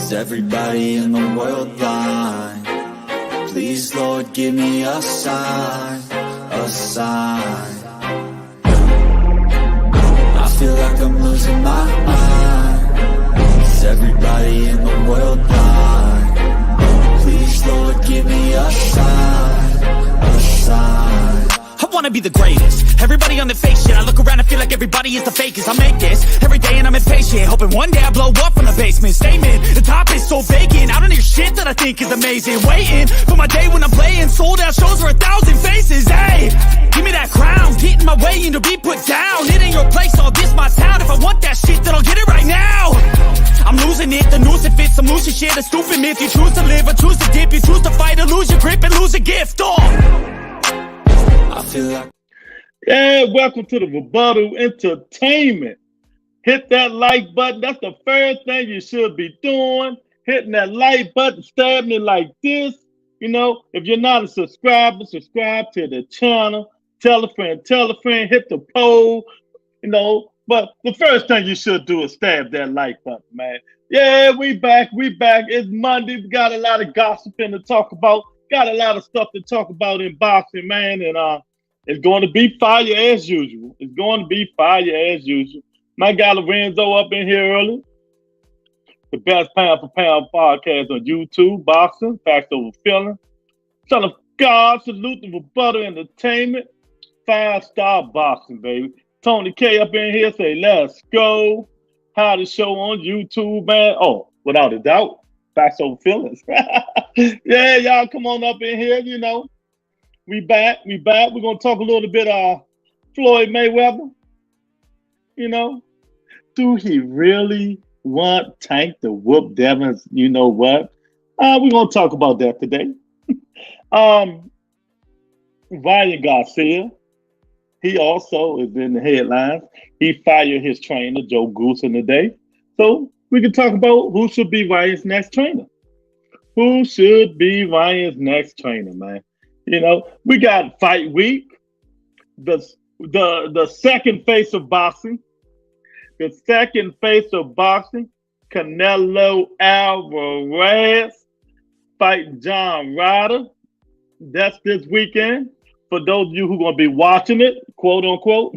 Is everybody in the world blind? Please, Lord, give me a sign, a sign. I feel like I'm losing my mind. Is everybody in the world blind? Please, Lord, give me a sign, a sign. I wanna be the greatest. Everybody on the fake shit. I look around and feel like everybody is the fakest. I make this every day and I'm impatient, hoping one day I blow up from the basement. Statement, the top is so vacant. I don't hear shit that I think is amazing. Waiting for my day when I'm playing sold out shows for 1,000 faces. Hey, give me that crown, get in my way and to be put down. It ain't your place, all this my town. If I want that shit, then I'll get it right now. I'm losing it, the noose it fits. I'm losing shit, a stupid myth. You choose to live or choose to dip. You choose to fight or lose your grip and lose a gift. I feel like welcome to the Rebuttal Entertainment. Hit that like button. That's the first thing you should be doing. Hitting that like button, stabbing it like this. You know, if you're not a subscriber, subscribe to the channel. Tell a friend, hit the poll. You know, but the first thing you should do is stab that like button, man. Yeah, we back. It's Monday. We got a lot of gossiping to talk about. Got a lot of stuff to talk about in boxing, man, and it's going to be fire as usual. It's going to be fire as usual. My guy Lorenzo up in here early. The best pound for pound podcast on YouTube, boxing, facts over feeling. Son of God, salute the Rebuttal Entertainment. 5-star boxing, baby. Tony K up in here say, let's go. How the show on YouTube, man. Oh, without a doubt. Facts over feelings. Yeah, y'all come on up in here, you know. We back. We're going to talk a little bit Floyd Mayweather. You know, do he really want Tank to whoop Devin's, you know what? We're going to talk about that today. Ryan Garcia, he also is in the headlines. He fired his trainer, Joe Goosen, today. So we can talk about who should be Ryan's next trainer. Who should be Ryan's next trainer, man? You know, we got fight week, the second face of boxing. The second face of boxing, Canelo Alvarez fighting John Ryder. That's this weekend. For those of you who are going to be watching it, quote unquote.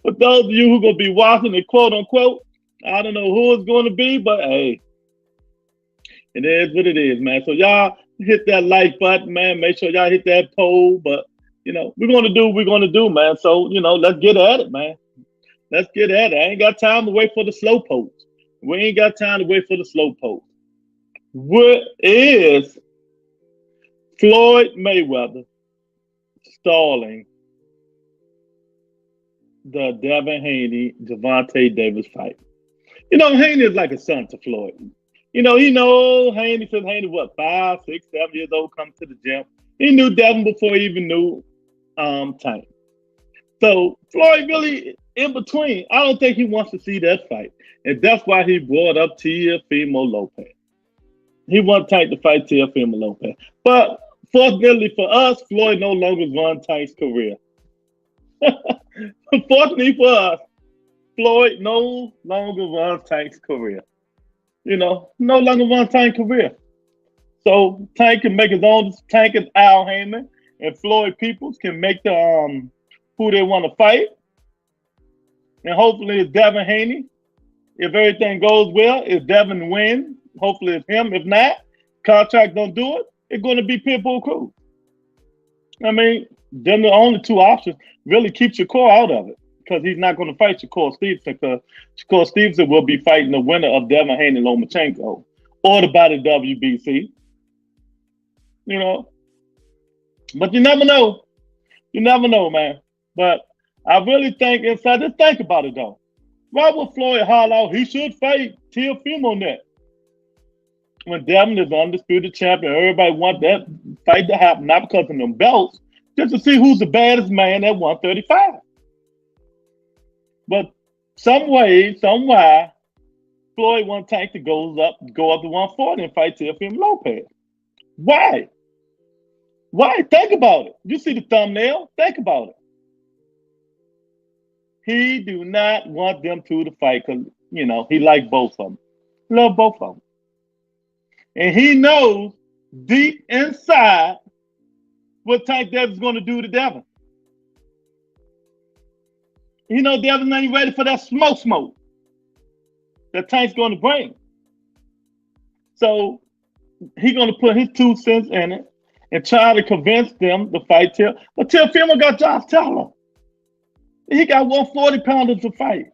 For those of you who are going to be watching it, quote unquote, I don't know who it's going to be, but hey, it is what it is, man. So y'all hit that like button, man. Make sure y'all hit that poll. But, you know, we're going to do what we're going to do, man. So, you know, let's get at it, man. Let's get at it. I ain't got time to wait for the slow post. We ain't got time to wait for the slow post. What is Floyd Mayweather stalling the Devin Haney, Gervonta Davis fight? You know, Haney is like a son to Floyd. You know, Haney since Haney, what, 5, 6, 7 years old, come to the gym. He knew Devin before he even knew Tank. So Floyd really in between. I don't think he wants to see that fight. And that's why he brought up Teofimo Lopez. He wants Tank to fight Teofimo Lopez. But fortunately for us, Floyd no longer run Tank's career. Fortunately for us, Floyd no longer runs Tank's career. You know, no longer runs Tank's career. So Tank can make his own. Tank is Al Heyman, and Floyd Peoples can make the who they want to fight. And hopefully it's Devin Haney. If everything goes well, if Devin wins, hopefully it's him. If not, contract don't do it, it's going to be Pitbull Cruz. I mean, then the only two options really keep Shakur out of it, because he's not going to fight Shakur Stevenson, because Shakur Stevenson will be fighting the winner of Devin Haney Lomachenko, ordered by the WBC. You know, but you never know. You never know, man. But I really think inside, just think about it though. Why would Floyd holler out he should fight Teofimo next? When Devin is the undisputed champion, everybody wants that fight to happen, not because of them belts, just to see who's the baddest man at 135. But some way, Floyd wants Tank to go up to 140 and fight Teofimo Lopez. Why? Think about it. You see the thumbnail? Think about it. He do not want them two to fight because, you know, he like both of them. Love both of them. And he knows deep inside what Tank Davis is going to do to Devin. He knows Devin ain't ready for that smoke that Tank's going to bring. So he's going to put his 2 cents in it and try to convince them to fight Till. But Till Filmer got Josh Taylor. He got 140 pounders to fight.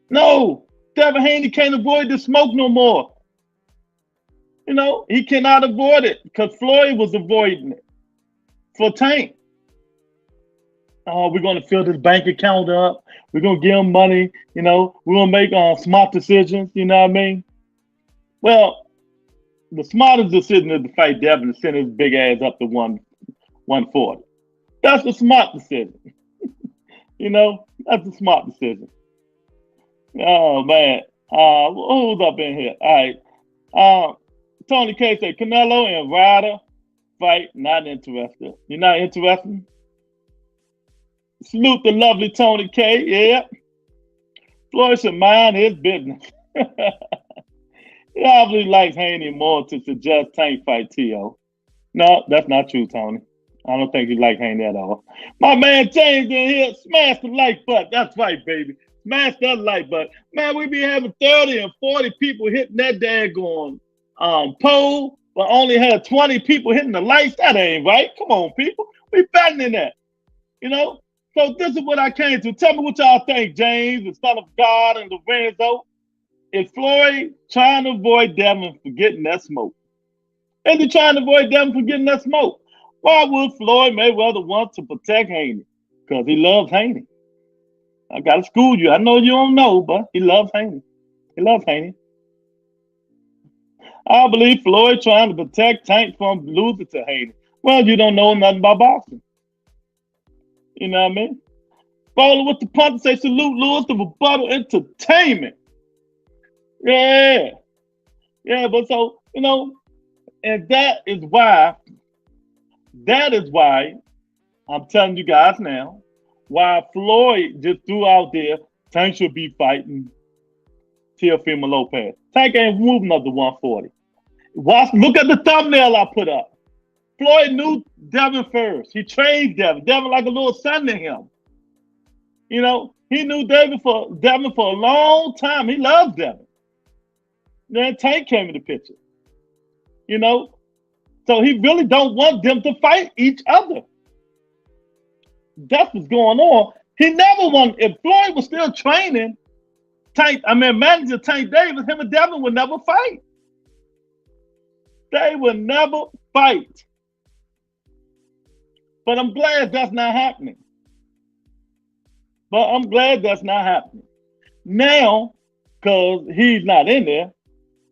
No, Devin Haney can't avoid the smoke no more. You know, he cannot avoid it because Floyd was avoiding it for Tank. Oh, we're going to fill this bank account up. We're going to give him money. You know, we're going to make smart decisions. You know what I mean? Well, the smartest decision is to fight Devin and send his big ass up to 140. That's the smart decision. You know, that's the smart decision. Oh, man. Who's up in here? All right. Tony K said, Canelo and Ryder fight, not interested. You're not interested? Salute the lovely Tony K. Yeah. Floyd should mind his business. He obviously likes Haney more to suggest Tank fight T.O. No, that's not true, Tony. I don't think he like Haney at all. My man James in here, smash the like button. That's right, baby. Smash that like button. Man, we be having 30 and 40 people hitting that daggone poll, but only had 20 people hitting the likes. That ain't right. Come on, people. We better than that. You know? So this is what I came to. Tell me what y'all think, James, the son of God, and Lorenzo. Is Floyd trying to avoid Devin from getting that smoke? Is he trying to avoid Devin from getting that smoke? Why would Floyd Mayweather want to protect Haney? Because he loves Haney. I got to school you. I know you don't know, but he loves Haney. He loves Haney. I believe Floyd trying to protect Tank from losing to Haney. Well, you don't know nothing about boxing. You know what I mean? Bowler with the punch, say salute Lewis to Rebuttal Entertainment. Yeah. Yeah, but so, you know, and that is why I'm telling you guys now, why Floyd just threw out there, Tank should be fighting Teofimo Lopez. Tank ain't moving up to 140. Look at the thumbnail I put up. Floyd knew Devin first. He trained Devin. Devin like a little son to him. You know, he knew Devin for a long time. He loved Devin. Then Tank came in the picture. You know? So he really don't want them to fight each other. That's what's going on. He never wanted, if Floyd was still training, manager Tank Davis, him and Devin would never fight. They would never fight. But I'm glad that's not happening. Now, because he's not in there,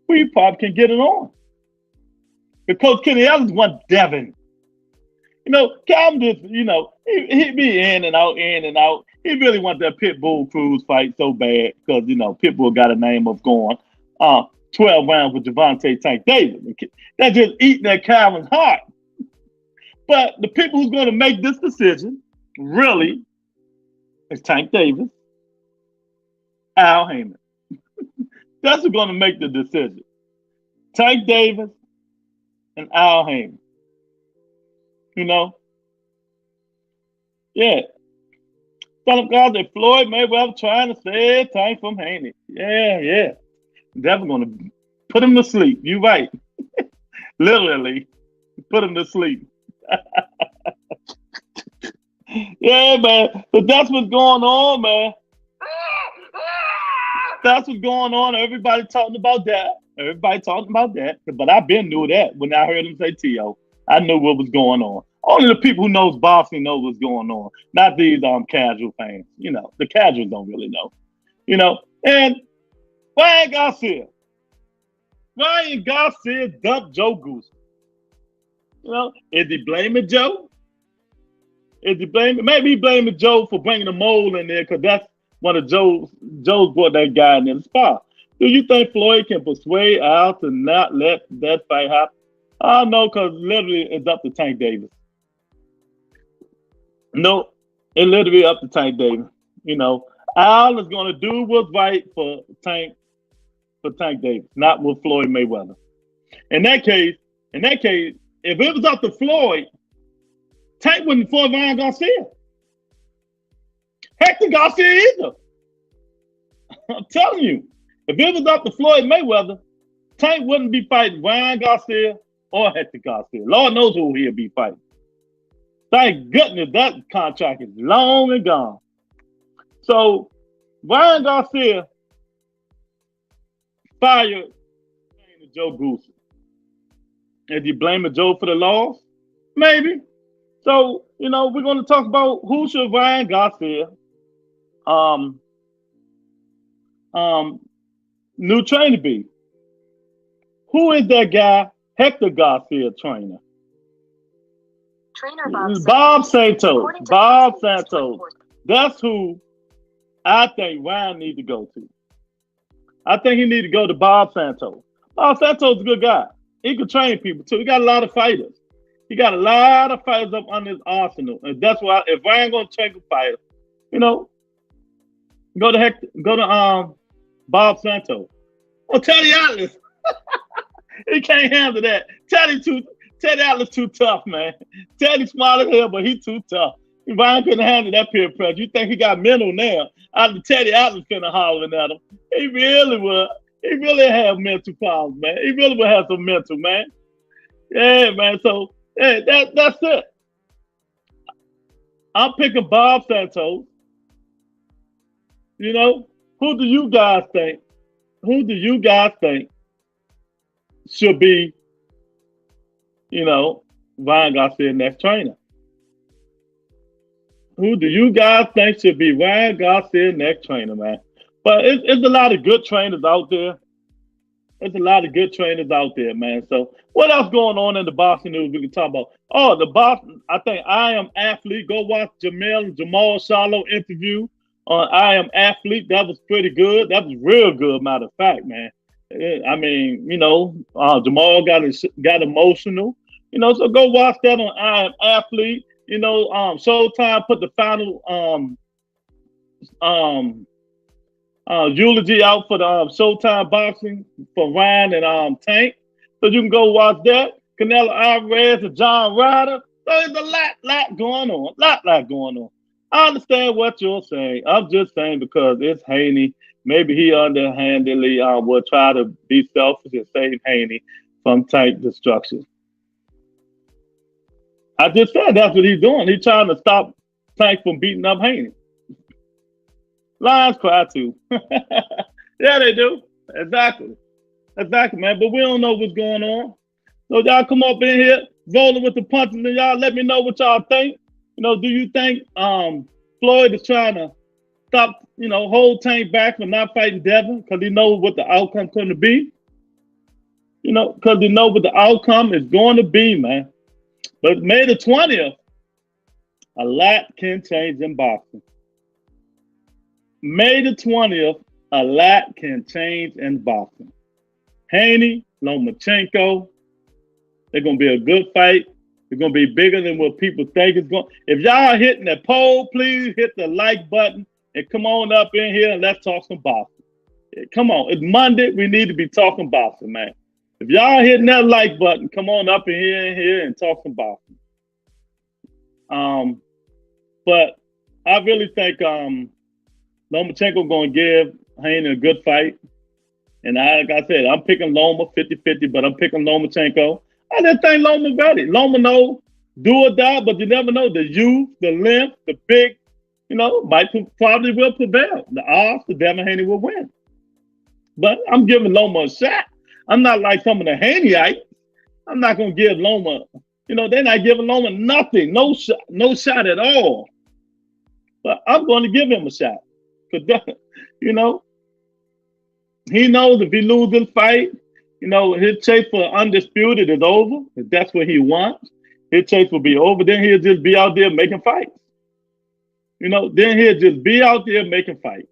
we probably can get it on. Because Kenny Evans wants Devin. You know, Calvin just, you know, he be in and out. He really wants that Pitbull Cruz fight so bad because, you know, Pitbull got a name of going 12 rounds with Javante Tank Davis. That's just eating at Calvin's heart. But the people who's going to make this decision really is Tank Davis, Al Heyman. That's who's going to make the decision. Tank Davis and Al Heyman. You know? Yeah. Son of God that Floyd Mayweather trying to save Tank from Haney. Yeah. Definitely going to put him to sleep. You right. Literally, put him to sleep. Yeah, man. But that's what's going on, man. That's what's going on. Everybody talking about that. But I been knew that when I heard him say T.O. I knew what was going on. Only the people who knows boxing know what's going on. Not these casual fans. You know, the casuals don't really know. You know, and Ryan Garcia dumped Joe Goose. You know, is he blaming Joe? Maybe he blaming Joe for bringing the mole in there because that's one of Joe's brought that guy in the spot. Do you think Floyd can persuade Al to not let that fight happen? I know, because literally it's up to Tank Davis. No, it's literally up to Tank Davis. You know, Al is going to do what's right for Tank for Tank Davis, not with Floyd Mayweather. In that case, if it was up to Floyd, Tank wouldn't fight Ryan Garcia. Hector Garcia either. I'm telling you, if it was up to Floyd Mayweather, Tank wouldn't be fighting Ryan Garcia or Hector Garcia. Lord knows who he'll be fighting. Thank goodness that contract is long and gone. So Ryan Garcia fired Joe Goose. Is he blaming Joe for the loss? Maybe. So, we're going to talk about who should Ryan Garcia new trainer be. Who is that guy, Hector Garcia trainer? Trainer Bob Santos. Bob Santos. That's who I think Ryan needs to go to. I think he needs to go to Bob Santos. Bob Santos is a good guy. He can train people too. He got a lot of fighters. He got a lot of fighters up on his arsenal. And that's why if Ryan gonna train a fighter, go to Bob Santos. Or Teddy Atlas. He can't handle that. Teddy Atlas too tough, man. Teddy smart as hell, but he too tough. Ryan couldn't handle that peer pressure. You think he got mental now? After Teddy Atlas finna hollering at him. He really would. He really have mental problems, man. He really would have some mental, man. Yeah, man. So, yeah, that's it. I'm picking Bob Santos. Who do you guys think? Who do you guys think should be, Ryan Garcia's next trainer? Who do you guys think should be Ryan Garcia's next trainer, man? But it's a lot of good trainers out there. There's a lot of good trainers out there, man. So what else going on in the boxing news we can talk about? Oh, the boxing, I think I Am Athlete. Go watch Jamal Charlo interview on I Am Athlete. That was pretty good. That was real good, matter of fact, man. I mean, Jamal got emotional. So go watch that on I Am Athlete. Showtime put the final eulogy out for the Showtime boxing for Ryan and Tank. So you can go watch that. Canelo Alvarez and John Ryder. So there's a lot going on. Lot going on. I understand what you're saying. I'm just saying because it's Haney. Maybe he underhandedly will try to be selfish and save Haney from Tank destruction. I just said that's what he's doing. He's trying to stop Tank from beating up Haney. Lions cry too. Yeah, they do. Exactly, man. But we don't know what's going on. So y'all come up in here, rolling with the punches, and y'all let me know what y'all think. Do you think Floyd is trying to stop, hold Tank back from not fighting Devin because he knows what the outcome's going to be? Because he knows what the outcome is going to be, man. But May the 20th, a lot can change in boxing. May the 20th, a lot can change in boxing. Haney, Lomachenko, they're going to be a good fight. It's going to be bigger than what people think it's going. If y'all hitting the poll, please hit the like button and come on up in here and let's talk some boxing. Come on, it's Monday. We need to be talking boxing, man. If y'all hitting that like button, come on up in here and talk some boxing. But I really think Lomachenko going to give Haney a good fight. And like I said, I'm picking Loma 50-50, but I'm picking Lomachenko. I just think Loma ready. Loma know do or die, but you never know. The youth, the length, the big, probably will prevail. The odds the Devin Haney will win. But I'm giving Loma a shot. I'm not like some of the Haneyite. I'm not going to give Loma, they're not giving Loma nothing, no shot at all. But I'm going to give him a shot. Because, he knows if he loses the fight, his chase for undisputed is over. If that's what he wants, his chase will be over. Then he'll just be out there making fights. Then he'll just be out there making fights.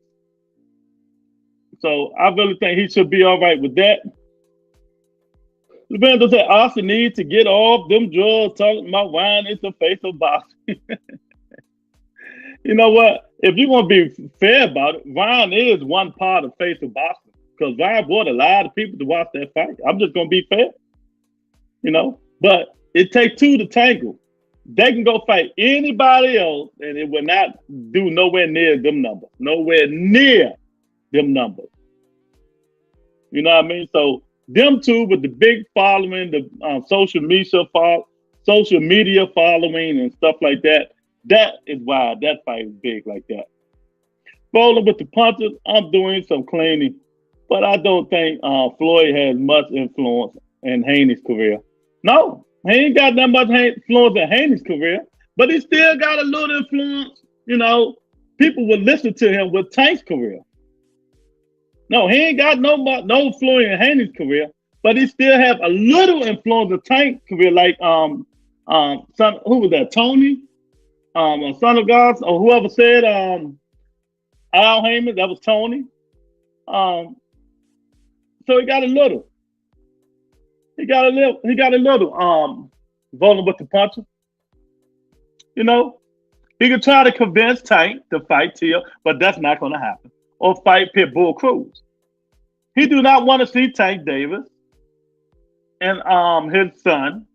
So I really think he should be all right with that. Lorenzo said Austin needs to get off them drugs talking about Ryan is the face of boxing. You know what? If you're going to be fair about it, Ryan is one part of face of boxing because I brought a lot of people to watch that fight. I'm just gonna be fair, you know. But it takes two to tangle. They can go fight anybody else, and it will not do nowhere near them numbers. Nowhere near them numbers. You know what I mean? So them two with the big following, the social media following and stuff like that. That is why that fight is big like that. Bowling with the punches, I'm doing some cleaning, but I don't think Floyd has much influence in Haney's career. No, he ain't got that much influence in Haney's career, but he still got a little influence. You know, people would listen to him with Tank's career. No, he ain't got no influence in Haney's career, but he still have a little influence in Tank's career. Like who was that? Tony, Son of God, or whoever said Al Heyman. That was Tony. So he got a little. He got a little bowling with the puncher. You know, he could try to convince Tank to fight Till, but that's not going to happen. Or fight Pitbull Cruz. He do not want to see Tank Davis and his son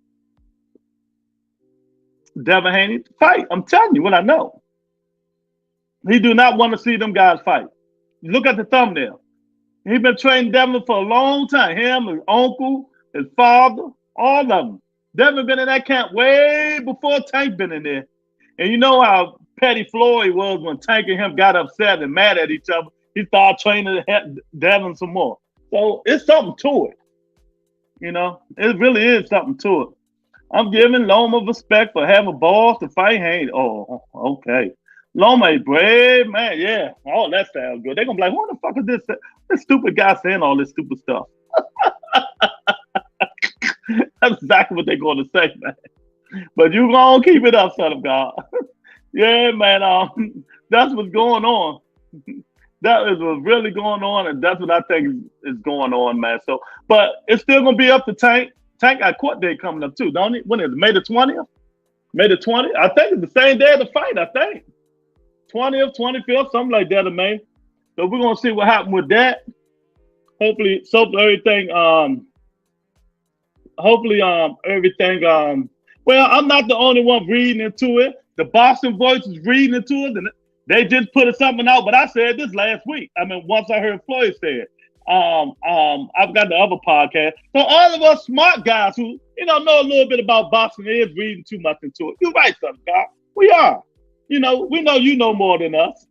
Devin Haney fight. I'm telling you what I know. He do not want to see them guys fight. Look at the thumbnail. He been training Devin for a long time. Him, his uncle, his father, all of them. Devin been in that camp way before Tank been in there. And you know how petty Floyd was when Tank and him got upset and mad at each other. He started training Devin some more. So it's something to it. You know, it really is something to it. I'm giving Loma respect for having balls to fight Haney. Oh, okay. Loma is brave, man. Yeah. Oh, that sounds good. They're going to be like, what the fuck is this stupid guy saying all this stupid stuff? That's exactly what they're going to say, man. But you going to keep it up, son of God. Yeah, man. That's what's going on. That is what's really going on, and that's what I think is going on, man. So, but it's still going to be up to Tank. Tank got court day coming up too, don't he? When is it? May the 20th? May the 20th? I think it's the same day of the fight, I think. 20th, 25th, something like that in May. So we're going to see what happens with that. Hopefully everything, well, I'm not the only one reading into it. The Boston Voice is reading into it, and they just put something out, but I said this last week. I mean, once I heard Floyd say it. I've got the other podcast. So all of us smart guys who, know a little bit about boxing is reading too much into it. You're right, son, God. We are. We know you know more than us.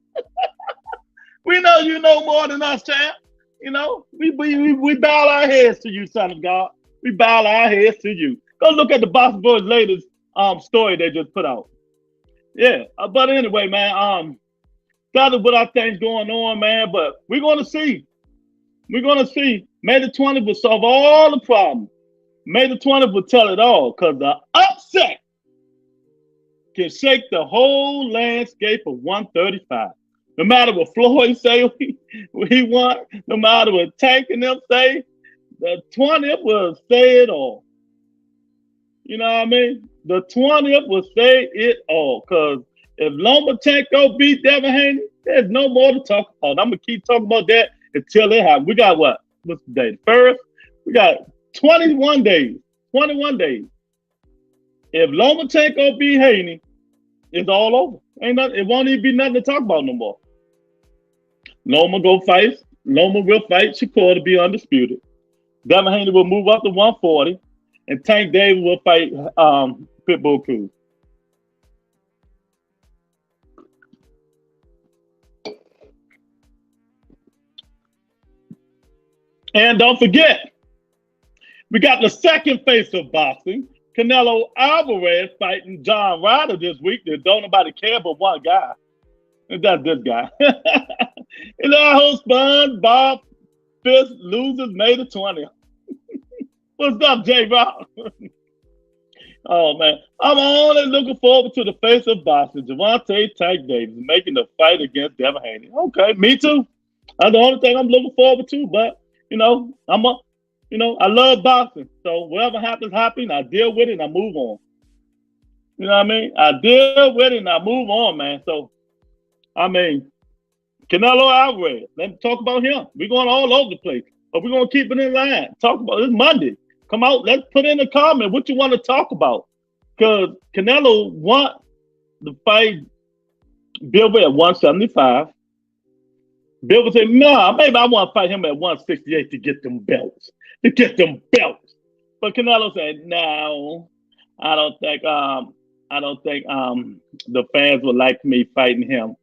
We know you know more than us, champ. We bow our heads to you, son of God. We bow our heads to you. Go look at the Boston Boys' latest story they just put out. Yeah, but anyway, man, that is what I think's going on, man. But we're going to see. We're going to see. May the 20th will solve all the problems. May the 20th will tell it all, because the upset can shake the whole landscape of 135. No matter what Floyd say he won, no matter what Tank and them say, the 20th will say it all. You know what I mean? The 20th will say it all. Because if Lomachenko beat Devin Haney, there's no more to talk about. I'm going to keep talking about that until it happens. We got what? What's the day? First? We got 21 days. 21 days. If Lomachenko beat Haney, it's all over. It won't even be nothing to talk about no more. Loma will fight Shakur to be undisputed. Devin Haney will move up to 140. And Tank Davis will fight Pitbull Cruz. And don't forget, we got the second face of boxing, Canelo Alvarez fighting John Ryder this week. That don't nobody care but one guy. And that's this guy. And our host, Bob Fist, loses May the 20th. What's up, J-Rock? Oh, man. I'm only looking forward to the face of boxing, Gervonta Tank Davis, making the fight against Devin Haney. Okay, me too. That's the only thing I'm looking forward to, but, I love boxing. So whatever happens, I deal with it and I move on. You know what I mean? I deal with it and I move on, man. So, Canelo Alvarez. Let's talk about him. We're going all over the place, but we're gonna keep it in line. Talk about it's Monday. Come out. Let's put in a comment what you want to talk about. Because Canelo want the fight Bill at 175. Bill would say, "No, maybe I want to fight him at 168 to get them belts. To get them belts." But Canelo said, "No, I don't think the fans would like me fighting him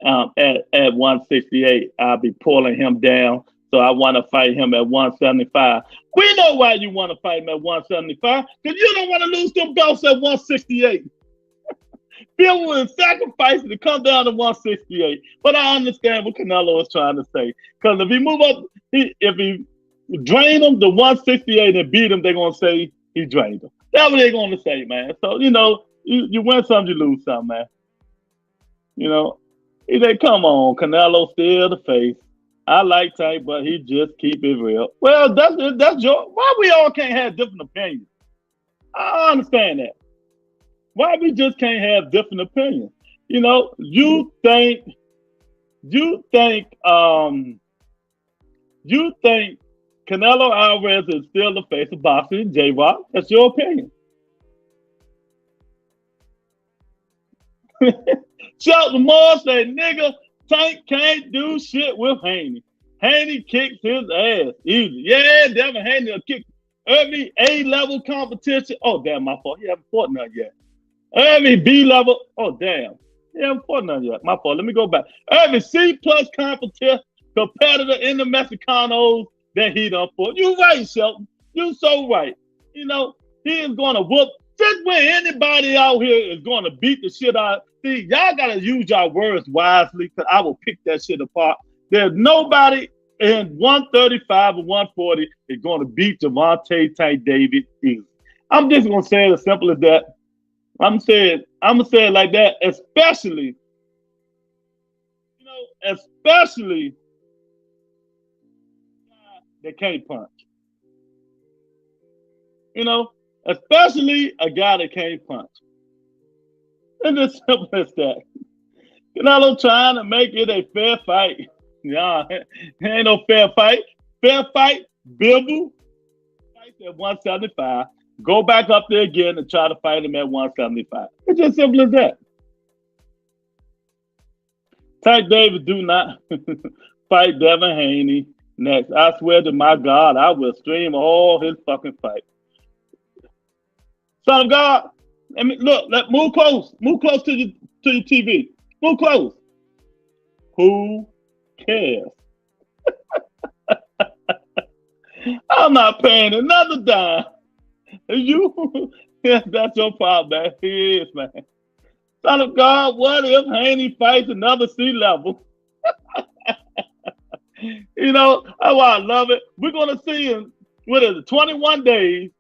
at 168. I'll be pulling him down. So I want to fight him at 175. We know why you want to fight him at 175, because you don't want to lose them belts at 168. Bill will sacrifice to come down to 168. But I understand what Canelo is trying to say. Because if he move up, if he drain him to 168 and beat him, they're going to say he drained him. That's what they're going to say, man. So, you win some, you lose some, man. He said, come on, Canelo still the face. I like Tank, but he just keep it real. Well, that's your, why we all can't have different opinions? I understand that. Why we just can't have different opinions? You think Canelo Alvarez is still the face of boxing, J-Rock? That's your opinion. Shelton Moore said, nigga, Tank can't do shit with Haney. Haney kicks his ass easy. Yeah, Devin Haney will kick every A-level competition. Oh, damn, my fault. He haven't fought none yet. Every B-level. Oh, damn. He haven't fought none yet. My fault. Let me go back. Every C-plus competitor in the Mexicanos that he done fought. You right, Shelton. You so right. He is going to whoop. Just when anybody out here is going to beat the shit out. See, y'all got to use your words wisely, because I will pick that shit apart. There's nobody in 135 or 140 is going to beat Gervonta Tank Davis easy. I'm just going to say it as simple as that. I'm going to say it like that, especially they can't punch. Especially a guy that can't punch. It's as simple as that. Canelo trying to make it a fair fight. Nah, it ain't no fair fight. Fair fight, Bibble fights at 175. Go back up there again and try to fight him at 175. It's as simple as that. Tank Davis do not fight Devin Haney next. I swear to my God, I will stream all his fucking fights. Son of God, move close. Move close to your TV. Move close. Who cares? I'm not paying another dime. That's your problem, man. He is, man. Son of God, what if Haney fights another C-level? That's why I love it. We're going to see in, 21 days.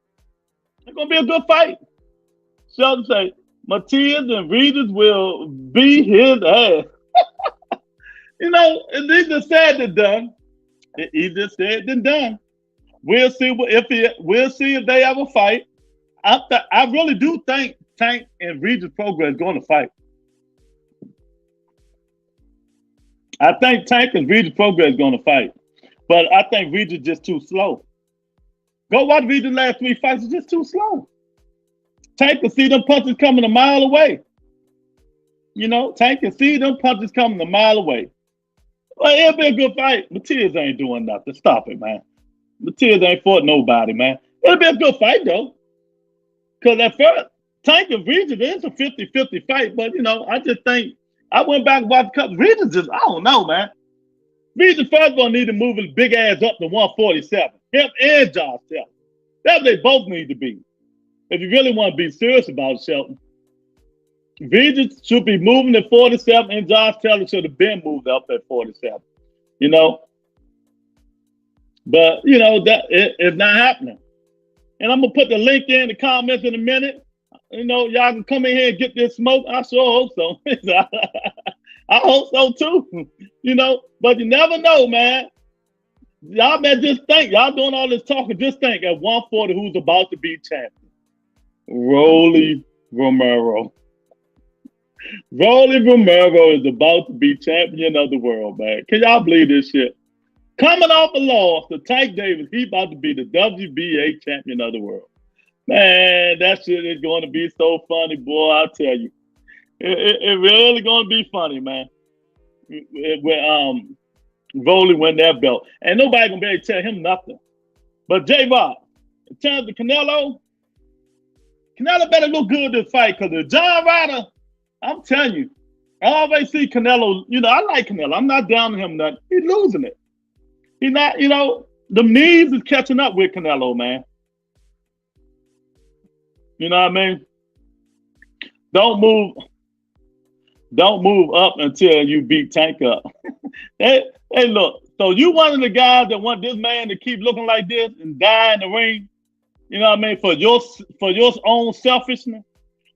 It's going to be a good fight. Sheldon say, Matias and Regis will beat his ass. It's easier said than done. It's easier said than done. We'll see if they ever fight. I really do think Tank and Regis Progress is going to fight. I think Tank and Regis Progress is going to fight. But I think Regis just too slow. Go watch Regis' last 3 fights. It's just too slow. Tank can see them punches coming a mile away. Tank can see them punches coming a mile away. Well, it'll be a good fight. Matias ain't doing nothing. Stop it, man. Matias ain't fought nobody, man. It'll be a good fight, though. Because at first, Tank and Regis, it's a 50-50 fight. But, I just think, I went back and watched a couple. Regis just, I don't know, man. Regis first going to need to move his big ass up to 147. Him and Josh Shelton. That's what they both need to be. If you really want to be serious about Shelton, Regis should be moving at 47, and Josh Taylor should have been moved up at 47. But that it's not happening. And I'm gonna put the link in the comments in a minute. Y'all can come in here and get this smoke. I sure hope so. I hope so too. But you never know, man. Y'all better just think. Y'all doing all this talking. Just think at 140, who's about to be champion? Rolly Romero. Rolly Romero is about to be champion of the world, man. Can y'all believe this shit? Coming off a loss to Tank Davis, he about to be the WBA champion of the world. Man, that shit is going to be so funny, boy. I tell you, it really going to be funny, man. When Rolly win that belt, and nobody gonna be able to tell him nothing. But J-Rock, in terms of Canelo better look good this fight, because if John Ryder, I'm telling you, I always see Canelo. You know, I like Canelo. I'm not down on him nothing. He's losing it. He's not. You know, the knees is catching up with Canelo, man. You know what I mean? Don't move up until you beat Tank up. Hey, look. So you one of the guys that want this man to keep looking like this and die in the ring? You know what I mean? For your own selfishness?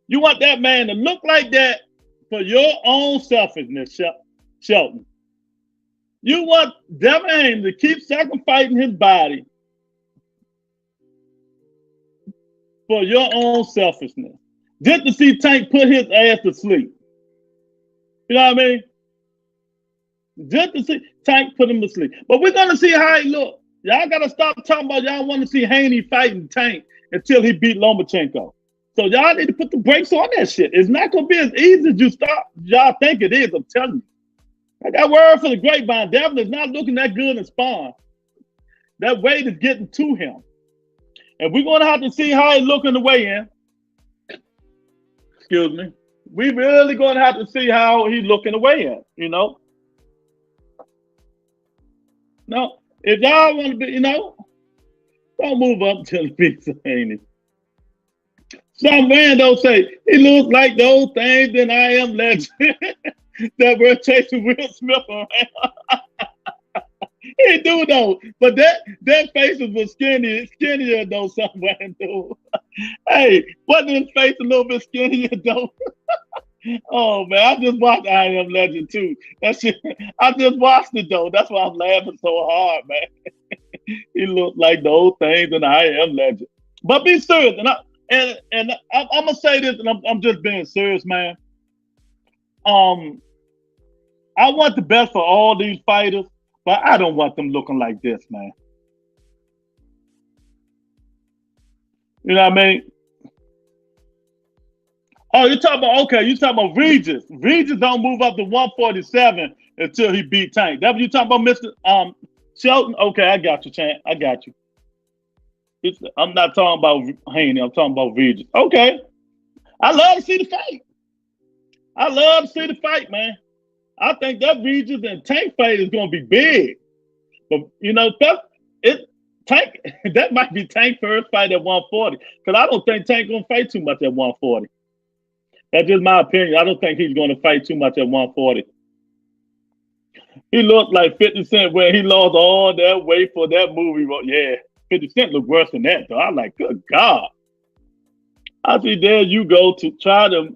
You want that man to look like that for your own selfishness, Shelton. You want that man to keep sacrificing his body for your own selfishness. Just to see Tank put his ass to sleep. You know what I mean? Just to see Tank put him to sleep. But we're going to see how he look. Y'all got to stop talking about y'all want to see Haney fighting Tank until he beat Lomachenko. So y'all need to put the brakes on that shit. It's not going to be as easy as y'all think it is, I'm telling you. I got word for the grapevine. Devin is not looking that good in spawn. That weight is getting to him. And we're going to have to see how he look in the weigh-in. Excuse me. We really going to have to see how he look in the weigh-in, you know? No, if y'all want to be, you know, don't move up till the pizza, ain't it? Some rando say, he looks like those things in I Am Legend that were chasing Will Smith around. He do though, but that faces was skinnier though, some rando. Hey, wasn't his face a little bit skinnier though? Oh man, I just watched I Am Legend too. That shit, I just watched it though. That's why I'm laughing so hard, man. He looked like the old things in I Am Legend. But be serious, and I'm gonna say this, and I'm just being serious, man. I want the best for all these fighters, but I don't want them looking like this, man. You know what I mean? Oh, you're talking about Regis. Regis don't move up to 147 until he beat Tank. That what you talking about, Mr. Shelton? Okay, I got you, Chan. I got you. I'm not talking about Haney. I'm talking about Regis. Okay. I love to see the fight. I love to see the fight, man. I think that Regis and Tank fight is going to be big. But, you know, Tank, that might be Tank's first fight at 140. Because I don't think Tank going to fight too much at 140. That's just my opinion. I don't think he's going to fight too much at 140. He looked like 50 Cent when he lost all that weight for that movie. Yeah, 50 Cent looked worse than that, though. I'm like, good God. I see there you go to try to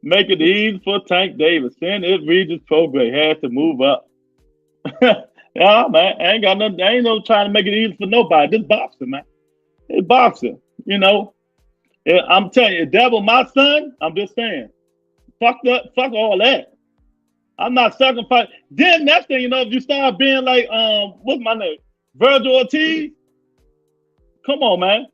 make it easy for Tank Davis. Send it Regis program has to move up. Yeah, man. I ain't no trying to make it easy for nobody. This boxing, man. It's boxing, you know. I'm telling you, devil, my son, I'm just saying, fuck all that. I'm not sacrificing. Then next thing you know, if you start being like, what's my name? Virgil Ortiz. Come on, man.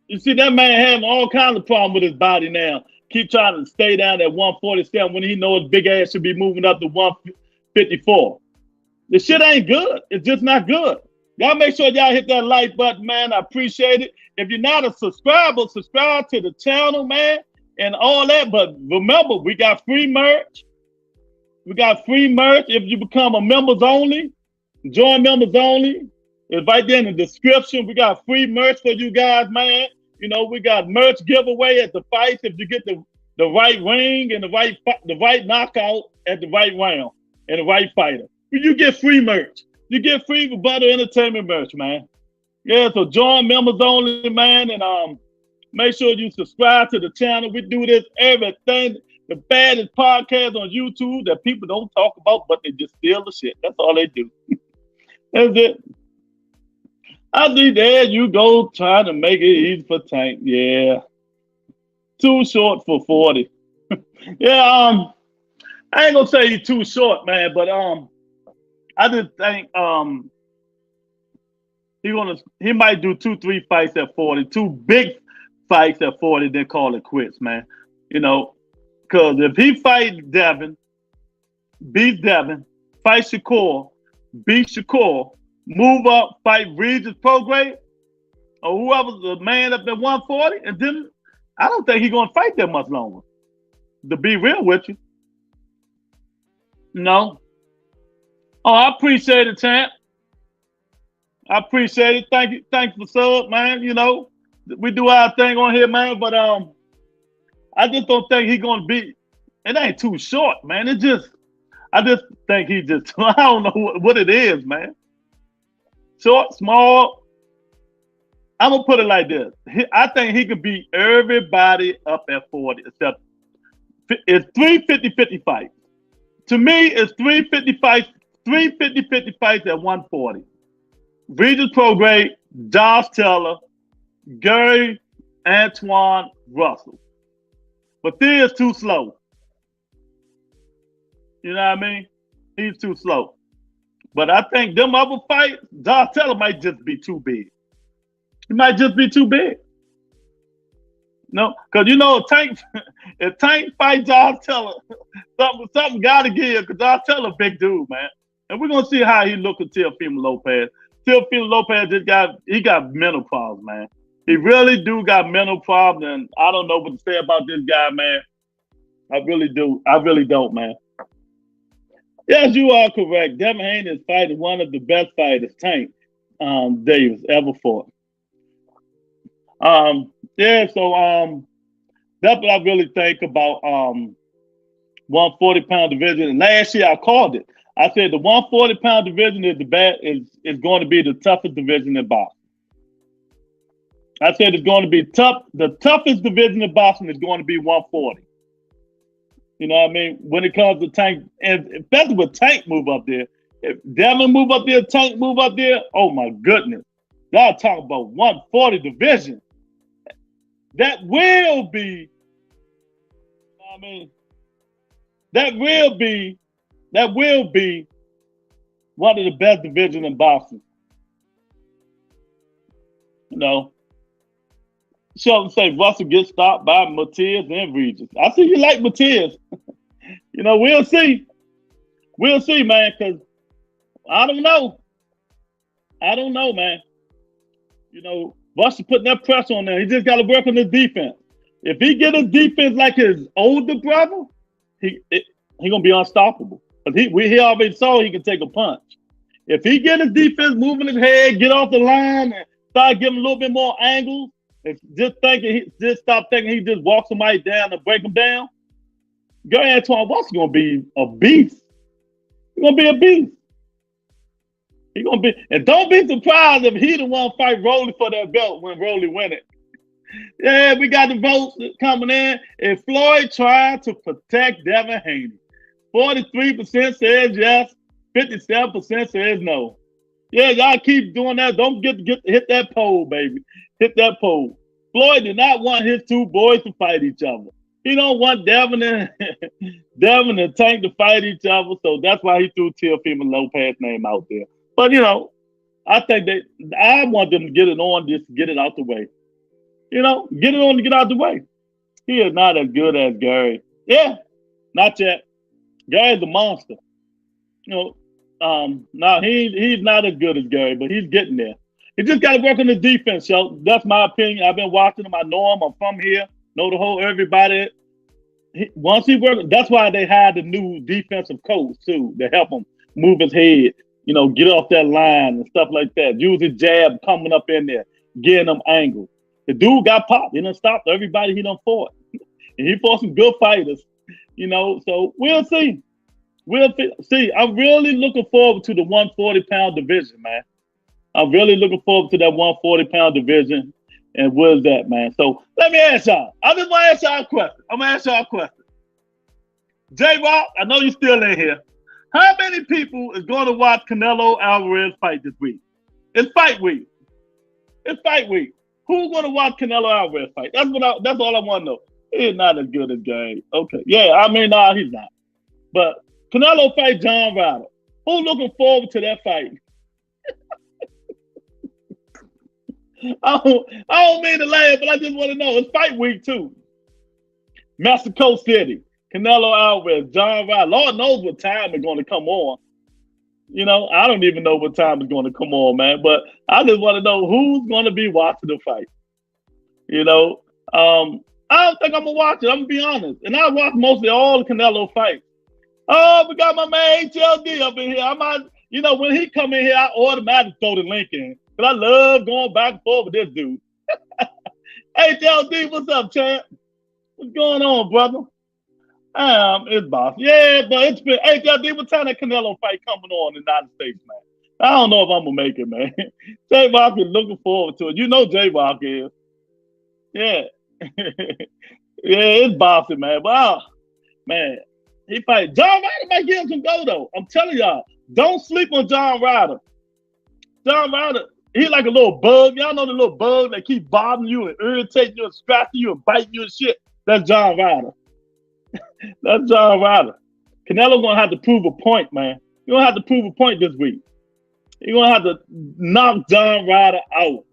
You see that man having all kinds of problems with his body now. Keep trying to stay down at 147 when he knows his big ass should be moving up to 154. The shit ain't good. It's just not good. Y'all make sure y'all hit that like button, man. I appreciate it. If you're not a subscriber, subscribe to the channel, man, and all that. But remember, we got free merch. We got free merch if you become a members only. Join members only. It's right there in the description. We got free merch for you guys, man. You know, we got merch giveaway at the fights if you get the right ring and the right knockout at the right round and the right fighter. You get free merch. You get free Rebuttal Entertainment merch, man. Yeah, so join members only, man, and make sure you subscribe to the channel. We do this everything. The baddest podcast on YouTube that people don't talk about, but they just steal the shit. That's all they do. That's it. I see there you go trying to make it easy for Tank. Yeah. Too short for 40. Yeah, I ain't gonna say he's too short, man, but I just think he might do 2, 3 fights at 40, two big fights at 40, then call it quits, man. You know, because if he fight Devin, beat Devin, fight Shakur, beat Shakur, move up, fight Regis Prograde, or whoever's the man up at 140, and then I don't think he's gonna fight that much longer. To be real with you. No. Oh, I appreciate it, champ. I appreciate it. Thank you. Thanks for sub, man. You know, we do our thing on here, man. But I just don't think he's gonna be. It ain't too short, man. It just, I just think he just. I don't know what it is, man. Short, small. I'm gonna put it like this. I think he could beat everybody up at 40, except it's 350-50 fights. To me, it's 350 fights, 350-50 fights at 140. Regis Prograde, Josh Taylor, Gary Antoine Russell. But this is too slow. You know what I mean? He's too slow. But I think them other fights, Josh Taylor might just be too big. He might just be too big. No, because you know, if Tank fight Josh Taylor, something got to give, because Josh Taylor big dude, man. And we're going to see how he look with Teofimo Lopez. Teofimo Lopez he got mental problems, man. He really do got mental problems, and I don't know what to say about this guy, man. I really do. I really don't, man. Yes, you are correct. Devin Haney is fighting one of the best fighters Tank Davis ever fought. Yeah, so that's what I really think about 140-pound division. And last year I called it. I said the 140-pound division is going to be the toughest division in boxing. I said it's going to be tough. The toughest division in boxing is going to be 140. You know what I mean? When it comes to Tank, and especially with Tank move up there. If Devin move up there, Tank move up there, oh my goodness. Y'all talking about 140 division. That will be, you know what I mean? That will be one of the best divisions in boxing. You know, Sheldon say Russell gets stopped by Matias and Regis. I see you like Matias. You know, we'll see. We'll see, man, because I don't know. I don't know, man. You know, Russell putting that pressure on there. He just got to work on his defense. If he get his defense like his older brother, he gonna be unstoppable. Because he already saw he can take a punch. If he get his defense moving his head, get off the line, and start giving a little bit more angles, just stop thinking he just walks somebody down and break him down, Gary Antoine Russell gonna be a beast. He's gonna be a beast. He gonna be, and don't be surprised if he the one fight Rolly for that belt when Rolly win it. Yeah, we got the votes coming in. If Floyd tried to protect Devin Haney, 43% says yes, 57% says no. Yeah, y'all keep doing that. Don't hit that poll, baby. Hit that poll. Floyd did not want his two boys to fight each other. He don't want Devin and Tank to fight each other, so that's why he threw Teofimo Lopez's name out there. But you know, I think I want them to get it on, just get it out the way. You know, get it on to get out the way. He is not as good as Gary. Yeah, not yet. Gary's a monster. You know, now he's not as good as Gary, but he's getting there. He just got to work on his defense, yo. That's my opinion. I've been watching him. I know him. I'm from here. Know the whole everybody. Once he works, that's why they hired the new defensive coach too, to help him move his head. You know, get off that line and stuff like that. Use his jab coming up in there, getting them angles. The dude got popped. He done stopped everybody he done fought. And he fought some good fighters, you know. So we'll see. We'll see. I'm really looking forward to the 140-pound division, man. I'm really looking forward to that 140-pound division. And where's that, man? So let me ask y'all. I just want to ask y'all a question. I'm going to ask y'all a question. J-Rock, I know you're still in here. How many people is going to watch Canelo Alvarez fight this week? It's fight week. It's fight week. Who's going to watch Canelo Alvarez fight? That's all I want to know. He's not as good as Gage. Okay. Yeah, I mean, nah, he's not. But Canelo fight John Ryder. Who looking forward to that fight? I don't mean to laugh, but I just want to know. It's fight week too. Mexico City. Canelo Alvarez, John Ryder. Lord knows what time is going to come on. You know, I don't even know what time is going to come on, man. But I just want to know who's going to be watching the fight. You know, I don't think I'm gonna watch it. I'm gonna be honest. And I watch mostly all the Canelo fights. Oh, we got my man HLD up in here. I might, you know, when he come in here, I automatically throw the link in. Because I love going back and forth with this dude. HLD, what's up, champ? What's going on, brother? It's boss. Yeah, but it's been HLD, what time that Canelo fight coming on in the United States, man? I don't know if I'm gonna make it, man. J-Rock is looking forward to it. You know J-Rock is. Yeah. Yeah, it's bossy, man. Wow. Man, he fight. John Ryder might give him some go, though. I'm telling y'all, don't sleep on John Ryder. John Ryder, he like a little bug. Y'all know the little bug that keep bothering you and irritating you and scratching you and biting you and shit? That's John Ryder. That's John Ryder. Canelo gonna have to prove a point, man. You're gonna have to prove a point this week. You're gonna have to knock John Ryder out.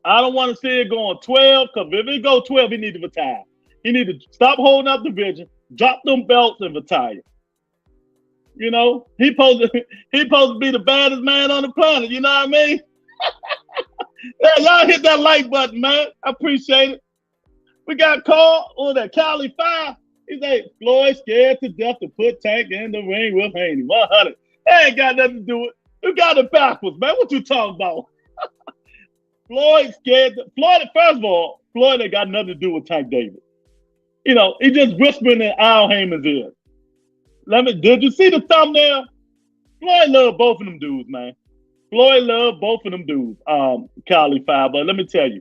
I don't want to see it going 12, because if it go 12, he need to retire. He need to stop holding up the division, drop them belts, and retire. You know, he supposed to be the baddest man on the planet. You know what I mean? Yeah, y'all hit that like button, man. I appreciate it. We got Carl on that Cali 5. He said, Floyd scared to death to put Tank in the ring with Haney. 100. That ain't got nothing to do with it. You got it backwards, man. What you talking about? Floyd scared. Floyd, first of all, Floyd ain't got nothing to do with Tank Davis. You know, he just whispering in Al Heyman's ear. Did you see the thumbnail? Floyd loved both of them dudes, man. Floyd loved both of them dudes, Cali 5. But let me tell you,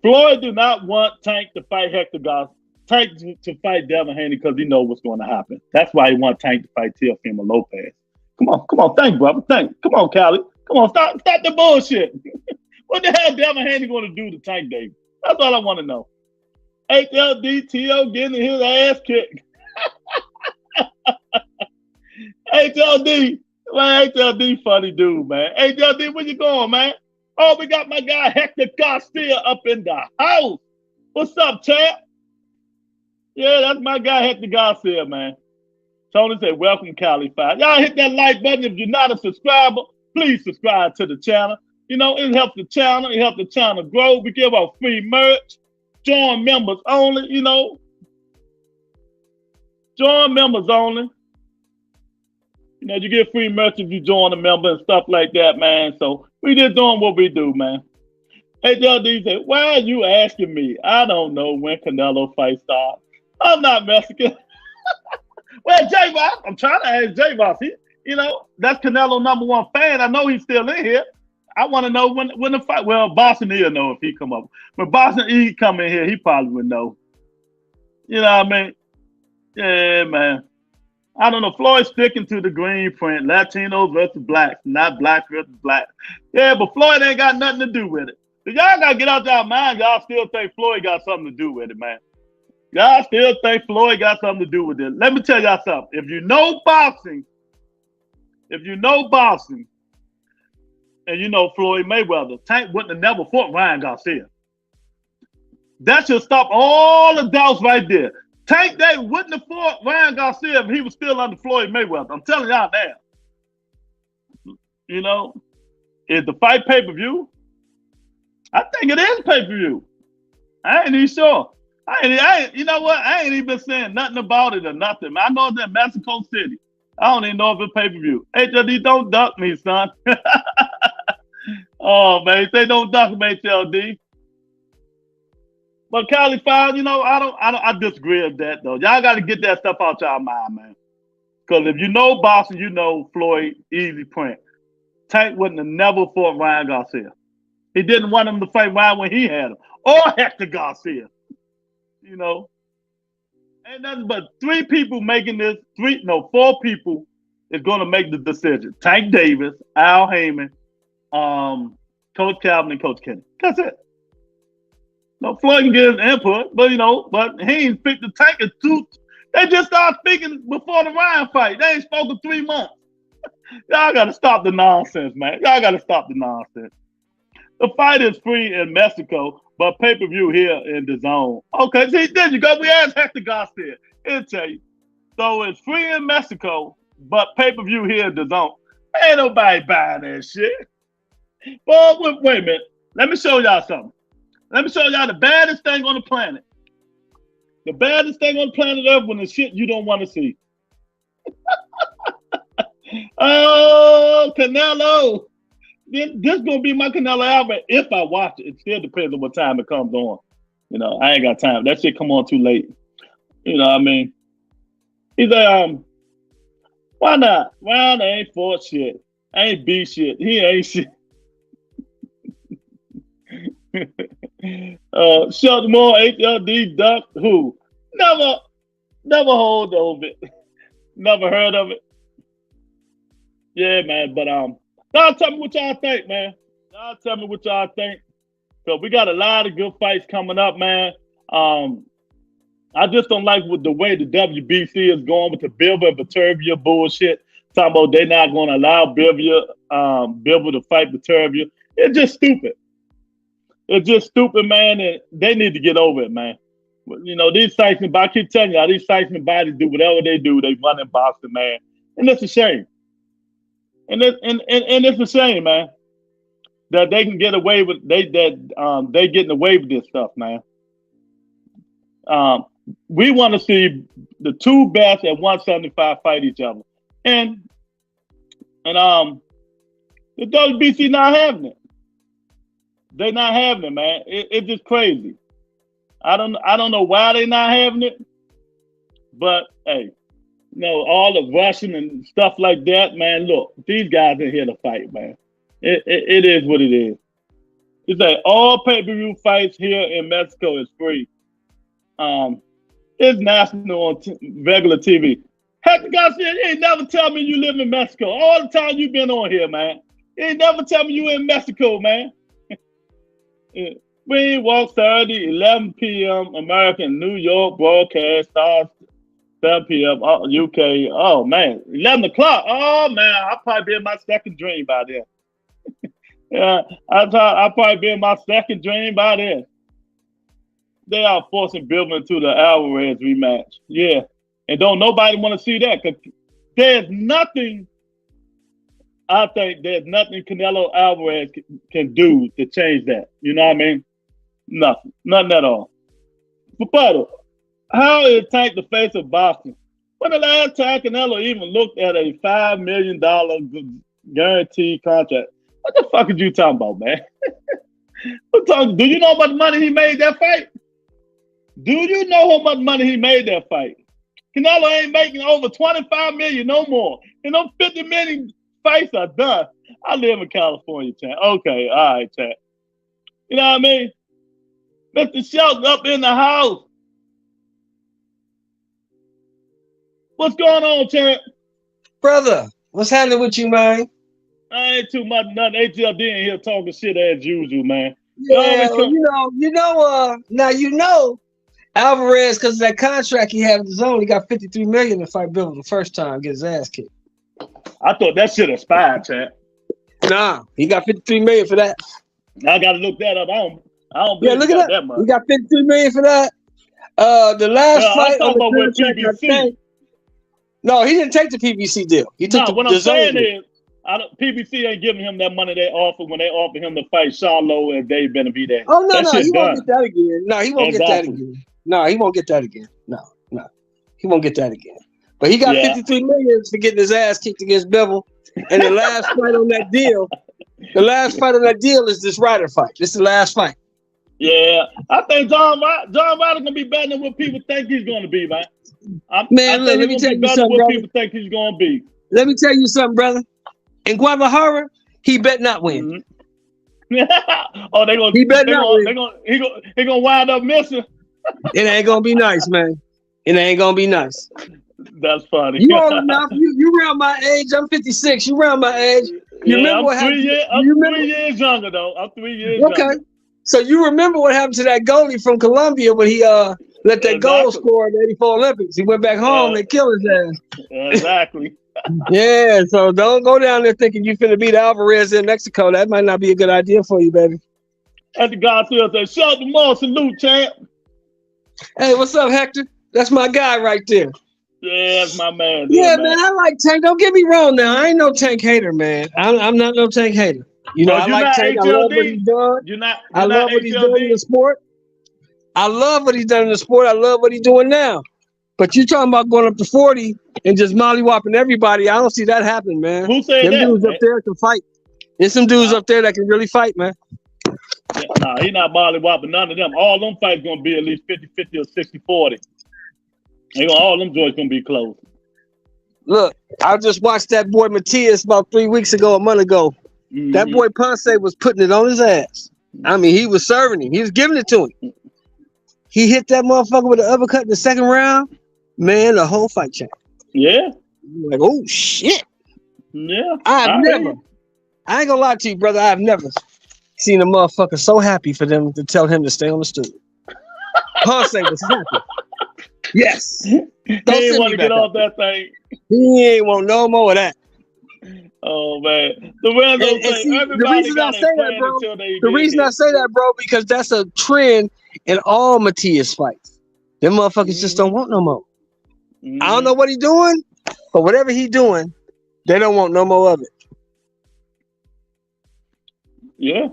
Floyd do not want Tank to fight Hector Garcia. Tank to fight Devin Haney because he knows what's going to happen. That's why he wants Tank to fight Teofimo Lopez. Come on, think, brother, think. Come on, Cali. Come on, stop the bullshit. What the hell Devin Haney going to do to Tank Davis? That's all I want to know. HLD T.O. getting his ass kicked. HLD, man, HLD funny dude, man. HLD, where you going, man? Oh, we got my guy Hector Garcia up in the house. What's up, champ? Yeah, that's my guy Hector Garcia, man. Tony said, welcome, Cali 5. Y'all hit that like button. If you're not a subscriber, please subscribe to the channel. You know, it helps the channel. It helps the channel grow. We give out free merch. Join members only, you know. Join members only. You know, you get free merch if you join a member and stuff like that, man. So we just doing what we do, man. HLD said, why are you asking me? I don't know when Canelo fight starts. I'm not Mexican. Well, J-Rock, I'm trying to ask J-Rock. You know, that's Canelo #1 fan. I know he's still in here. I want to know when the fight. Well, Boston he'll know if he come up. But Boston E come in here, he probably would know. You know what I mean? Yeah, man. I don't know. Floyd sticking to the green print. Latinos versus blacks, not blacks versus blacks. Yeah, but Floyd ain't got nothing to do with it. So y'all got to get out y'all mind. Y'all still think Floyd got something to do with it, man. Y'all still think Floyd got something to do with it. Let me tell y'all something. If you know boxing, and you know Floyd Mayweather, Tank wouldn't have never fought Ryan Garcia. That should stop all the doubts right there. Tank Davis wouldn't have fought Ryan Garcia if he was still under Floyd Mayweather. I'm telling y'all that. You know, is the fight pay-per-view? I think it is pay-per-view. I ain't even sure. You know what? I ain't even saying nothing about it or nothing. I know it's in Mexico City. I don't even know if it's pay-per-view. HLD, don't duck me, son. Oh, man, say don't duck me, HLD. But Cali 5, you know, I disagree with that, though. Y'all got to get that stuff out y'all mind, man. Because if you know boxing, you know Floyd easy print. Tank wouldn't have never fought Ryan Garcia. He didn't want him to fight Ryan when he had him. Or Hector Garcia. You know. Ain't nothing but 3 people making this. 4 people is going to make the decision. Tank Davis, Al Heyman, Coach Calvin, and Coach Kenny. That's it. No, Floyd can get his input, but but he ain't picked the tank is too. They just started speaking before the Ryan fight. They ain't spoken 3 months. Y'all gotta stop the nonsense, man. Y'all gotta stop the nonsense. The fight is free in Mexico, but pay-per-view here in the zone. Okay, see, there you go. We asked Hector Garcia. He'll tell you. So it's free in Mexico, but pay-per-view here in the zone. Ain't nobody buying that shit. Well, wait a minute. Let me show y'all something. Let me show y'all the baddest thing on the planet. The baddest thing on the planet Earth when the shit you don't want to see. Oh, Canelo. This gonna be my Canelo album if I watch it. It still depends on what time it comes on. I ain't got time. That shit come on too late. What I mean? He's like, why not? Well, they ain't for shit. Ain't B shit. He ain't shit. Shelton Moore, HLD, Duck, who? Never heard of it. Never heard of it. Yeah, man, but y'all tell me what y'all think, man. Y'all tell me what y'all think. So we got a lot of good fights coming up, man. I just don't like the way the WBC is going with the Bivol and Beterbiev bullshit. Talking about they not going to allow Bivol to fight Beterbiev. It's just stupid. It's just stupid, man, and they need to get over it, man. These Tyson, I keep telling y'all, these Tyson bodies do whatever they do. They run in boxing, man, and it's a shame. And it's a shame, man, that they can get away with they getting away with this stuff, man. We want to see the two best at 175 fight each other, and the WBC not having it. They're not having it, man. It's just crazy. I don't know why they're not having it, but hey, all the rushing and stuff like that, man. Look, these guys are here to fight, man. It is what it is. It's like all pay-per-view fights here in Mexico is free. It's national on regular TV. Hector Garcia, you ain't never tell me you live in Mexico. All the time you've been on here, man. You ain't never tell me you in Mexico, man. We walk Saturday, 11 p.m. American, New York broadcast starts 7 p.m. UK. Oh man, 11 o'clock. Oh man, I'll probably be in my second dream by then. Yeah, I'll probably be in my second dream by then. They are forcing Bivol into the Alvarez rematch. Yeah, and don't nobody want to see that because there's nothing. I think there's nothing Canelo Alvarez can do to change that. You know what I mean? Nothing at all. But how is Tank the face of boxing? When the last time Canelo even looked at a $5 million guaranteed contract? What the fuck are you talking about, man? Do you know how much money he made that fight? Do you know how much money he made that fight? Canelo ain't making over 25 million no more. And those 50 million fights are done. I live in California, Chad. Okay, all right, Chad. You know what I mean? Mr. Shelton up in the house. What's going on, Chad? Brother, what's happening with you, man? I ain't too much nothing. HLD in here talking shit as usual, man. Yeah, now Alvarez, because of that contract he had with his own, he got $53 million to fight Bivol the first time, get his ass kicked. I thought that shit expired, Chad. Nah, he got $53 million for that. I gotta look that up. I don't believe look it up. that much. He got $53 million for that. The last fight on the contract, PBC. No, he didn't take the PBC deal. He took what I'm saying is, PBC ain't giving him that money they offered when they offered him to fight Charlo and Dave Benavidez. Oh no, he won't get that again. No, he won't get that again. No, he won't get that again. No, he won't get that again. But he got $53 million for getting his ass kicked against Bivol. And the last fight on that deal, is this Ryder fight. This is the last fight. Yeah, I think John Ryder gonna be better than what people think he's gonna be, man. Let me tell you something, what brother. people think he's gonna be. Let me tell you something, brother. In Guadalajara, he bet not win. Mm-hmm. He gonna wind up missing. It ain't gonna be nice, man. It ain't gonna be nice. That's funny. You old enough. You around my age. I'm 56. You around my age. You remember what happened? I'm 3 years younger, though. I'm 3 years younger. Okay. So you remember what happened to that goalie from Colombia when he let that goal score in the '84 Olympics? He went back home. They killed his ass. Exactly. Yeah. So don't go down there thinking you finna beat Alvarez in Mexico. That might not be a good idea for you, baby. And the guy says, "Shout out to Moore, salute, champ." Hey, what's up, Hector? That's my guy right there. Yeah, that's my man. Yeah, man, I like Tank. Don't get me wrong now. I ain't no Tank hater, man. I'm not no Tank hater. You know, I like Tank. I love what he's done. I love what he's done in the sport. I love what he's done in the sport. I love what he's doing now. But you talking about going up to 40 and just mollywhopping everybody. I don't see that happening, man. Who said them that? Dudes up there can fight. There's some dudes up there that can really fight, man. Yeah, nah, he's not mollywhopping none of them. All them fights going to be at least 50-50 or 60-40. All them joints going to be close. Look, I just watched that boy Matias about 3 weeks ago, a month ago. Mm-hmm. That boy Ponce was putting it on his ass. I mean, he was serving him. He was giving it to him. He hit that motherfucker with an uppercut in the second round. Man, the whole fight changed. Yeah. Like, oh, shit. Yeah. I ain't gonna lie to you, brother. I've never seen a motherfucker so happy for them to tell him to stay on the stool. Ponce was happy. Yes. He didn't want to get off that thing. He ain't want no more of that. Oh man. The reason I say that, bro, because that's a trend in all Matias fights. Them motherfuckers just don't want no more. I don't know what he's doing, but whatever he's doing, they don't want no more of it. Yeah.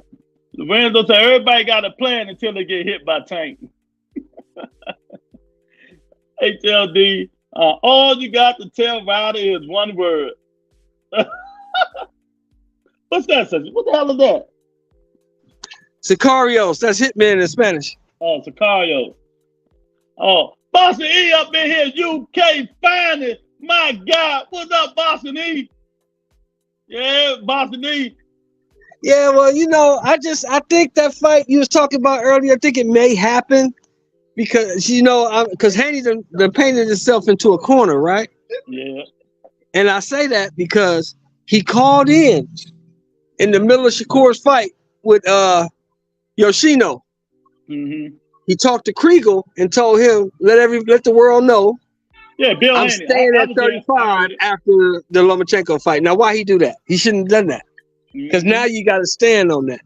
Lorenzo said everybody got a plan until they get hit by Tank. HLD, all you got to tell Ryder is one word. What's that? What the hell is that? Sicarios. That's hitman in Spanish. Oh, Sicarios. Oh, Boston E up in here, UK finest. My God, what's up, Boston E? Yeah, Boston E. Yeah, well, you know, I think that fight you was talking about earlier, I think it may happen because, you know, because Haney done painted himself into a corner, right? Yeah. And I say that because he called in the middle of Shakur's fight with Yoshino. Mm-hmm. He talked to Kriegel and told him, let the world know. Yeah, Bill I'm Haney. staying at 35 after the Lomachenko fight. Now, why he do that? He shouldn't have done that. Because now you got to stand on that.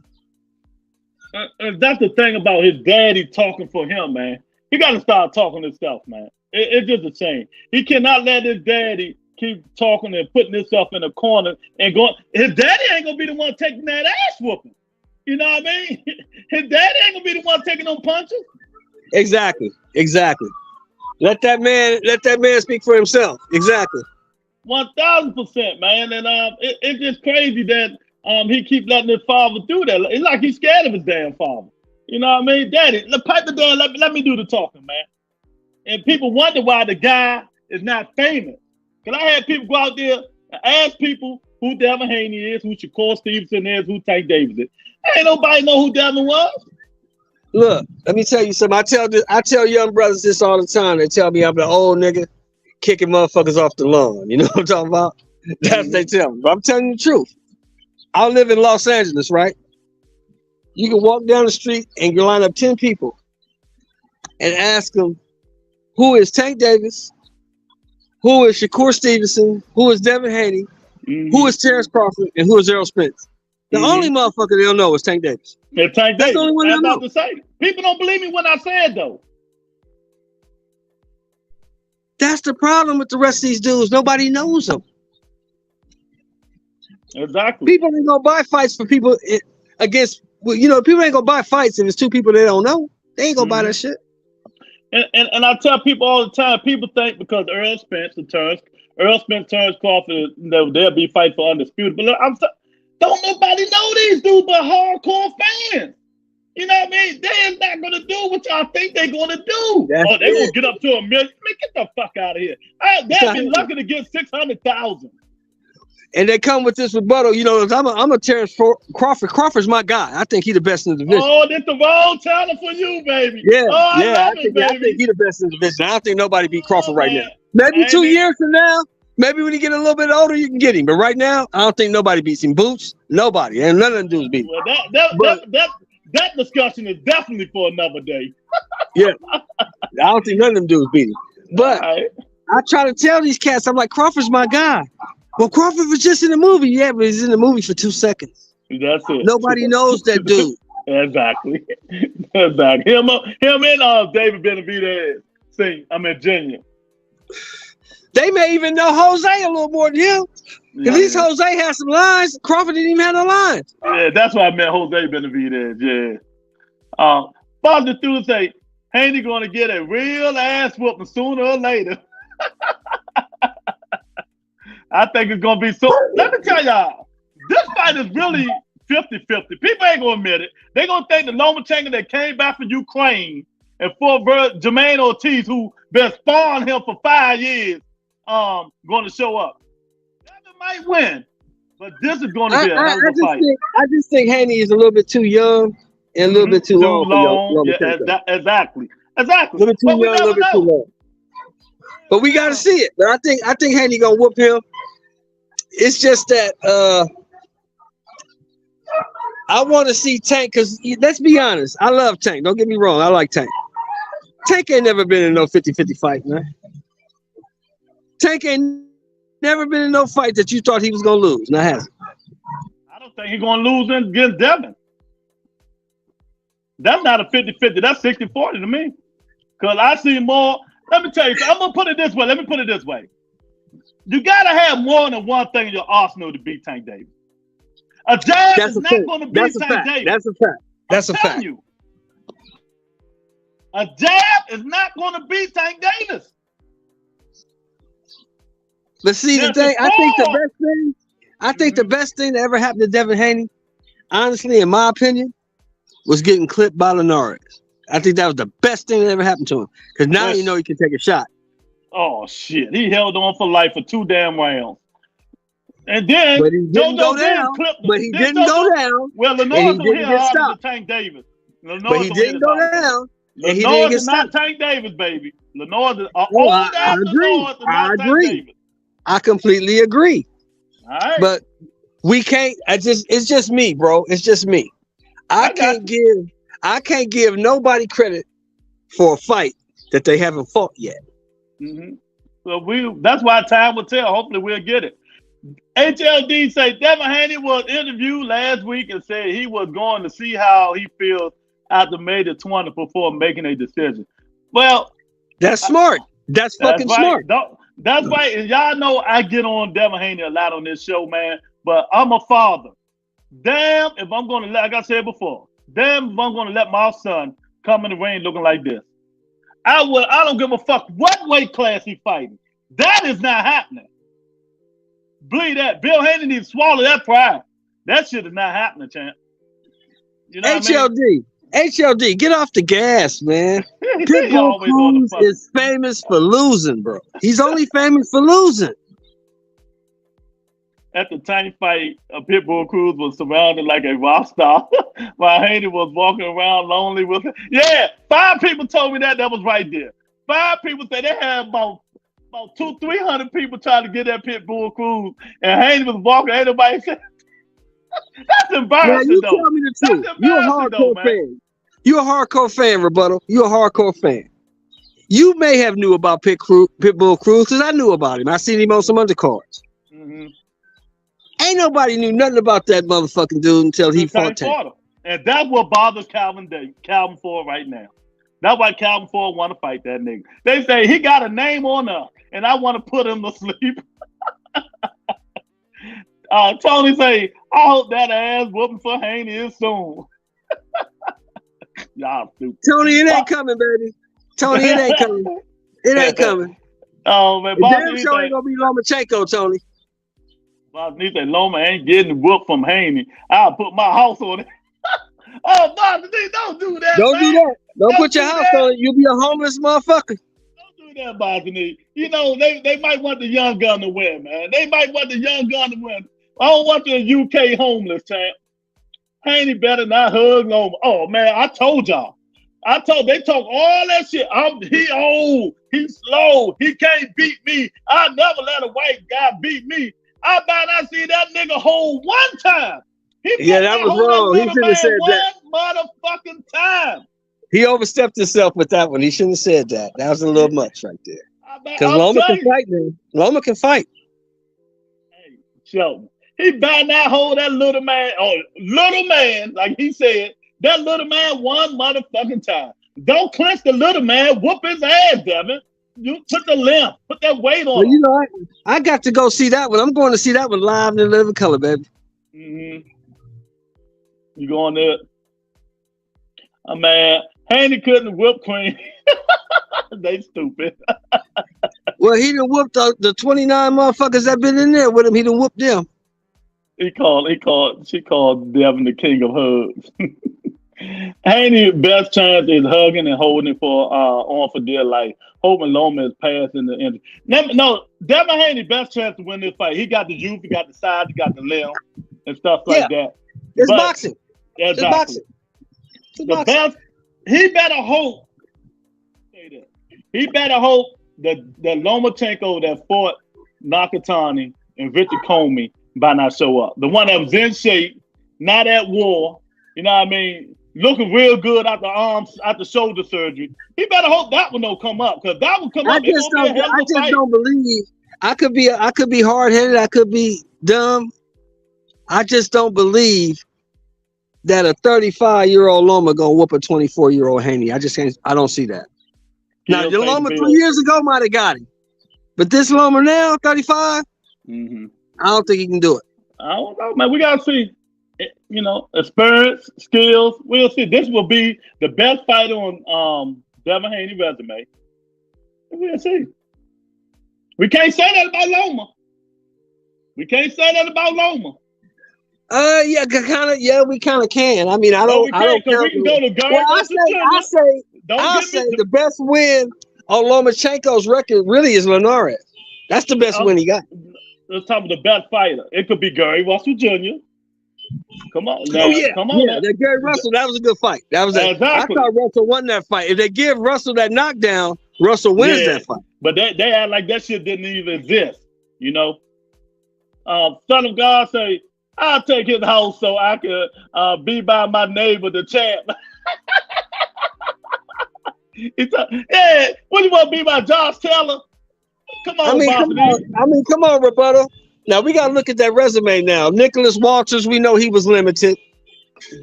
That's the thing about his daddy talking for him, man. He got to start talking himself, man. It's just a shame. He cannot let his daddy keep talking and putting himself in a corner and going. His daddy ain't gonna be the one taking that ass whooping. You know what I mean? His daddy ain't gonna be the one taking them punches. Exactly. Let that man speak for himself. Exactly. 1000%, man. And it's just crazy that he keep letting his father do that. It's like he's scared of his damn father. You know what I mean? Daddy, pipe it down. Let me do the talking, man. And people wonder why the guy is not famous. Because I had people go out there and ask people who Devin Haney is, who Shakur Stevenson is, who Tank Davis is. Ain't nobody know who Devin was. Look, let me tell you something. I tell young brothers this all the time. They tell me I'm the old nigga kicking motherfuckers off the lawn. You know what I'm talking about? That's what they tell me. But I'm telling you the truth. I live in Los Angeles, right? You can walk down the street and you line up 10 people and ask them, who is Tank Davis? Who is Shakur Stevenson? Who is Devin Haney? Who is Terrence Crawford? And who is Errol Spence? The only motherfucker they'll know is Tank Davis. Yeah, Tank That's Davis. the only one I'm they'll about know. to say. People don't believe me when I said though. That's the problem with the rest of these dudes. Nobody knows them. Exactly. People ain't gonna buy fights for people against. You know, people ain't gonna buy fights if it's two people they don't know. They ain't gonna buy that shit. And I tell people all the time, people think because Errol Spence Terrence Crawford, they'll be fighting for undisputed. But look, don't nobody know these dudes but hardcore fans. You know what I mean? They're not gonna do what y'all think they're gonna do. They're gonna get up to $1 million. Man, get the fuck out of here. They'd be lucky to get 600,000. And they come with this rebuttal. You know, I'm a Terrence Crawford. Crawford's my guy. I think he's the best in the division. Oh, this the wrong talent for you, baby. Yeah, I think he's the best in the division. I don't think nobody beat Crawford right now. Man. Maybe 2 years from now, maybe when he get a little bit older, you can get him. But right now, I don't think nobody beats him. Boots, nobody. And none of them dudes beat him. Well, that discussion is definitely for another day. Yeah, I don't think none of them dudes beat him. But I try to tell these cats, I'm like, Crawford's my guy. Well, Crawford was just in the movie. Yeah, but he's in the movie for 2 seconds. That's it. Nobody knows that dude. Exactly. Exactly. Him and David Benavidez sing. I'm in Virginia. They may even know Jose a little more than him. At least Jose has some lines. Crawford didn't even have no lines. Yeah, that's why I meant Jose Benavidez. Yeah. Father Through say, Haney going to get a real ass whooping sooner or later. I think it's going to be so. Let me tell y'all, this fight is really 50-50. People ain't going to admit it. They're going to think the Lomachenko that came back from Ukraine and for Jermaine Ortiz, who been sparring him for 5 years, going to show up. Devin might win, but this is going to be a hell of a fight. I just think Haney is a little bit too young and a little bit too long. Yeah, exactly. A little bit too young, a little bit too long. But we got to see it. But I think Haney going to whoop him. It's just that I want to see Tank, because let's be honest, I love Tank. Don't get me wrong. I like Tank. Tank ain't never been in no 50-50 fight, man. Tank ain't never been in no fight that you thought he was going to lose. Now has it? I don't think he's going to lose against Devin. That's not a 50-50. That's 60-40 to me. Because I see more. Let me tell you, I'm going to put it this way. Let me put it this way. You got to have more than one thing in your arsenal to beat Tank Davis. A jab is not going to beat Tank Davis. That's a fact. That's a fact. You. A jab is not going to beat Tank Davis. But see, the thing, I think the best thing that ever happened to Devin Haney, honestly, in my opinion, was getting clipped by Linares. I think that was the best thing that ever happened to him. Because now you know he can take a shot. Oh, shit. He held on for life for 2 damn rounds. And then, but he didn't go down. But he didn't go down. Well, Linares didn't get stopped. Tank Davis. But he didn't go down. And he didn't get stopped. Not Tank Davis, baby. Linares is I agree. I completely agree. All right. But we can't. It's just me, bro. It's just me. I can't give nobody credit for a fight that they haven't fought yet. Mm-hmm. So that's why time will tell. Hopefully we'll get it. HLD say Devin Haney was interviewed last week and said he was going to see how he feels after May the 20th before making a decision. Well, that's smart. That's fucking right. smart. That's right. And y'all know I get on Devin Haney a lot on this show, man. But I'm a father. Damn if I'm going to like I said before, damn if I'm going to let my son come in the ring looking like this. I don't give a fuck what weight class he fighting. That is not happening. Believe that. Bill Haney needs to swallow that pride. That shit is not happening, champ. You know HLD, get off the gas, man. Pitbull Cruz is famous for losing, bro. He's only famous for losing. At the time fight, Pitbull Cruz was surrounded like a rock star while Haney was walking around lonely with him. Yeah, 5 people told me that was right there. 5 people said they had about 200-300 people trying to get that Pitbull Cruz, and Haney was walking. Ain't nobody said. That's embarrassing, you tell me the truth. You're a hardcore fan. You're a hardcore fan, Rebuttal. You're a hardcore fan. You may have knew about Pitbull Cruz because I knew about him. I seen him on some undercards. Mm-hmm. Ain't nobody knew nothing about that motherfucking dude until he fought Tank. And that's what bothers Calvin Ford right now. That's why Calvin Ford want to fight that nigga. They say he got a name on us, and I want to put him to sleep. Tony say, I hope that ass whooping for Haney is soon. Y'all stupid. Tony, it ain't coming, baby. Tony, it ain't coming. It ain't coming. Oh, man. Damn sure ain't going to be Lomachenko, Tony. He said, Loma ain't getting whooped from Haney. I'll put my house on it. Oh, Bob, don't do that. Don't do that. Don't put your house on it. You'll be a homeless motherfucker. Don't do that, Boston. You know, they might want the young gun to win, man. They might want the young gun to win. I don't want the UK homeless, champ. Haney better not hug Loma. Oh, man, I told y'all. They talk all that shit. He old. He's slow. He can't beat me. I never let a white guy beat me. I bet I see that nigga hold one time. That was wrong. He should have said that. motherfucking time. He overstepped himself with that one. He shouldn't have said that. That was a little much right there. Because Loma can fight, man. Loma can fight. Hey, Shelton, he better not hold that little man. Oh, little man, like he said, that little man one motherfucking time. Don't clench the little man. Whoop his ass, Devin. You put the limp. Put that weight on. Well, you know, I got to go see that one. I'm going to see that one live in living color, baby. Mm-hmm. You going there? Oh, man, Haney couldn't whip Queen. They stupid. Well, he done whooped the 29 motherfuckers that been in there with him. He done whooped them. She called Devin the king of hugs. Haney's best chance is hugging and holding for on for dear life. Hoping Loma is passing the end. No, Devin Haney's best chance to win this fight. He got the youth, he got the size, he got the limb, and stuff like that. It's boxing. Exactly. It's boxing. It's the boxing. best. He better hope. Say that. He better hope the Lomachenko that fought Nakatani and Victor Comey by not show up. The one that was in shape, not at war. You know what I mean? Looking real good after shoulder surgery. He better hope that one don't come up, because that one come up. I just don't believe. I could be hard headed. I could be dumb. I just don't believe that a 35-year-old Loma gonna whoop a 24-year-old Haney. I don't see that. Now, the Loma 3 years ago might have got him, but this Loma now, 35, I don't think he can do it. I don't know, man. We gotta see. You know, experience, skills. We'll see. This will be the best fight on Devin Haney's resume. We'll see. We can't say that about Loma. We can't say that about Loma. Yeah, kind of. Yeah, we kind of can. I mean, I don't. We can go to guard. Well, I say the best win on Lomachenko's record really is Linares. That's the best win he got. Let's talk about the best fighter. It could be Gary Russell Jr. Come on. Now, come on. Yeah, Gary Russell, that was a good fight. That was exactly. I thought Russell won that fight. If they give Russell that knockdown, Russell wins that fight. But they act like that shit didn't even exist, you know? Son of God say, I'll take his house so I could be by my neighbor, the champ. He said, yeah, what do you want to be by Josh Taylor? Come on, come on, Roberto. Now we gotta look at that resume now. Nicholas Walters, we know he was limited.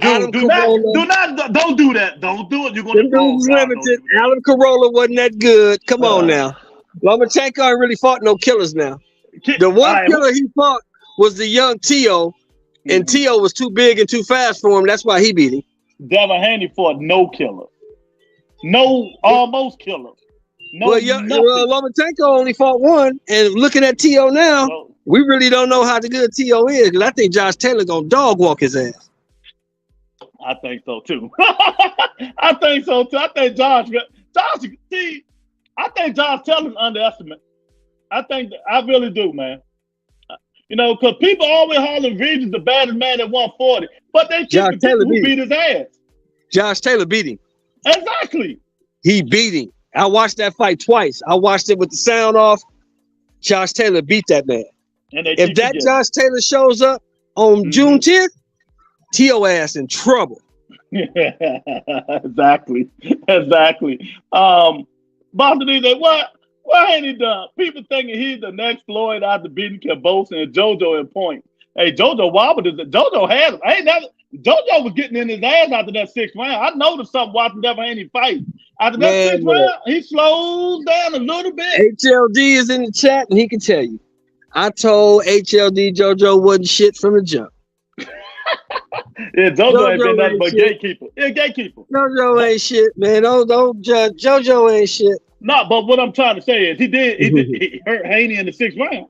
Don't do that. Don't do it. You're gonna was limited. Alan Carolla wasn't that good. Come on now. Lomachenko ain't really fought no killers now. The one killer he fought was the young Tio, and Tio was too big and too fast for him. That's why he beat him. Devin Haney fought no killer. No almost killer. No, Lomachenko only fought one, and looking at Tio now. We really don't know how the good T.O. is, because I think Josh Taylor gonna dog walk his ass. I think so too. I think Josh Taylor's underestimated. I really do, man. You know, because people always hollering Regis the baddest man at 140, but they keep beat his ass. Josh Taylor beat him. Exactly. He beat him. I watched that fight twice. I watched it with the sound off. Josh Taylor beat that man. If that Josh Taylor shows up on June 10th, T.O. ass in trouble. Exactly. Boston D, what ain't he done? People thinking he's the next Floyd after beating Cabosa and JoJo in point. Hey, JoJo wobbled. JoJo has him. JoJo was getting in his ass after that 6th round. I noticed something watching Devin Haney fight. After that 6th round, he slows down a little bit. HLD is in the chat and he can tell you. I told HLD JoJo wasn't shit from the jump. Yeah, JoJo ain't been nothing but gatekeeper. Yeah, gatekeeper. JoJo ain't shit, man. Don't judge. JoJo ain't shit. No, but what I'm trying to say is he hurt Haney in the 6th round.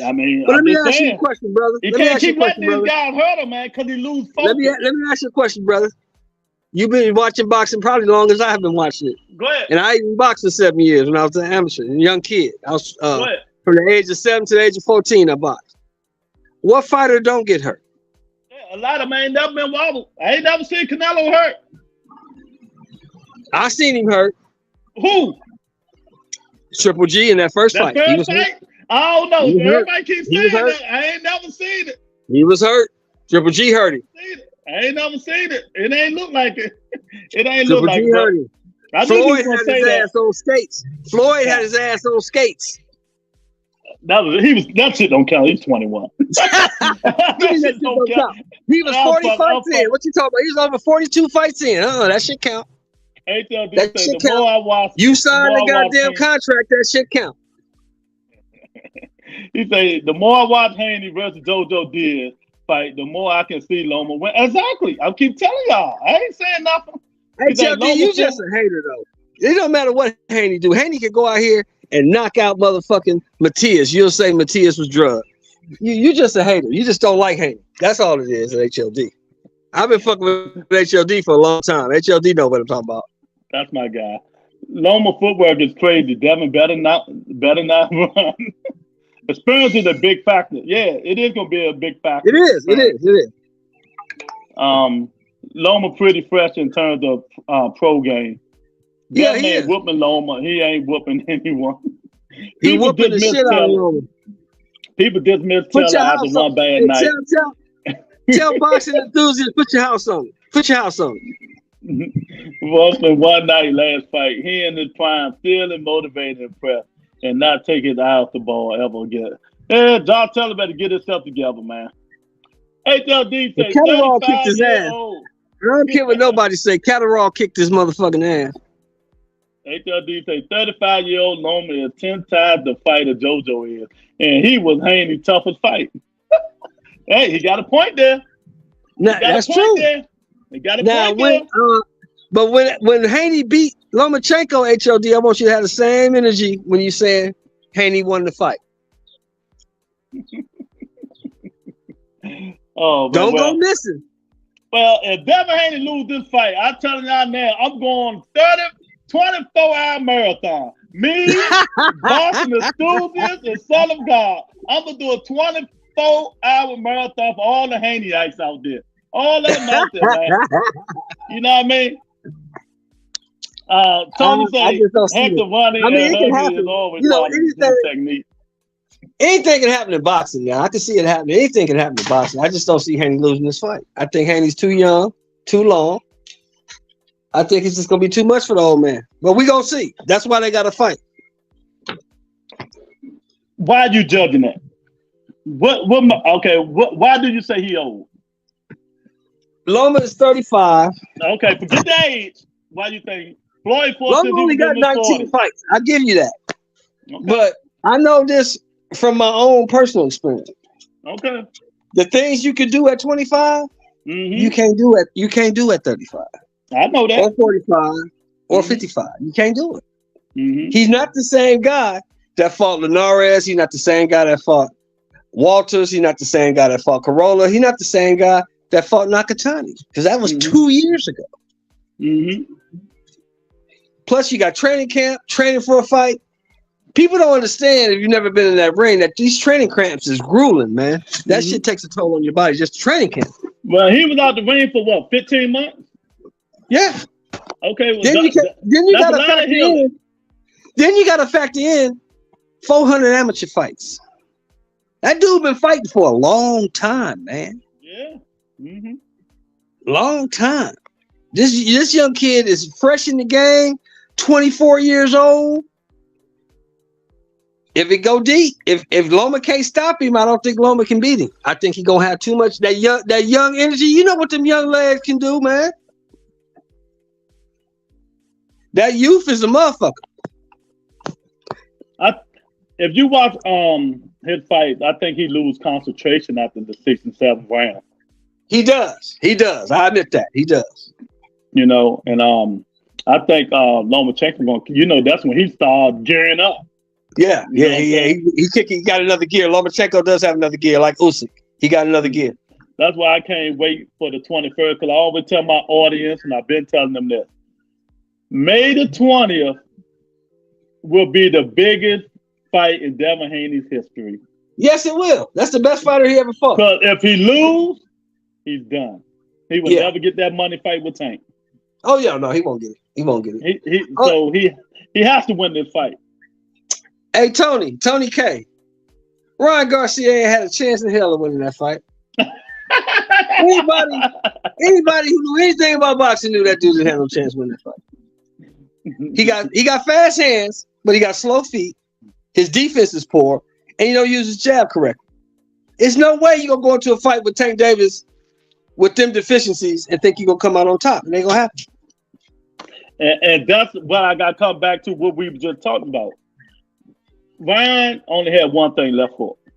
I mean, but let me ask you a question, brother. You can't keep letting these guys hurt him, man, because he lose focus. Let me ask you a question, brother. You've been watching boxing probably long as I have been watching it. Go ahead. And I even boxed for 7 years when I was an amateur, a young kid. I was from the age of 7 to the age of 14. I boxed. What fighter don't get hurt? Yeah, a lot of them ain't never been wobbled. I ain't never seen Canelo hurt. I seen him hurt. Who? Triple G in that first fight. He was hurt. I don't know. Everybody keeps saying that. I ain't never seen it. He was hurt. Triple G hurt him. I ain't never seen it. It ain't look like it. It ain't Triple look like G it. heard him. I knew Floyd he was had gonna his say ass on skates. Floyd had his ass on skates. That shit don't count. He's 21. That shit don't count. He was 40 fights in. What you talking about? He's over 42 fights in. That shit count. That shit count. More I watch, you signed the goddamn contract. That shit count. He say the more I watch Haney versus JoJo Diaz fight, the more I can see Loma win. Exactly. I keep telling y'all. I ain't saying nothing. Hey, JD, you just a hater though. It don't matter what Haney do. Haney can go out here and knock out motherfucking Matias. You'll say Matias was drugged. You just a hater. You just don't like Haney. That's all it is at HLD. I've been fucking with HLD for a long time. HLD know what I'm talking about. That's my guy. Loma footwork is crazy. Devin better not run. Experience is a big factor. Yeah, it is gonna be a big factor. It is. Loma pretty fresh in terms of pro game. Yeah, he ain't whooping Loma. He ain't whooping anyone. He whooping the shit out of Loma. People dismiss Taylor after one bad night. Tell boxing enthusiasts, put your house on it. Put your house on it. Once in one night last fight, he in his prime, feeling motivated and impressed, and not take his eye off the ball ever again. Yeah, John Taylor better get himself together, man. HLD say Catterall kicked his ass. I don't care what nobody say. Catterall kicked his motherfucking ass. HLD say 35-year-old Loma is 10 times the fighter JoJo is, and he was Haney's toughest fight. Hey, he got a point there. Nah, that's true. He got a point there. But when Haney beat Lomachenko, HLD, I want you to have the same energy when you said Haney won the fight. Don't go missing. Well, if Devin Haney lose this fight, I'm telling y'all now, I'm going 24-hour marathon. Me, Boston enthusiast, and Son of God. I'm gonna do a 24-hour marathon for all the Haney-ites out there. All of them out there, man. You know what I mean? Tony say Hector running and Huggy is always technique. Anything can happen in boxing now. I can see it happening. Anything can happen in boxing. I just don't see Haney losing this fight. I think Haney's too young, too long. I think it's just gonna be too much for the old man. But we gonna see. That's why they got to fight. Why are you judging that? Why do you say he old? Loma is 35. Okay, forget the age. Why do you think Floyd Loma only got 19 fights? I'll give you that. Okay. But I know this from my own personal experience. Okay. The things you can do at 25, you can't do at 35. I know that. Or 45 or 55. You can't do it. He's not the same guy that fought Linares. He's not the same guy that fought Walters. He's not the same guy that fought Corolla. He's not the same guy that fought Nakatani, because that was 2 years ago. Plus, you got training camp, training for a fight. People don't understand, if you've never been in that ring, that these training camps is grueling, man. That shit takes a toll on your body, just training camp. Well, he was out the ring for what, 15 months? Yeah. Okay. Well, then you gotta factor in 400 amateur fights. That dude been fighting for a long time, man. Yeah. Long time. This young kid is fresh in the game, 24 years old. If it go deep, if Loma can't stop him, I don't think Loma can beat him. I think he gonna have too much that young energy. You know what them young legs can do, man. That youth is a motherfucker. If you watch his fights, I think he lose concentration after the 6th and 7th round. He does. I admit that. He does. You know, and I think Lomachenko that's when he started gearing up. Yeah. He got another gear. Lomachenko does have another gear, like Usyk. He got another gear. That's why I can't wait for the 21st, because I always tell my audience, and I've been telling them this. May the 20th will be the biggest fight in Devin Haney's history. Yes, it will. That's the best fighter he ever fought. Because if he lose, he's done. He will never get that money fight with Tank. Oh yeah, no, he won't get it. He won't get it. So he has to win this fight. Hey, Tony K. Ryan Garcia ain't had a chance in hell of winning that fight. Anybody who knew anything about boxing knew that dude didn't have no chance winning that fight. He got fast hands, but he got slow feet. His defense is poor, and he don't use his jab correctly. There's no way you're gonna go into a fight with Tank Davis with them deficiencies and think you're gonna come out on top. It ain't gonna happen. And that's what I gotta come back to what we were just talking about. Ryan only had one thing left for it.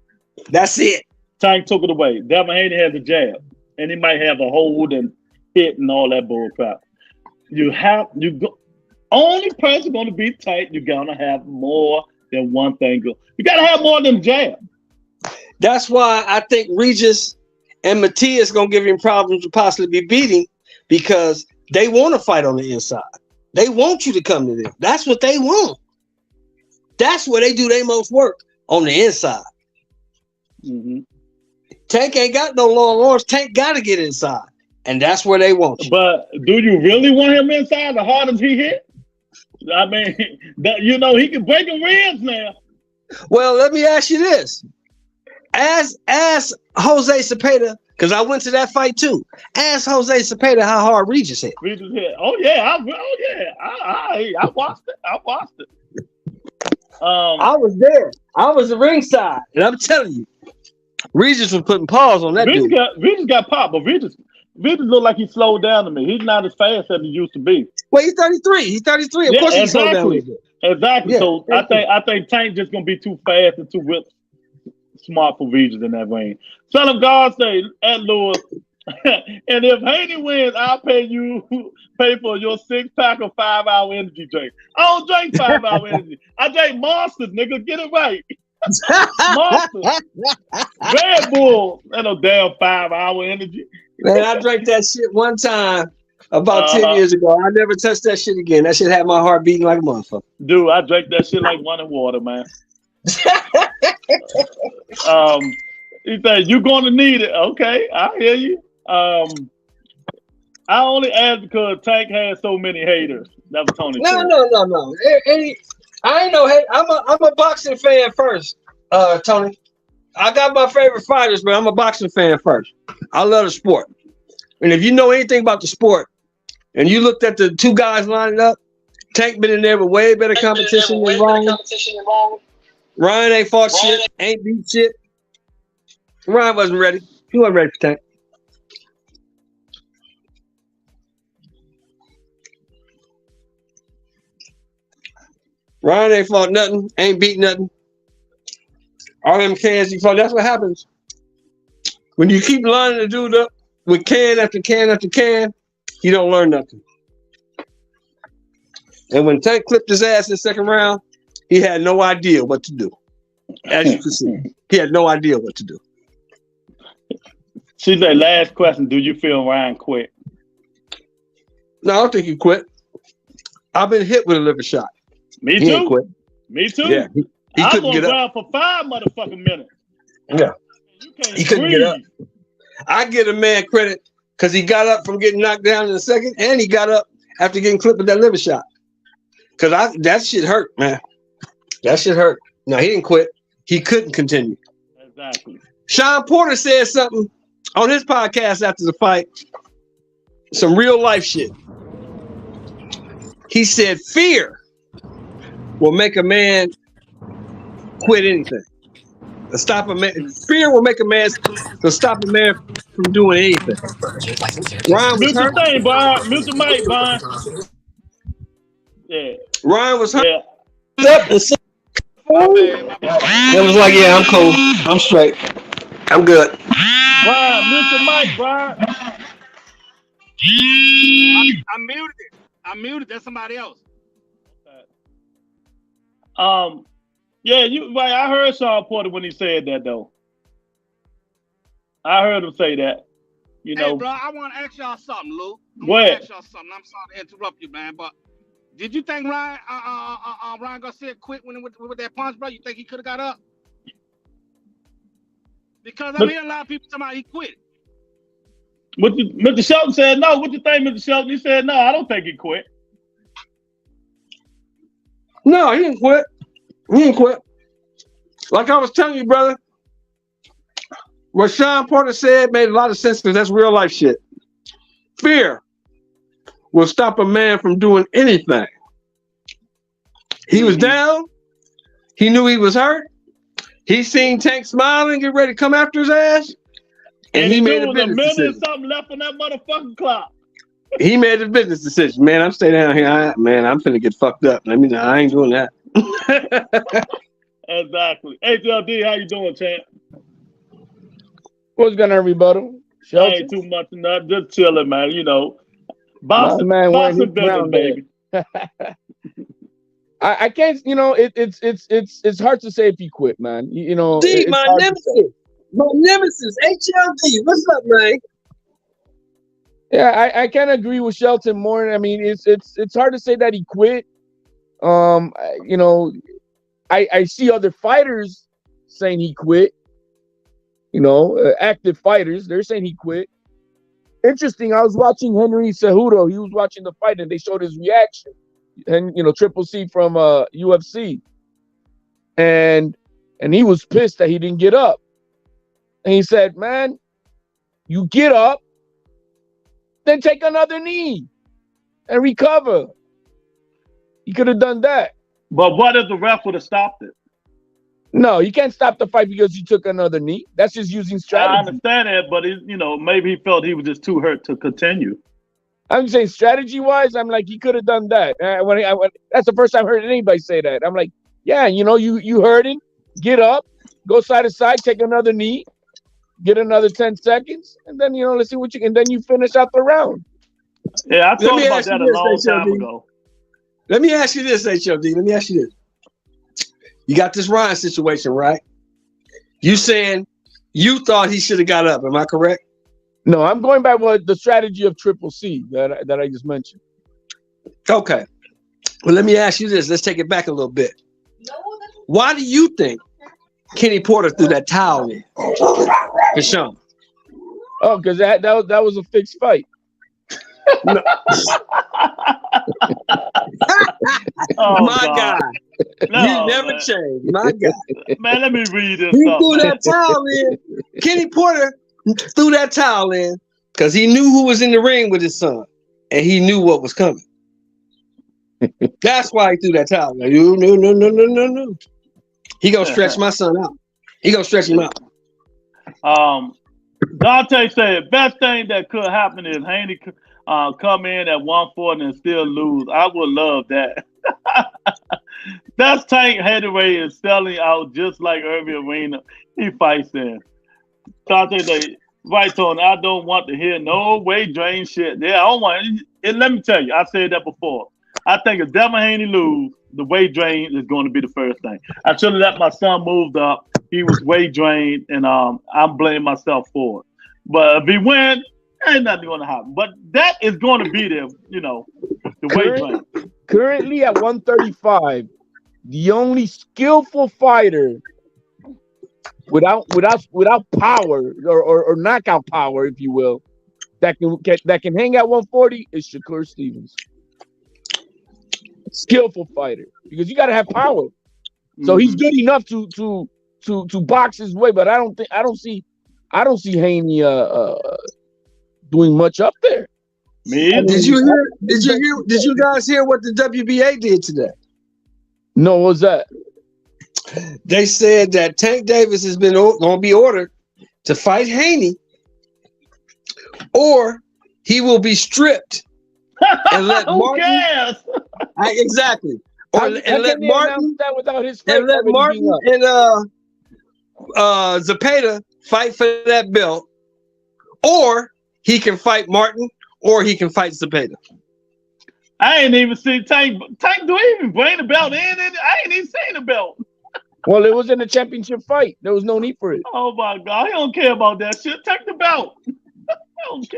That's it. Tank took it away. Devin Haney has a jab, and he might have a hold and hit and all that bull crap. Only person going to be Tank. You're gonna have more than one thing good. You gotta have more than jab. That's why I think Regis and Matias gonna give him problems to possibly be beating, because they want to fight on the inside. They want you to come to them. That's what they want. That's where they do their most work, on the inside. Mm-hmm. Tank ain't got no long arms. Tank got to get inside, and that's where they want you. But do you really want him inside? The hardest he hit? I mean, he can break him ribs now. Well, let me ask you this: Ask Jose Cepeda, because I went to that fight too. Ask Jose Cepeda how hard Regis hit. Regis hit. Oh yeah, I watched it. I was there. I was the ringside, and I'm telling you, Regis was putting paws on that dude. Regis got popped, but Regis looked like he slowed down to me. He's not as fast as he used to be. Well, he's 33. He's 33. Of course, he slowed down a little bit. Exactly. Yeah, so I think Tank just gonna be too fast and too smart for Regis in that ring. Son of God say at Lewis, and if Haney wins, I'll pay for your 6-pack of 5-hour energy drink. I don't drink 5-hour energy. I drink Monsters, nigga. Get it right. Monsters. Red Bull. Ain't no damn 5-hour energy. Man, I drank that shit one time about 10 years ago. I never touched that shit again. That shit had my heart beating like a motherfucker. Dude, I drank that shit like running water, man. He said, you're going to need it. Okay, I hear you. I only asked because Tank had so many haters. That was Tony. No. I ain't no hate. I'm a boxing fan first, Tony. I got my favorite fighters, but I'm a boxing fan first. I love the sport. And if you know anything about the sport, and you looked at the two guys lining up, Tank been in there with way better competition than Ryan. Ryan ain't fought shit, ain't beat shit. Ryan wasn't ready. He wasn't ready for Tank. Ryan ain't fought nothing, ain't beat nothing. All them cans he fought. That's what happens when you keep lining the dude up with can after can after can. You don't learn nothing. And when Tank clipped his ass in the second round, he had no idea what to do. As you can see, he had no idea what to do. She said, last question, do you feel Ryan quit? No, I don't think he quit. I've been hit with a liver shot. Me he too. Ain't quit. Me too. Yeah, he couldn't get up. I was for 5 motherfucking minutes. Yeah. He couldn't get up. I give a man credit because he got up from getting knocked down in the second, and he got up after getting clipped with that liver shot. Because that shit hurt, man. That shit hurt. No, he didn't quit. He couldn't continue. Exactly. Sean Porter said something on his podcast after the fight. Some real life shit. He said fear will make a man quit anything. To stop a man, fear will make a man to stop a man from doing anything. Ryan was hurt. Thing, Brian. Mute the mic, Brian. Yeah. Ryan was hurt. Yeah. It was like, yeah, I'm cool. I'm straight. I'm good. Brian, mute the mic, Brian. I muted it. I muted. That's somebody else. Yeah, you right. I heard Sean Porter when he said that though. I heard him say that. You know, hey, bro, I want to ask y'all something, Lou. Go ahead. Ask y'all something. I'm sorry to interrupt you, man, but did you think Ryan Garcia quit when with that punch, bro? You think he could have got up? Because I'm hearing a lot of people talking about he quit. Mr. Shelton said no. What you think, Mr. Shelton? He said no. I don't think he quit. No, he didn't quit. He didn't quit. Like I was telling you, brother, what Sean Porter said made a lot of sense because that's real life shit. Fear will stop a man from doing anything. He was down. He knew he was hurt. He seen Tank smiling and get ready to come after his ass. And he made a business decision. Something left on that motherfucking clock. He made a business decision. Man, I'm staying down here. I'm finna get fucked up. I mean, I ain't doing that. Exactly. HLD, how you doing, champ? What's going on, everybody? Ain't too much enough. Just chilling, man. You know, boxing business, baby. I can't. You know, it's hard to say if he quit, man. You know, D, my nemesis, HLD. What's up, man? Yeah, I can't agree with Shelton more. I mean, it's hard to say that he quit. You know, I see other fighters saying he quit. You know, active fighters, they're saying he quit. Interesting. I was watching Henry Cejudo. He was watching the fight, and they showed his reaction. And you know, Triple C from UFC, and he was pissed that he didn't get up. And he said, "Man, you get up, then take another knee and recover." He could have done that. But what if the ref would have stopped it? No, you can't stop the fight because you took another knee. That's just using strategy. I understand that, but you know, maybe he felt he was just too hurt to continue. I'm saying strategy-wise, I'm like, he could have done that. That's the first time I heard anybody say that. I'm like, yeah, you know, you heard it. Get up, go side to side, take another knee, get another 10 seconds, and then, you know, let's see what you can. Then you finish out the round. Yeah, I thought about that a long time ago. Let me ask you this, HLD. Let me ask you this. You got this Ryan situation, right? You saying you thought he should have got up. Am I correct? No, I'm going by what the strategy of Triple C that I just mentioned. Okay. Well, let me ask you this. Let's take it back a little bit. Why do you think Kenny Porter threw that towel in for Sean? Oh, because that was a fixed fight. No. Oh, my God. No, you never changed. My God. Man, let me read this. He threw that towel in. Kenny Porter threw that towel in because he knew who was in the ring with his son, and he knew what was coming. That's why he threw that towel. Like, no. He gonna stretch my son out. He gonna stretch him out. Dante said, best thing that could happen is Haney come in at 140 and still lose. I would love that. That's Tank Hathaway is selling out just like Irving Arena. He fights in. Dante said, right, Tony, I don't want to hear no weight drain shit. Yeah, I don't want it. Let me tell you, I said that before. I think if Devin Haney lose, the weight drain is going to be the first thing. I should have let my son move up. He was weight drained, and I'm blaming myself for it. But if he wins, ain't nothing going to happen. But that is going to be there, you know, the weight drain. Currently at 135, the only skillful fighter without power or knockout power, if you will, that can hang at 140 is Shakur Stevens. Skillful fighter, because you got to have power. So he's good enough to box his way, but I don't see Haney doing much up there. Did you guys hear what the WBA did today? No, what was that? They said that Tank Davis has been going to be ordered to fight Haney, or he will be stripped and let Who cares? Exactly. Or and let Martin that without his and let Martin and Zepeda fight for that belt, or he can fight Martin, or he can fight Zepeda. I ain't even seen Tank. Tank, do he even bring the belt in? I ain't even seen the belt. Well, it was in a championship fight. There was no need for it. Oh my God, he don't care about that shit. Take the belt.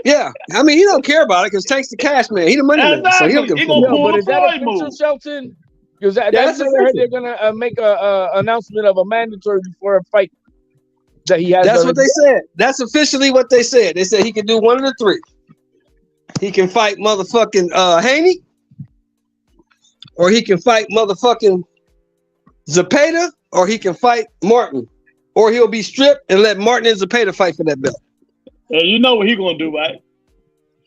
Yeah, I mean, he don't care about it because Tank's the cash man. He the money man. So he don't give a fuck. But is that official, Shelton? Because that's what I heard. They're gonna make a announcement of a mandatory before a fight that he has. That's what they said. That's officially what they said. They said he can do one of the three. He can fight motherfucking Haney, or he can fight motherfucking Zepeda, or he can fight Martin, or he'll be stripped and let Martin pay to fight for that belt. You know what he gonna do, right?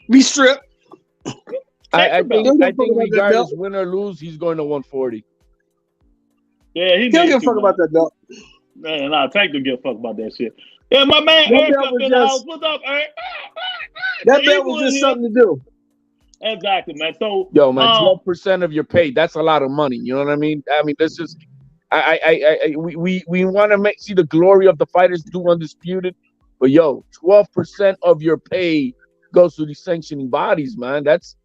Be stripped. I think regardless, win or lose, he's going to 140. Yeah, he don't give a fuck about that belt. Man, Tank don't give a fuck about that shit. Yeah, my man Eric up in the house. What's up, Eric? That belt was just something to do. Exactly, man. So, yo, man, 12% of your pay, that's a lot of money. You know what I mean? I mean, this is, we want to see the glory of the fighters do undisputed, but yo, 12% of your pay goes to these sanctioning bodies, man. That's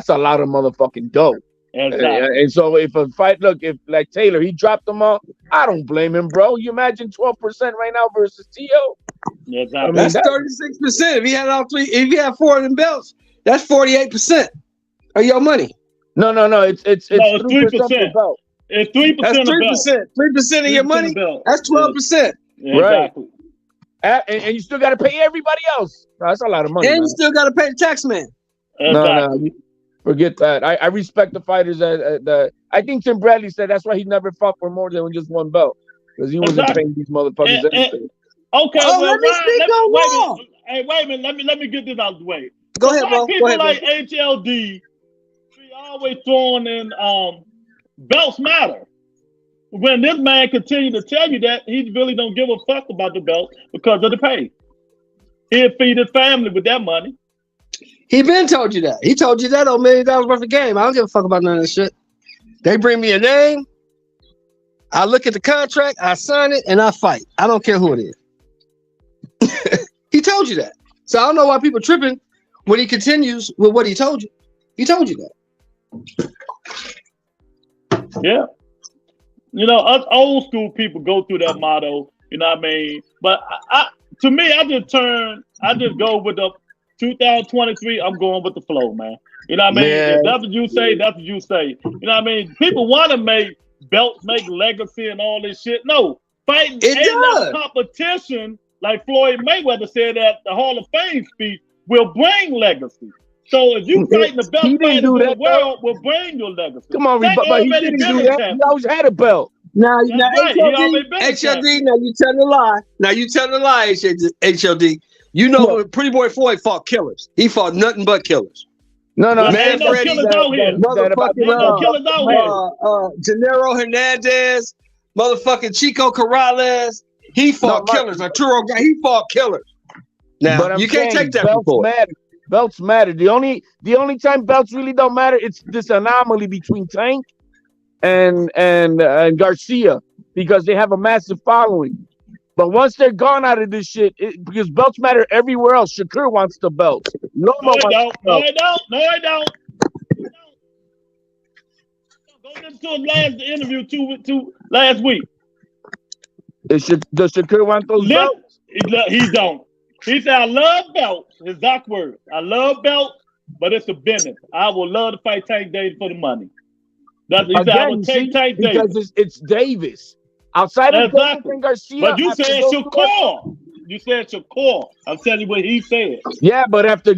a lot of motherfucking dough. Exactly. And so if a fight, look, if like Taylor, he dropped them all, I don't blame him, bro. You imagine 12% right now versus T.O.? Exactly. I mean, that's 36%. If he had all three, if he had 4 of them belts, that's 48% of your money. No, it's 3%. It's 3%. That's 3%. 3% of your money. That's 12%. Yeah, right. And you still got to pay everybody else. That's a lot of money. And you still got to pay the tax man. No, forget that. I respect the fighters. I think Tim Bradley said that's why he never fought for more than just one belt, because he wasn't paying these motherfuckers anything. Okay, let me speak on Raw. Hey, wait a minute. Let me get this out of the way. Go ahead, bro. People like HLD be always throwing in belts matter. When this man continue to tell you that, he really don't give a fuck about the belt because of the pay. He'll feed his family with that money. He been told you that. He told you that on $1 million worth of game. I don't give a fuck about none of that shit. They bring me a name. I look at the contract, I sign it, and I fight. I don't care who it is. He told you that. So I don't know why people tripping when he continues with what he told you. He told you that. Yeah. You know, us old school people go through that motto, you know what I mean? But to me, I just go with the 2023, I'm going with the flow, man. You know what I mean? If that's what you say, that's what you say. You know what I mean? People want to make belts, make legacy and all this shit. No, fighting ain't no competition. Like Floyd Mayweather said at the Hall of Fame speech, will bring legacy. So if you fighting the best fighters in the world, will bring your legacy. Come on, but he didn't do that. He always had a belt. Now, right. HLD, now you telling a lie. Now you telling a lie, HLD. You know, Pretty Boy Floyd fought killers. He fought nothing but killers. No, man, no killers out here. Gennaro Hernandez, motherfucking Chico Corrales. He fought killers. Arturo, he fought killers. Now you can't take that before. Belts matter. The only time belts really don't matter, it's this anomaly between Tank and Garcia, because they have a massive following. But once they're gone out of this shit, because belts matter everywhere else. Shakur wants the belts. No, I don't. Go listen to his last interview last week. Does Shakur want those belts? He don't. He said, I love belts. His exact word. I love belts, but it's a business. I would love to fight Tank Davis for the money. He said, I would take Tank Davis. Because it's Davis. Outside of Garcia. But you said Shakur. You said Shakur. I'm telling you what he said. Yeah, but after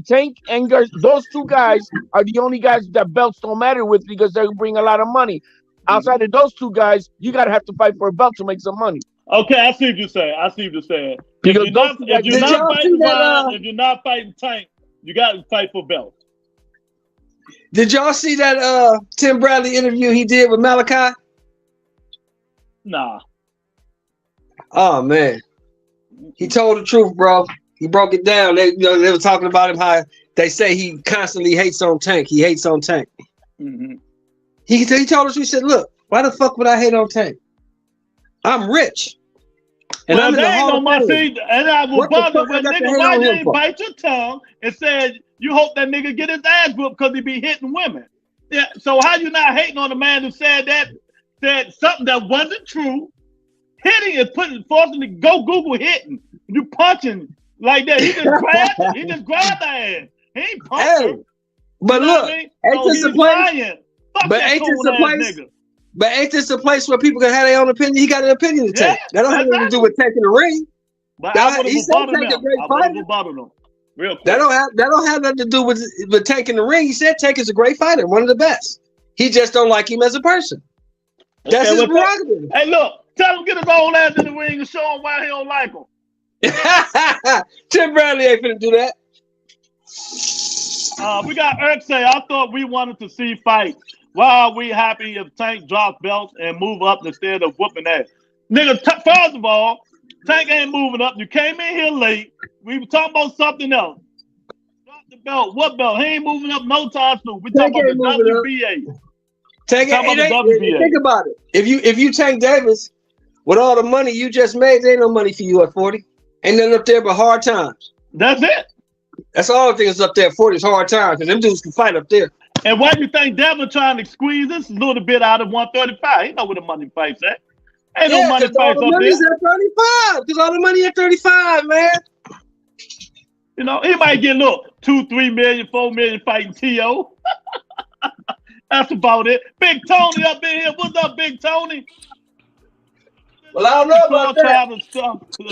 Tank and those two guys are the only guys that belts don't matter with, because they bring a lot of money. Outside of those two guys, you gotta have to fight for a belt to make some money. Okay, I see what you're saying. Because if you're not fighting Tank, you gotta fight for belts. Did y'all see that Tim Bradley interview he did with Malachi? Nah. Oh man, he told the truth, bro. He broke it down. They were talking about him, how they say he constantly hates on Tank. He hates on Tank. Mm-hmm. He told us. He said, "Look, why the fuck would I hate on Tank? I'm rich, and I'm in the Hall of Fame. And I will bother with nigga. Why you ain't bite your tongue and said you hope that nigga get his ass whooped because he be hitting women? Yeah. So how you not hating on the man who said something that wasn't true? Hitting is forcing to go Google hitting. You punching like that. He just grabbed the ass. He ain't punching. Hey, but look, ain't this a place? But ain't this a place? But ain't this a place where people can have their own opinion? He got an opinion to take. That don't have anything to do with taking the ring. But he said take a great fighter. Real quick. That don't have nothing to do with taking the ring. He said Tank is a great fighter, one of the best. He just don't like him as a person. That's his prerogative. Hey, look, Tell him get his old ass in the ring and show him why he don't like him. Tim Bradley ain't finna do that. We got Eric say, I thought we wanted to see fights. Why are we happy if Tank drops belts and move up instead of whooping ass? Nigga, first of all, Tank ain't moving up. You came in here late. We were talking about something else. Drop the belt. What belt? He ain't moving up no time soon. We talking about the WBA. Think about it. If you Tank Davis, with all the money you just made, there ain't no money for you at 40. Ain't nothing up there but hard times. That's it. That's all the things up there at 40 is hard times, and them dudes can fight up there. And why do you think Devin trying to squeeze this little bit out of 135? He know where the money fights at. Ain't no money fights up there. At 35. Because all the money at 35, man. You know, he might get, look, 2, 3 million, 4 million fighting T.O. That's about it. Big Tony up in here. What's up, Big Tony? Well, I don't know about that.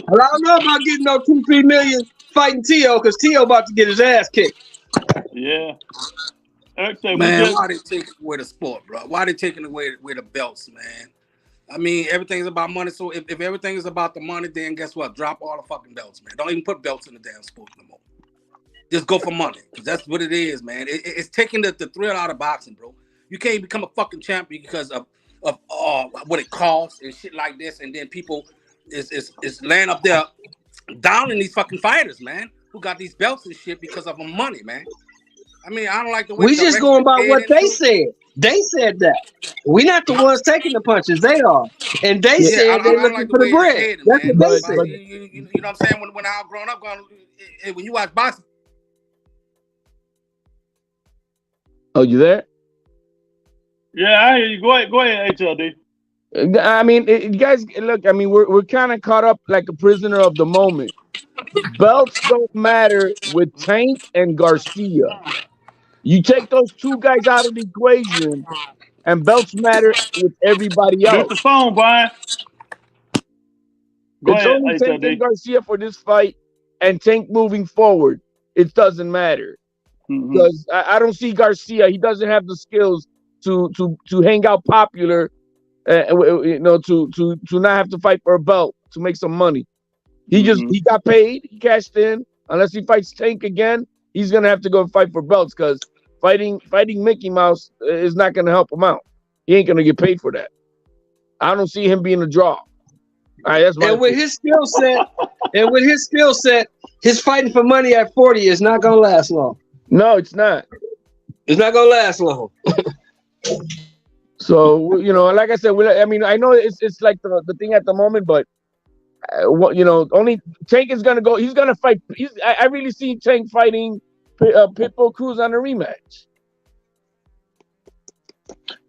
Well, I don't know about getting no 2, 3 million fighting T.O. because T.O. about to get his ass kicked. Yeah. Man, why they taking away the sport, bro? Why they taking away the belts, man? I mean, everything's about money. So if everything is about the money, then guess what? Drop all the fucking belts, man. Don't even put belts in the damn sport no more. Just go for money, because that's what it is, man. It's taking the thrill out of boxing, bro. You can't become a fucking champion because of what it costs and shit like this, and then people is laying up there downing these fucking fighters, man, who got these belts and shit because of money, man. I mean, I don't like the way we just going by what they said. They said that. We're not the ones taking the punches. They are. And they said they're looking for the bread. That's what they said. You know what I'm saying? When I was growing up, when you watch boxing. Oh, you there? Yeah, I hear you. Go ahead, HLD. I mean, you guys, look, I mean, we're kind of caught up like a prisoner of the moment. Belts don't matter with Tank and Garcia. You take those two guys out of the equation, and belts matter with everybody else. Mute the phone, Brian. It's only Tank and Garcia for this fight, and Tank moving forward. It doesn't matter because I don't see Garcia. He doesn't have the skills to hang out popular, you know, to not have to fight for a belt to make some money. He got paid. He cashed in. Unless he fights Tank again, he's gonna have to go fight for belts because fighting Mickey Mouse is not gonna help him out. He ain't gonna get paid for that. I don't see him being a draw. All right, that's my with his skill set, his fighting for money at 40 is not gonna last long. No, it's not. It's not gonna last long. So, you know, like I said, I mean, I know it's like the thing at the moment, but you know, only Tank is gonna go. He's gonna fight. I really see Tank fighting Pitbull Cruz on a rematch.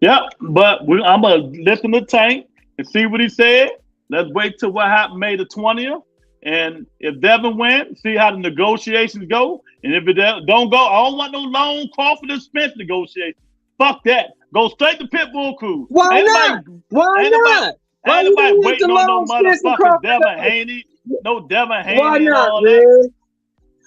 Yeah, but I'm gonna listen to Tank and see what he said. Let's wait till what happened May the 20th, and if Devin wins, see how the negotiations go. And if it don't go, I don't want no long Crawford and Spence negotiations. Fuck that. Go straight to Pitbull Cruz. Why not? Why not? Ain't nobody waiting on no motherfucking Devin Haney. No Devin Haney. Why not, man?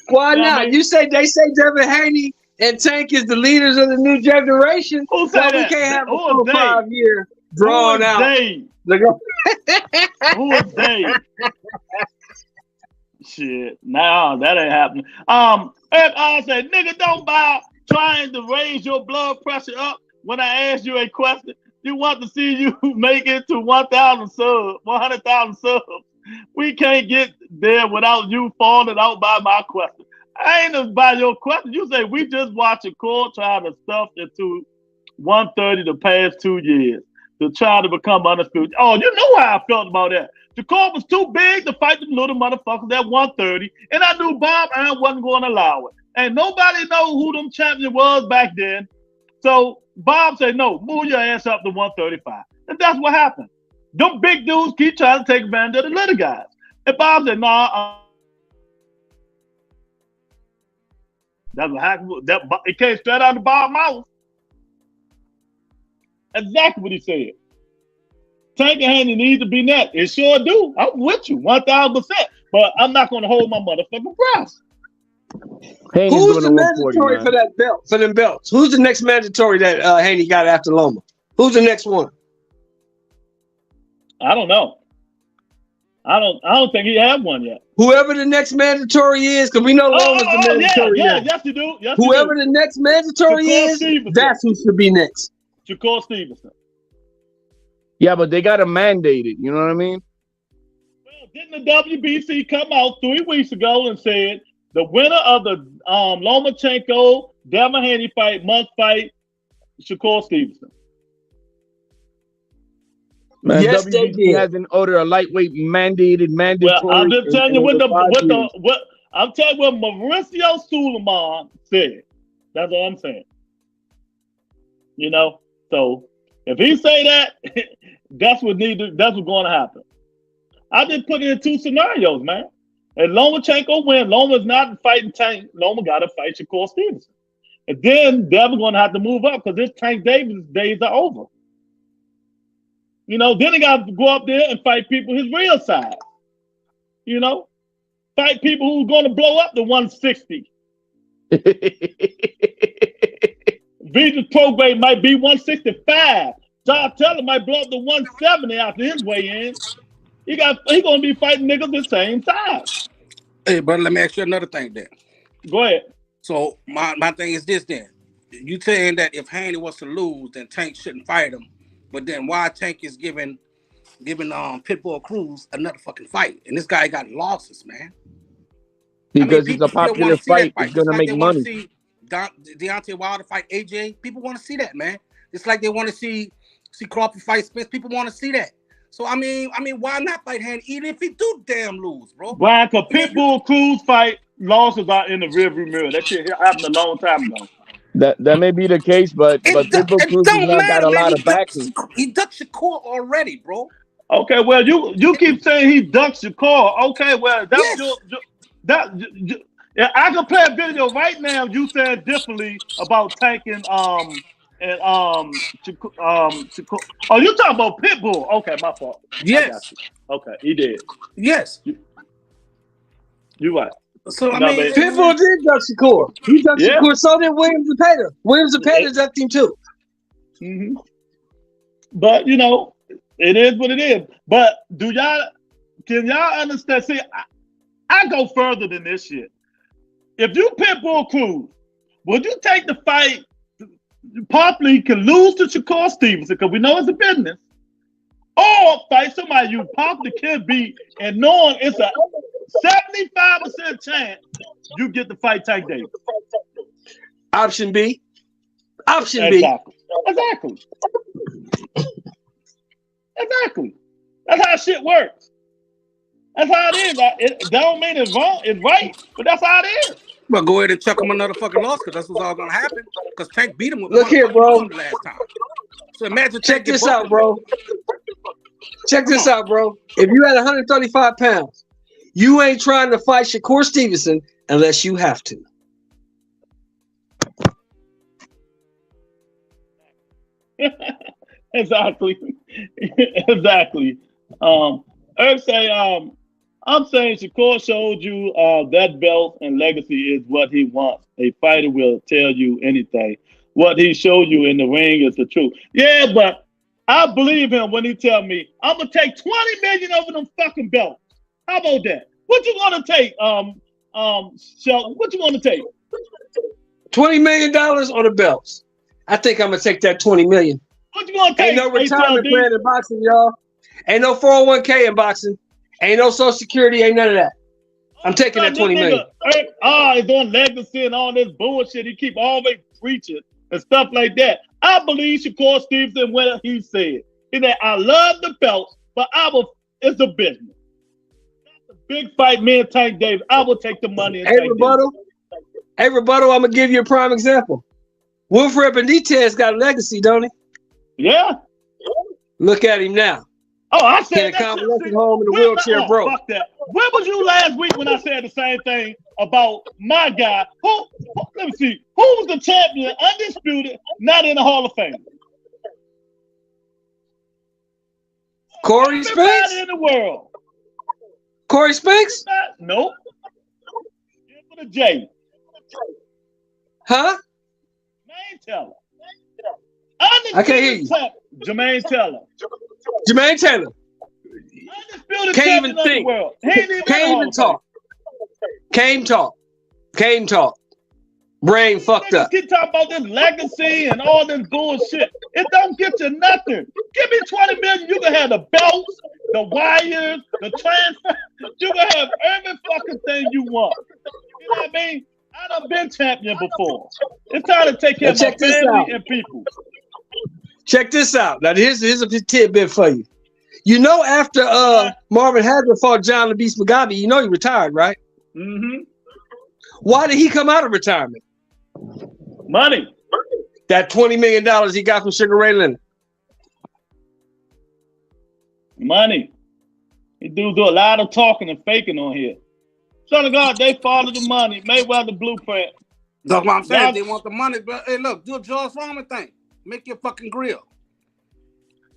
Why not? You say they say Devin Haney and Tank is the leaders of the new generation. Who said that? We can't have a 4 or 5 year drawn out. Who is they? Shit, nah, that ain't happening. I said, nigga, don't buy trying to raise your blood pressure up. When I asked you a question, you want to see you make it to 1,000 subs, 100,000 subs. We can't get there without you falling out by my question. I ain't just by your question. You say we just watching Cole try to stuff into 130 the past 2 years to try to become undisputed. Oh, you know how I felt about that. The call was too big to fight the little motherfuckers at 130, and I knew Bob Allen wasn't going to allow it. And nobody know who them champion was back then. So Bob said, no, move your ass up to 135. And that's what happened. Them big dudes keep trying to take advantage of the little guys. And Bob said, nah, that's what happened. It came straight out of Bob's mouth. Exactly what he said. Tank and Haney need to be next. It sure do. I'm with you 1,000%. But I'm not going to hold my motherfucking breath. Who's the mandatory for that belt? For them belts? Who's the next mandatory that Haney got after Loma? Who's the next one? I don't know. I don't think he had one yet. Whoever the next mandatory is, because we know Loma's the mandatory. Yes, you do. Yes, whoever the next mandatory is, that's who should be next. Shakur Stevenson. Yeah, but they got to mandate it. You know what I mean? Well, didn't the WBC come out 3 weeks ago and said the winner of the Lomachenko Devin Haney fight must fight Shakur Stevenson? Man, yes, WBC hasn't ordered a lightweight mandatory. Well, I'm just telling you I'm telling you what Mauricio Suleiman said. That's all I'm saying. You know, so if he say that, that's what's going to happen. I just put it in 2 scenarios, man. If Lomachenko win, Loma's not fighting Tank. Loma got to fight Shakur Stevenson, and then Devin going to have to move up because this Tank Davis days are over. You know, then he got to go up there and fight people his real size. You know, fight people who's going to blow up to 160. Visa's pro grade might be 165. John Teller might blow up to 170 after his weigh in. He going to be fighting niggas the same size. Hey, brother, let me ask you another thing then. Go ahead. So my thing is this then. You saying that if Haney was to lose, then Tank shouldn't fight him. But then why Tank is giving Pitbull Cruz another fucking fight? And this guy got losses, man. Because it's a popular fight. It's going to make money. See Deontay Wilder fight AJ. People want to see that, man. It's like they want to see Crawford fight Spence. People want to see that. So I mean, why not fight Haney even if he do damn lose, bro? Why? Because Pitbull Cruz fight losses are in the rearview mirror. That shit happened a long time ago. That may be the case, but Pitbull Cruz has not got a lot of backing. He ducked Shakur already, bro. Okay, well you keep saying he ducked Shakur. Okay, well yeah, I can play a video right now. You said differently about tanking Shakur. Oh, you talking about Pitbull? Okay, my fault. Yes. Okay, he did. Yes. You right. So I mean, Pitbull did duck Shakur. He ducked Shakur. So did Williams Zepeda. Williams Zepeda ducked him too. Mm-hmm. But you know, it is what it is. But can y'all understand? See, I go further than this shit. If you Pitbull Cruz, would you take the fight? Possibly can lose to Shakur Stevenson because we know it's a business, or fight somebody you possibly can beat, and knowing it's a 75% chance you get to fight Tank Davis. Option B. Option exactly. Exactly. That's how shit works. That's how it is. It don't mean it's wrong. It's right, but that's how it is. Well, go ahead and chuck him another fucking loss because that's what's all gonna happen. Because Tank beat him with Look here, bro. Last time. So imagine. Check this out, bro. Check this out, bro. If you had 135 pounds, you ain't trying to fight Shakur Stevenson unless you have to. Exactly. Eric say, I'm saying Shakur showed you that belt and legacy is what he wants. A fighter will tell you anything. What he showed you in the ring is the truth. Yeah, but I believe him when he tell me I'm gonna take 20 million over them fucking belts. How about that? What you gonna take, Shelton? What you gonna take? $20 million on the belts. I think I'm gonna take that 20 million. What you gonna take? Ain't no retirement plan in boxing, y'all. Ain't no 401k in boxing. Ain't no social security. Ain't none of that. I'm taking that 20 million. He's on legacy and all this bullshit. He keep always preaching and stuff like that. I believe Shakur Stevenson when he said. He said, I love the belts, but it's a business. That's a big fight, me and Tank Davis. I will take the money. Hey, Rebuttal, I'm going to give you a prime example. Wilfred Benitez got a legacy, don't he? Yeah. Look at him now. Oh, I said that shit. Home in a wheelchair, bro. Fuck that. Where was you last week when I said the same thing about my guy? Let me see. Who was the champion, undisputed, not in the Hall of Fame? Corey Spinks? In the world. Corey Spinks? Nope. Give it a J. Huh? Jermaine Taylor. I can't hear you. Jermaine Taylor. Jermaine Taylor. Undisputed Can't champion even of the think. world. He ain't even Can't even talk. Can't talk. Brain fucked up. Keep talking about this legacy and all this bullshit. It don't get you nothing. Give me 20 million. You can have the belts, the wires, the transfer. You can have every fucking thing you want. You know what I mean? I done been champion before. It's time to take care of my family and people. Check this out. Now here's a tidbit for you. You know, after Marvin Hagler fought John the Beast Mugabe, you know he retired, right? Mm-hmm. Why did he come out of retirement? Money. That $20 million he got from Sugar Ray Leonard. Money. These dudes do a lot of talking and faking on here. Son of God, they follow the money. Mayweather blueprint. That's what I'm saying. They want the money, but hey, look, do a George Foreman thing. Make your fucking grill.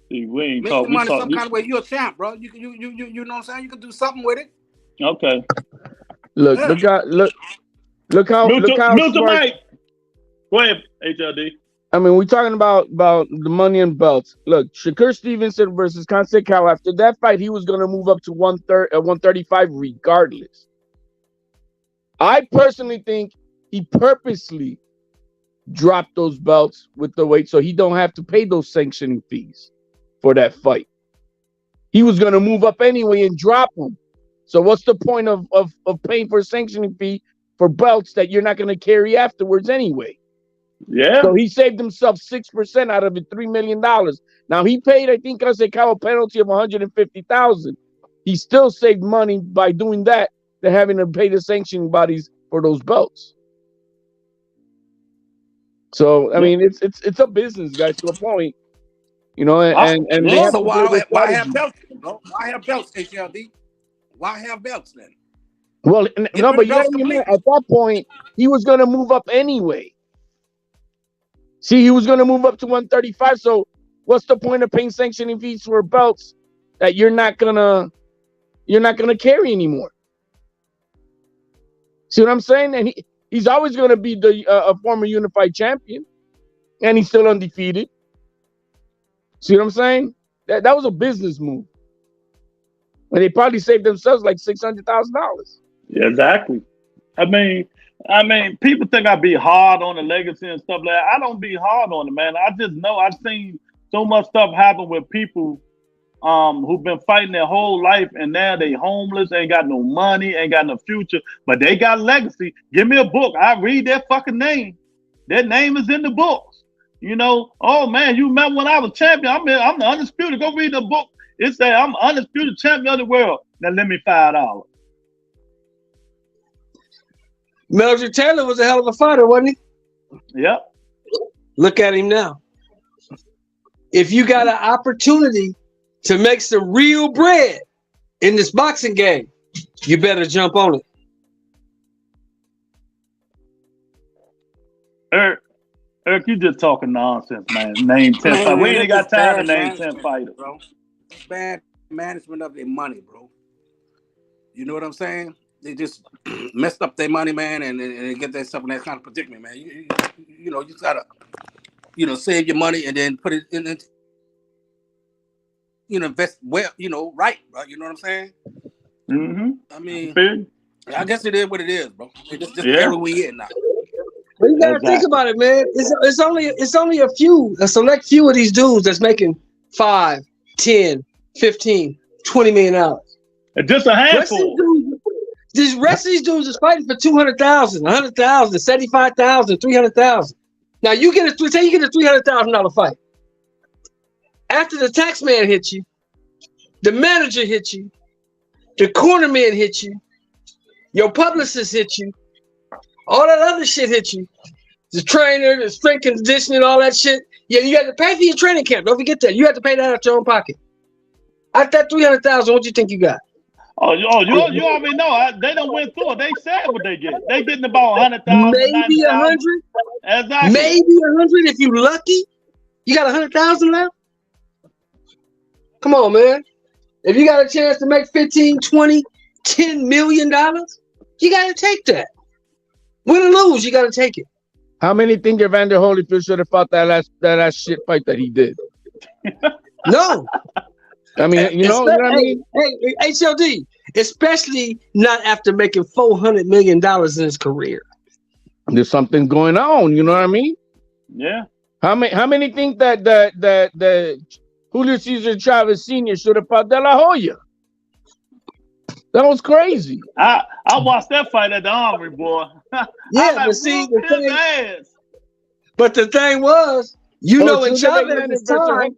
See, we ain't Make talk, the money talk, some kind of way. You're a champ, bro. You know what I'm saying? You can do something with it. Okay. Look, yeah. look how smart. Go ahead, HLD. I mean, we're talking about the money and belts. Look, Shakur Stevenson versus Consequao. After that fight, he was going to move up to 135 regardless. I personally think he purposely dropped those belts with the weight so he don't have to pay those sanctioning fees for that fight. He was going to move up anyway and drop them. So what's the point of paying for a sanctioning fee for belts that you're not going to carry afterwards anyway? Yeah. So he saved himself 6% out of it, $3 million. Now he paid, I think, a penalty of $150,000. He still saved money by doing that than having to pay the sanctioning bodies for those belts. So I mean, it's a business, guys, to a point, you know. And they have so to why have belts, bro? Why have belts, HLD? Why have belts then? Well, no, but you know, at that point, he was going to move up anyway. See, he was going to move up to 135. So what's the point of paying sanctioning fees for belts that you're not gonna carry anymore? See what I'm saying? And he's always going to be a former unified champion, and he's still undefeated. See what I'm saying? That was a business move, and they probably saved themselves like $600,000. Yeah, exactly. I mean, people think I be hard on the legacy and stuff like that. I don't be hard on it, man. I just know I've seen so much stuff happen with people who've been fighting their whole life and now they homeless, ain't got no money, ain't got no future, but they got legacy. Give me a book. I read their fucking name. Their name is in the books. You know, oh man, you remember when I was champion? I'm the undisputed. Go read the book. It said I'm undisputed champion of the world. Now let me $5. Meldrick Taylor was a hell of a fighter, wasn't he? Yep. Look at him now. If you got an opportunity to make some real bread in this boxing game, you better jump on it. Eric, you just talking nonsense, man. Name 10 fighters. We ain't got time to name 10 fighters. Bro. Bad management of their money, bro. You know what I'm saying? They just messed up their money, man, and get themselves in that kind of predicament, man. You know, you just gotta, save your money and then put it in, invest well, right, bro. You know what I'm saying? Mm-hmm. I mean, I guess it is what it is, bro. It's just where we in now. Well, you gotta think about it, man. It's only a select few of these dudes that's making $5, $10, $15, $20 million. Just a handful. The rest of these dudes is fighting for $200,000, $100,000, $75,000, $300,000. Now you get a $300,000 fight. After the tax man hits you, the manager hits you, the corner man hits you, your publicist hits you, all that other shit hits you. The trainer, the strength and conditioning, all that shit. Yeah, you got to pay for your training camp. Don't forget that. You have to pay that out of your own pocket. After that $300,000, what do you think you got? You already know. They done went through it. They said what they get. They getting about 100,000, maybe 100. Exactly. Maybe 100 if you lucky. You got 100,000 left. Come on, man. If you got a chance to make 15, 20, $10 million, you got to take that. Win or lose, you got to take it. How many think Evander Holyfield should have fought that last shit fight that he did? No. I mean, you know what I mean? Hey, HLD, especially not after making $400 million in his career. There's something going on. You know what I mean? Yeah. How many think that Julio Cesar Chavez Sr. should have fought De La Hoya? That was crazy. I watched that fight at the Armory, boy. Yeah, but see, the thing was, in Chavez's time,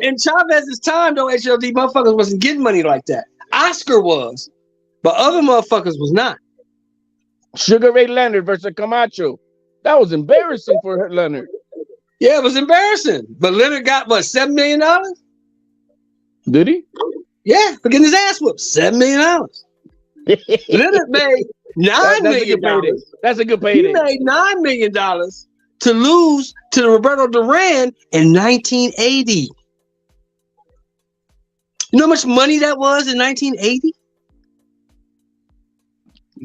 in Chavez's time, though, HLD motherfuckers wasn't getting money like that. Oscar was, but other motherfuckers was not. Sugar Ray Leonard versus Camacho. That was embarrassing for Leonard. Yeah, it was embarrassing. But Leonard got what, $7 million? Did he? Yeah, for getting his ass whooped. $7 million. Leonard made $9 million. That's a good payday. He made $9 million to lose to Roberto Duran in 1980. You know how much money that was in 1980?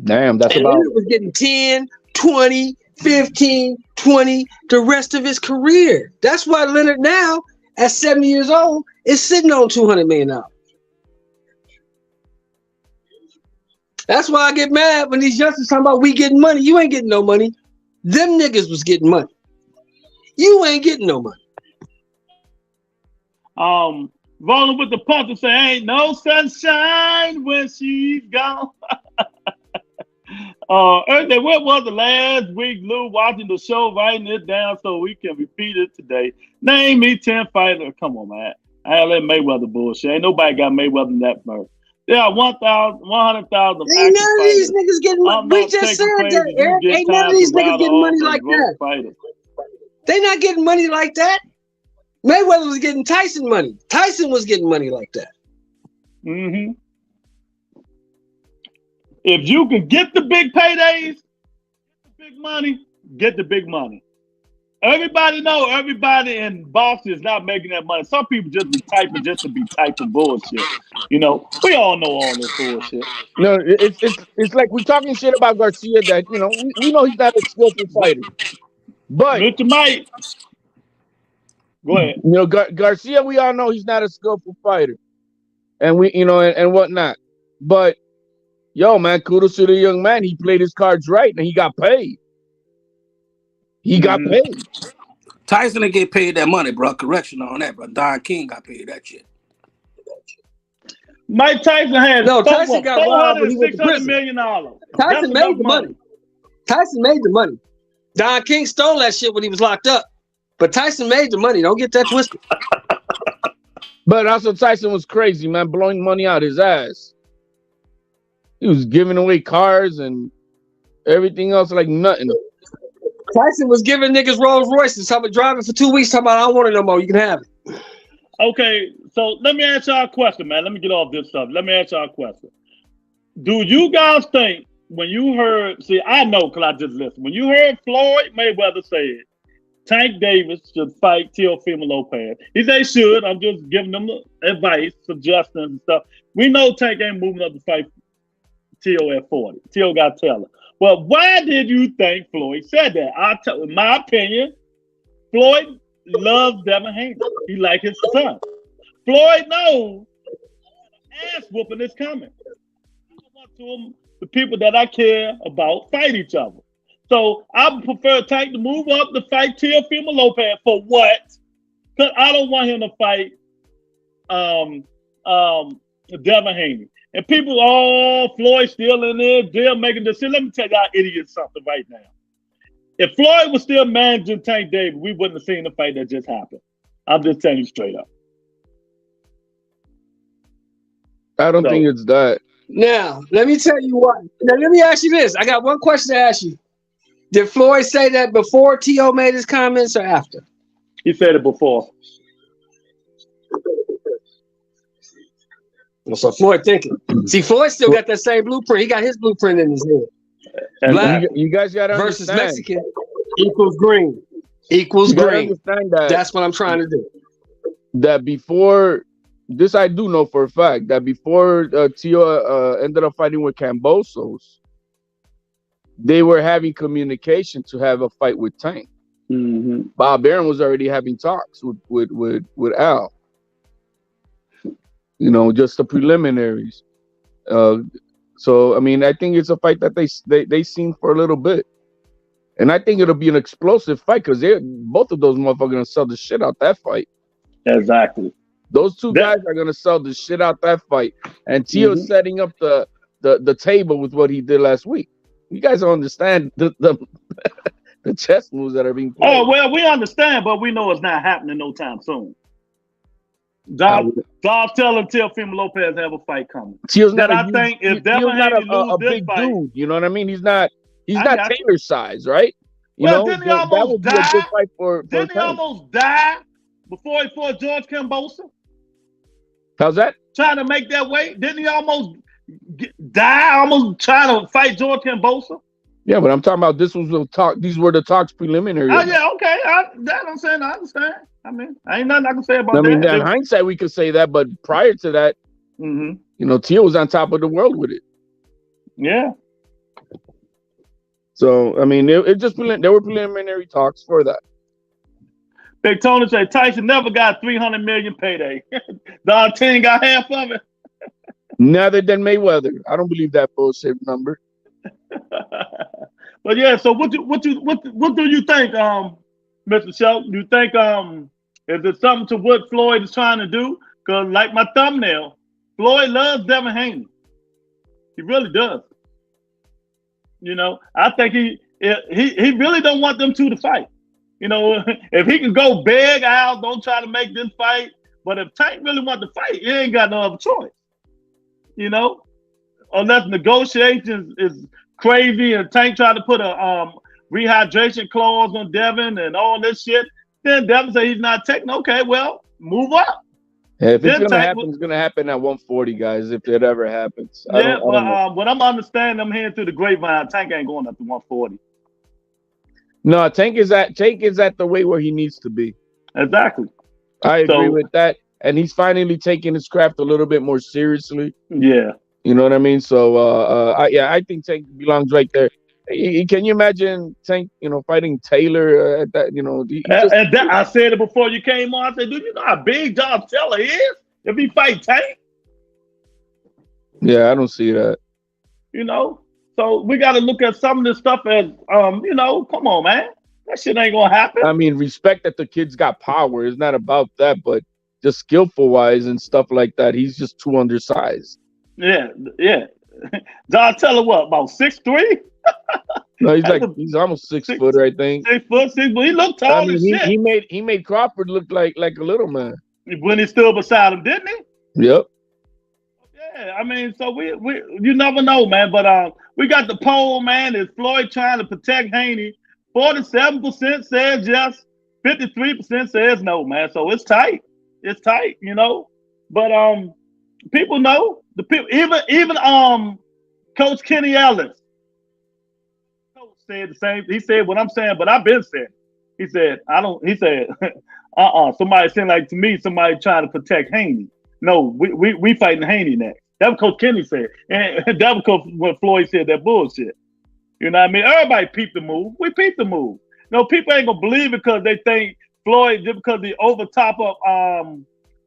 Damn, that's and about. Leonard was getting 10, 20, 15, 20 the rest of his career. That's why Leonard now, at 70 years old, is sitting on $200 million. That's why I get mad when these youngsters talking about we getting money. You ain't getting no money. Them niggas was getting money. You ain't getting no money. Rolling with the punch and say, ain't no sunshine when she's gone. Earthday, what was the last week, Lou, watching the show, writing it down so we can repeat it today? Name me 10 fighters. Come on, man. I ain't let Mayweather bullshit. Ain't nobody got Mayweather in that much. There are 100,000. Ain't none of these niggas getting money. We just said that, Eric. Ain't none of these niggas getting money like that. They not getting money like that. Mayweather was getting Tyson money. Tyson was getting money like that. Mm-hmm. If you can get the big paydays, get the big money, get the big money. Everybody know everybody in boxing is not making that money. Some people just be typing just to be typing bullshit. You know, we all know all this bullshit. No, it's like we're talking shit about Garcia that, you know, we know he's not a skillful fighter. But Mr. Mike, go ahead. You know, Garcia, we all know he's not a skillful fighter. And we, you know, and whatnot. But yo, man, kudos to the young man. He played his cards right and he got paid. He got paid. Tyson didn't get paid that money, bro. Correction on that, bro. Don King got paid that shit. Mike Tyson had Tyson got robbed when he went to prison. $600 million. Tyson made the money. Tyson made the money. Don King stole that shit when he was locked up. But Tyson made the money. Don't get that twisted. But also Tyson was crazy, man, blowing money out his ass. He was giving away cars and everything else like nothing. Tyson was giving niggas Rolls Royces. Talking about driving for 2 weeks. Talking about I don't want it no more. You can have it. Okay, so let me ask y'all a question, man. Let me get off this stuff. Let me ask y'all a question. Do you guys think when you heard? See, I know because I just listened. When you heard Floyd Mayweather say it, Tank Davis should fight Teofimo Lopez. He said he should. I'm just giving them advice, suggestions, and stuff. We know Tank ain't moving up to fight Teo at 40. Teo got Taylor. Well, why did you think Floyd said that? In my opinion, Floyd loves Devin Haney. He like his son. Floyd knows ass whooping is coming. I want to the people that I care about fight each other. So I would prefer Tank to move up to fight Teofimo Lopez for what? Because I don't want him to fight Devin Haney. And people, Floyd still in there, they're making decisions. Let me tell y'all idiots something right now. If Floyd was still managing Tank Davis, we wouldn't have seen the fight that just happened. I'm just telling you straight up. I don't think it's that. Now, let me tell you what. Now, let me ask you this. I got one question to ask you. Did Floyd say that before T.O. made his comments or after? He said it before. So Floyd thinking. See, Floyd still got that same blueprint. He got his blueprint in his head. Black you guys got to versus understand. Mexican equals green. Equals green. That's what I'm trying to do. That before this, I do know for a fact that before Tio ended up fighting with Cambosos, they were having communication to have a fight with Tank. Mm-hmm. Bob Arum was already having talks with Al. You know, just the preliminaries. So I mean, I think it's a fight that they seen for a little bit, and I think it'll be an explosive fight because both of those motherfuckers gonna sell the shit out that fight. Exactly. Those two guys are gonna sell the shit out that fight, and Tio's setting up the table with what he did last week. You guys don't understand the chess moves that are being played. Oh well, we understand, but we know it's not happening no time soon. Dog telling Teofimo Lopez have a fight coming. Tio's not I think if Devin Haney loses this big fight, dude, you know what I mean? He's not Taylor size, right? You well, know, didn't he almost die? Be a good fight for didn't he almost die before he fought George Kambosos? How's that? Trying to make that weight? Didn't he almost die? Almost trying to fight George Kambosos? Yeah, but I'm talking about this was the talk. These were the talks preliminary. Oh yeah, okay. I'm saying I understand. I mean, I ain't nothing I can say about that. I mean, in hindsight, we could say that, but prior to that, you know, Tio was on top of the world with it. Yeah. So I mean, there were preliminary talks for that. Big Tony said Tyson never got $300 million payday. Don 10 got half of it. Neither than Mayweather. I don't believe that bullshit number. But yeah, so what do you think, Mr. Shelton? Do you think is it something to what Floyd is trying to do? Because like my thumbnail, Floyd loves Devin Haney. He really does. You know, I think he really don't want them two to fight. You know, if he can go big out, don't try to make this fight. But if Tank really want to fight, he ain't got no other choice. You know, unless negotiations is crazy and Tank tried to put a rehydration clause on Devin and all this shit, then Devin say he's not taking. Okay, well, move up. Yeah, if it's gonna happen, it's gonna happen at 140, guys. If it ever happens. Yeah, but what I'm understanding, I'm hearing through the grapevine, Tank ain't going up to 140. No, Tank is at the weight where he needs to be. Exactly. I agree with that, and he's finally taking his craft a little bit more seriously. Yeah. You know what I mean? So, I think Tank belongs right there. Can you imagine Tank, you know, fighting Taylor at that? You know, I said it before you came on. I said, "Do you know how big John Taylor is if he fight Tank?" Yeah, I don't see that. You know, so we got to look at some of this stuff as, you know, come on, man, that shit ain't gonna happen. I mean, respect that the kid's got power. It's not about that, but just skillful wise and stuff like that, he's just too undersized. Yeah. John Taylor, what, about 6'3"? No, he's almost 6 footer, I think. 6 foot 6, but he looked tall as shit. He made Crawford look like a little man when he stood beside him, didn't he? Yep. Yeah, I mean, so we you never know, man. But we got the poll, man. Is Floyd trying to protect Haney? 47% says yes, 53% says no, man. So it's tight. It's tight, you know. But people know the people. Even Coach Kenny Ellis. Said the same. He said what I'm saying, but I've been saying. He said, I don't. He said, somebody saying like to me, somebody trying to protect Haney. No, we fighting Haney next. That's what Coach Kenny said, and that was when Floyd said that bullshit. You know what I mean? Everybody peeped the move. We peeped the move. No, people ain't gonna believe it because they think Floyd just because he over top of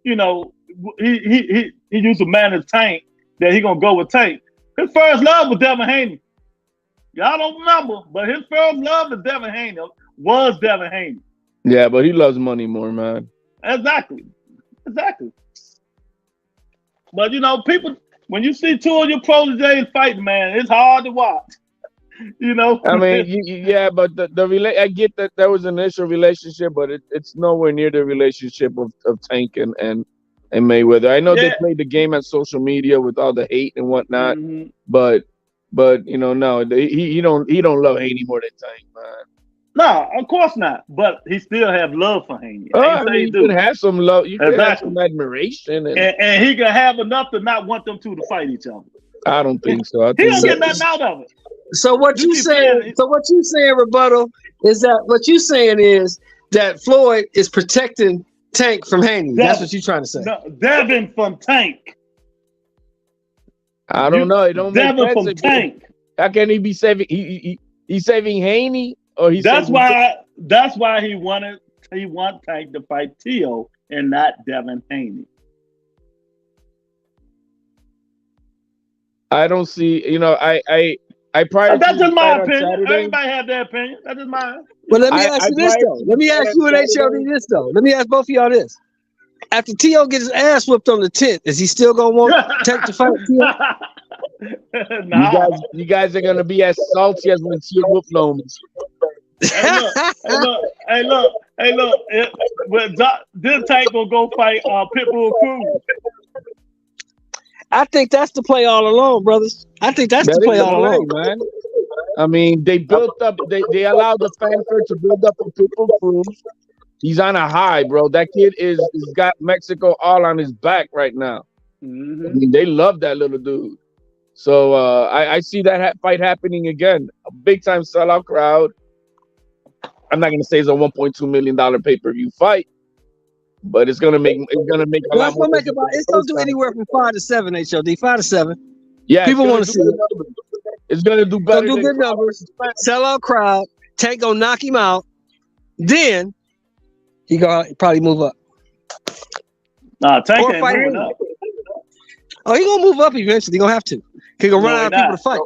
you know, he used to manage Tank that he gonna go with Tank. His first love was Devin Haney. Y'all don't remember, but his first love is Devin Haney. Was Devin Haney. Yeah, but he loves money more, man. Exactly. But you know, people, when you see two of your proteges fighting, man, it's hard to watch. You know. I mean, yeah, but I get that there was an initial relationship, but it's nowhere near the relationship of Tank and Mayweather. I know they played the game on social media with all the hate and whatnot, but you know, no, he don't love Haney more than Tank, man. No, of course not. But he still have love for Haney. I mean, you can have some love. You can have some admiration, and he can have enough to not want them two to fight each other. I don't think so. He don't get nothing out of it. So what you saying? So what you saying, Rebuttal, is that what you saying is that Floyd is protecting Tank from Haney. That's what you're trying to say. No, Devin from Tank. I don't know. It don't make Devin sense. From Tank. How can he be saving? He's saving Haney, or he's. That's why he want Tank to fight Tio and not Devin Haney. I don't see. I prior That's to the just my fight on opinion. Saturday. Everybody have their opinion. That's just mine. But let me ask you this prior though. to Let me the ask fight you on and Saturday- HLD this though. Let me ask both of y'all this. After T.O. gets his ass whipped on the 10th, is he still gonna want Tank to fight T.O.? Nah. You guys are gonna be as salty as when T.O. whooped Lomas. Hey look. This Tank gonna go fight Pitbull Cruz. I think that's the play all along, brothers. I think that's the play all along, man. I mean, they built up. They allowed the fanfare to build up for Pitbull Cruz. He's on a high, bro. That kid is got Mexico all on his back right now. Mm-hmm. I mean, they love that little dude. So I see that fight happening again. A big time sellout crowd. I'm not gonna say it's a $1.2 million pay-per-view fight, but it's gonna make a lot more. It's gonna do anywhere from 5 to 7. HLD 5 to 7. Yeah, people want to see it. It's gonna do better. Gonna do good numbers. Sellout crowd. Tank gonna knock him out. Then he gonna probably move up. Nah, Tank ain't moving up. Oh, he gonna move up eventually. He gonna have to. He gonna run out of people to fight.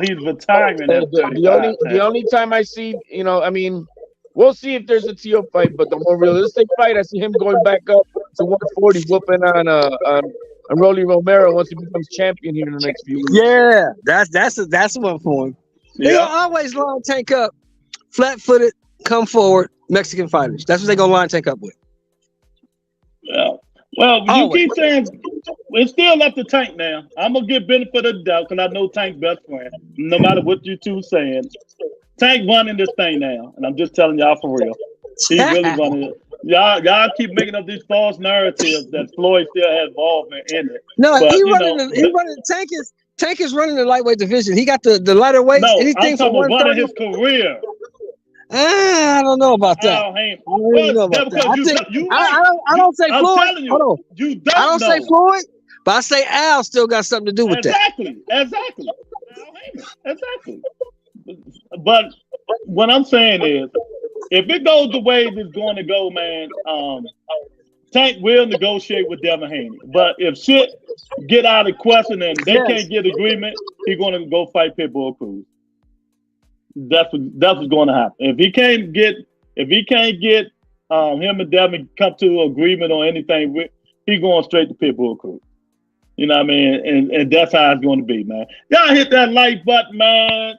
He's retiring. The only time I see, I mean, we'll see if there's a T.O. fight, but the more realistic fight, I see him going back up to 140, whooping on Rolly Romero once he becomes champion here in the next few weeks. Yeah, that's one for him. Yeah. They gonna always line Tank up, flat-footed, come forward, Mexican fighters. That's what they gonna line Tank up with. Yeah. Well, you keep saying it's still up to Tank now. I'm gonna give benefit of the doubt because I know Tank's best friend. No matter what you two saying, Tank running this thing now, and I'm just telling y'all for real. He really running it. Y'all keep making up these false narratives that Floyd still has involvement in it. No, but, he running. Tank is running the lightweight division. He got the lighter weights. No, anything I'm talking from about running his career. I don't know about that. I don't say Floyd. Hold on. I don't say Floyd, but I say Al still got something to do with that. Exactly. But what I'm saying is, if it goes the way it's going to go, man, Tank will negotiate with Devin Haney. But if shit get out of question and they can't get agreement, he's going to go fight Pitbull Cruz. That's what's going to happen. If he can't get him and Devin come to an agreement on anything, he's going straight to Pitbull Cruz. You know what I mean? And that's how it's going to be, man. Y'all hit that like button, man.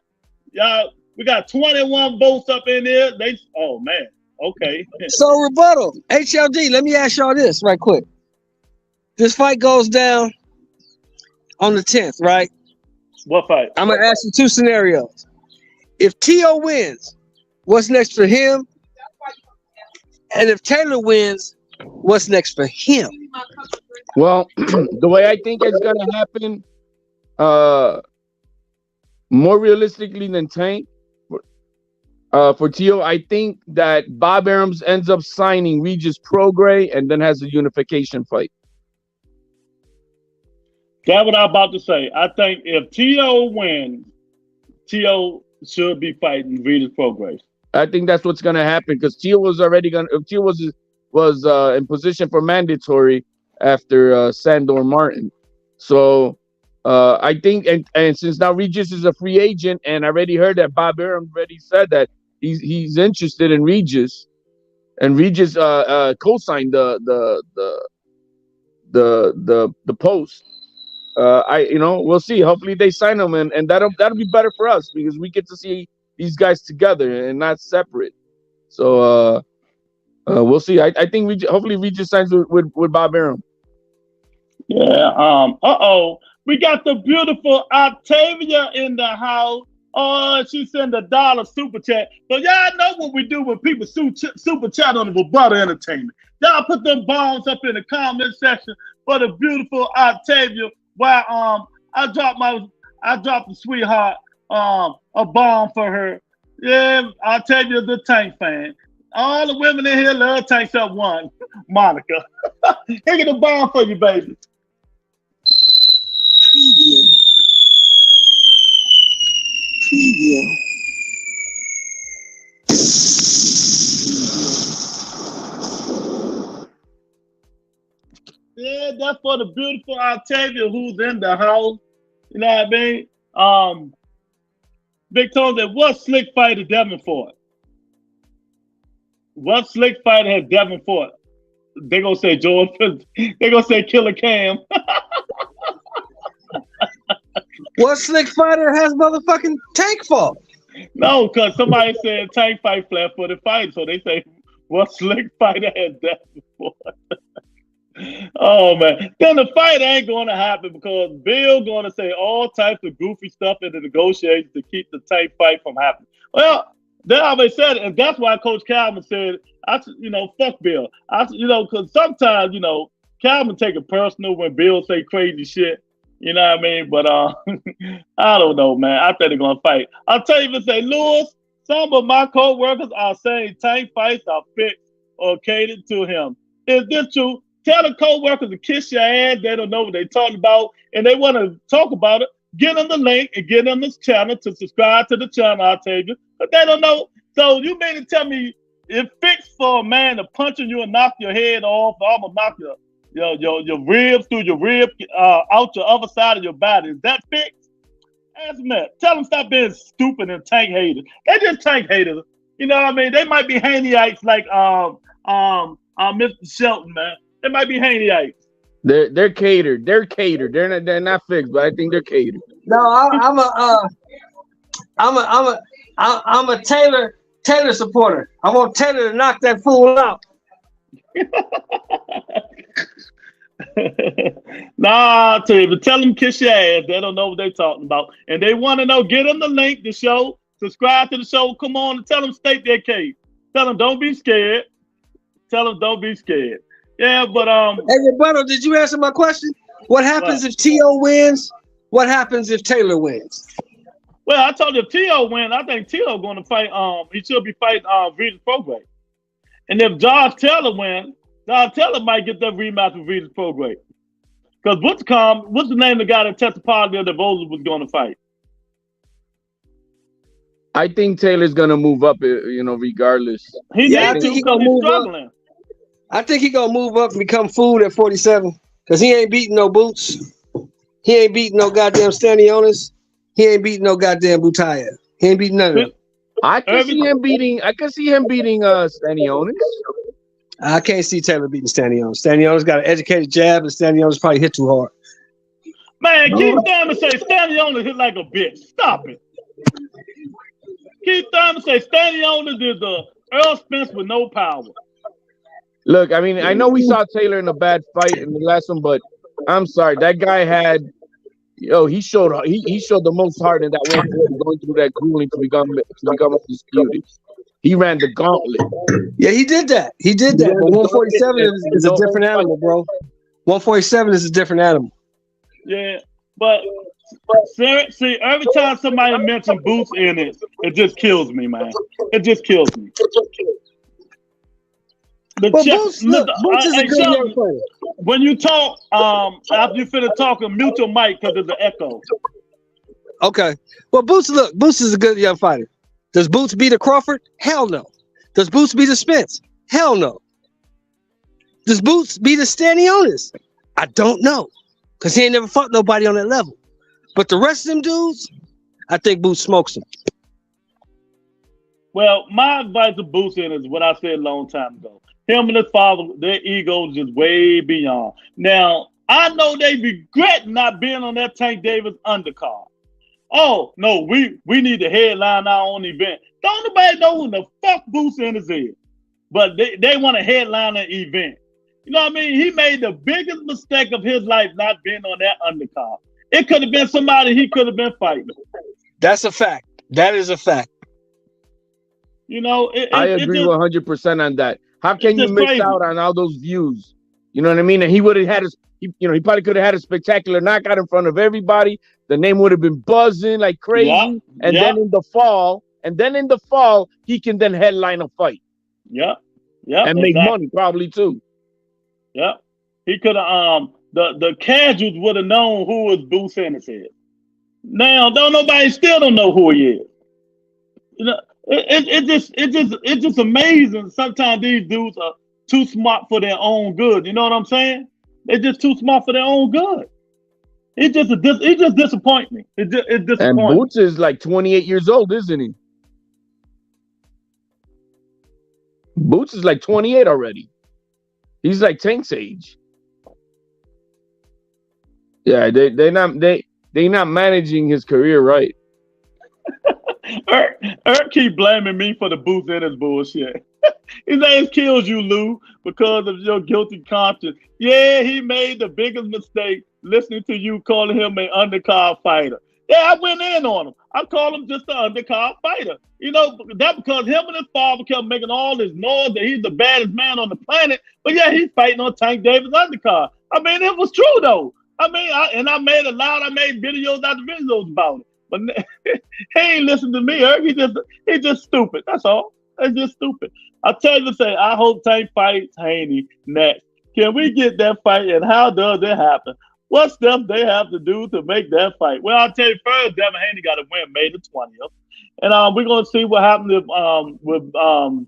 Y'all, we got 21 votes up in there. Oh man, okay. So rebuttal, HLD. Let me ask y'all this right quick. This fight goes down on the 10th, right? What fight? I'm gonna ask you two scenarios. If T.O. wins, what's next for him? And if Taylor wins, what's next for him? Well, the way I think it's gonna happen, more realistically than Tank, for T.O., I think that Bob Arams ends up signing Regis Prograis and then has a unification fight. That's what I'm about to say. I think if T.O. wins, T.O. should be fighting Regis Prograis. I think that's what's gonna happen because T.O. was already gonna. If T.O. was in position for mandatory after Sandor Martin, so I think and since now Regis is a free agent, and I already heard that Bob Arum already said that he's interested in Regis, and Regis co-signed the post. We'll see. Hopefully they sign him, and that'll be better for us because we get to see these guys together and not separate. So we'll see. I think hopefully Regis signs with Bob Arum. Yeah. We got the beautiful Octavia in the house. Oh, she sent $1 super chat. So y'all know what we do when people super chat on the Rebuttal Entertainment. Y'all put them bombs up in the comment section for the beautiful Octavia. While I dropped the sweetheart a bomb for her. Yeah, Octavia's the Tank fan. All the women in here love Tank except one, Monica. Here the bomb for you, baby. Preview. Yeah, that's for the beautiful Octavia who's in the house. You know what I mean? Big Tone said, what slick fight is Devin fought? What slick fight has Devin fought? They gonna say Jordan. They gonna say Killer Cam. What slick fighter has motherfucking Tank fought? No, because somebody said Tank fight flat-footed fight, so they say what slick fighter has Devin fought? Oh man, then the fight ain't going to happen because Bill going to say all types of goofy stuff in the negotiations to keep the Tank fight from happening. Well, they always said it, and that's why Coach Calvin said, fuck Bill. Because sometimes, Calvin take it personal when Bill say crazy shit. You know what I mean? But I don't know, man. I think they're gonna fight. I'll tell you, if say Lewis, some of my co-workers are saying Tank fights are fixed or catered to him. Is this true? Tell the co-workers to kiss your ass. They don't know what they're talking about, and they want to talk about it. Get them the link and get them this channel to subscribe to the channel. I'll tell you, but they don't know. So you mean to tell me it's fixed for a man to punch you and knock your head off? I'm gonna knock your ribs through your rib out your other side of your body. Is that fixed? Ask them that. Tell them stop being stupid and Tank haters. They just Tank haters. You know what I mean? They might be Haneyites like Mr. Shelton, man. They might be Haneyyites. They're catered. They're catered. They're not fixed, but I think they're catered. No, I'm a Taylor supporter. I want Taylor to knock that fool out. Nah, I'll tell you, but tell them kiss your ass. They don't know what they're talking about. And they want to know, get them the link, the show, subscribe to the show, come on and tell them state their case. Tell them don't be scared. Tell them don't be scared. Yeah, but Hey, Roberto, did you answer my question? What happens if T.O. wins? What happens if Taylor wins? Well, I told you if T.O. wins, I think T.O. going to fight. He should be fighting Regis Prograis. And if Josh Taylor wins, Josh Taylor might get that rematch with Regis Prograis. Because what's the name of the guy that tested positive that Bozer was going to fight? I think Taylor's gonna move up, regardless. He needs to because he's struggling. I think he's gonna move up and become food at 47 because he ain't beating no Boots. He ain't beating no goddamn Stanionis. He ain't beating no goddamn Butaya. He ain't beating none of them. I can see him beating Stanionis. I can't see Taylor beating Stanionis. Stanionis got an educated jab, and Stanionis probably hit too hard. Man, Keith Thurman say Stanionis hit like a bitch. Stop it. Keith Thurman say Stanionis is the Earl Spence with no power. Look, I mean, I know we saw Taylor in a bad fight in the last one, but I'm sorry, that guy had, he showed the most heart in that one going through that grueling to become undisputed. He ran the gauntlet. Yeah, he did that. But 147 is a different animal, bro. 147 is a different animal. Yeah, but see, every time somebody mentions Boots in it, it just kills me, man. It just kills me. Boots is a good young player. When you talk, after you finish talking, mute your mic because there's an echo. Okay. Well, Boots is a good young fighter. Does Boots beat a Crawford? Hell no. Does Boots beat a Spence? Hell no. Does Boots beat a Stanionis? I don't know. Because he ain't never fought nobody on that level. But the rest of them dudes, I think Boots smokes them. Well, my advice to Boots is what I said a long time ago. Him and his father, their egos just way beyond. Now, I know they regret not being on that Tank Davis undercard. Oh, no, we need to headline our own event. Don't nobody know who the fuck Boots is. But they want to headline an event. You know what I mean? He made the biggest mistake of his life not being on that undercard. It could have been somebody he could have been fighting. That's a fact. That is a fact. I agree 100% on that. How can you miss out on all those views? You know what I mean? And he would have had he probably could have had a spectacular knockout in front of everybody. The name would have been buzzing like crazy. Yeah, and then in the fall, he can then headline a fight. Yeah. And make money probably too. Yeah. He could have the casuals would have known who was Boots Ennis. Now nobody still don't know who he is. It's just amazing. Sometimes these dudes are too smart for their own good. You know what I'm saying? They're just too smart for their own good. It just disappoints me. It disappoints. And Boots is like 28 years old, isn't he? Boots is like 28 already. He's like Tank's age. Yeah, they're not managing his career right. Eric keep blaming me for the Boots in his bullshit. His ass kills you, Lou, because of your guilty conscience. Yeah, he made the biggest mistake listening to you calling him an undercard fighter. Yeah, I went in on him. I called him just an undercard fighter. You know, that because him and his father kept making all this noise that he's the baddest man on the planet. But yeah, he's fighting on Tank Davis undercard. I mean, it was true though. I mean, I made it loud. I made videos after videos about it. But he ain't listening to me, Eric. He's just stupid. That's all. That's just stupid. I tell you to say, I hope Tank fights Haney next. Can we get that fight, and how does it happen? What steps they have to do to make that fight? Well, I'll tell you first, Devin Haney got to win May the 20th. And we're going to see what happens with Al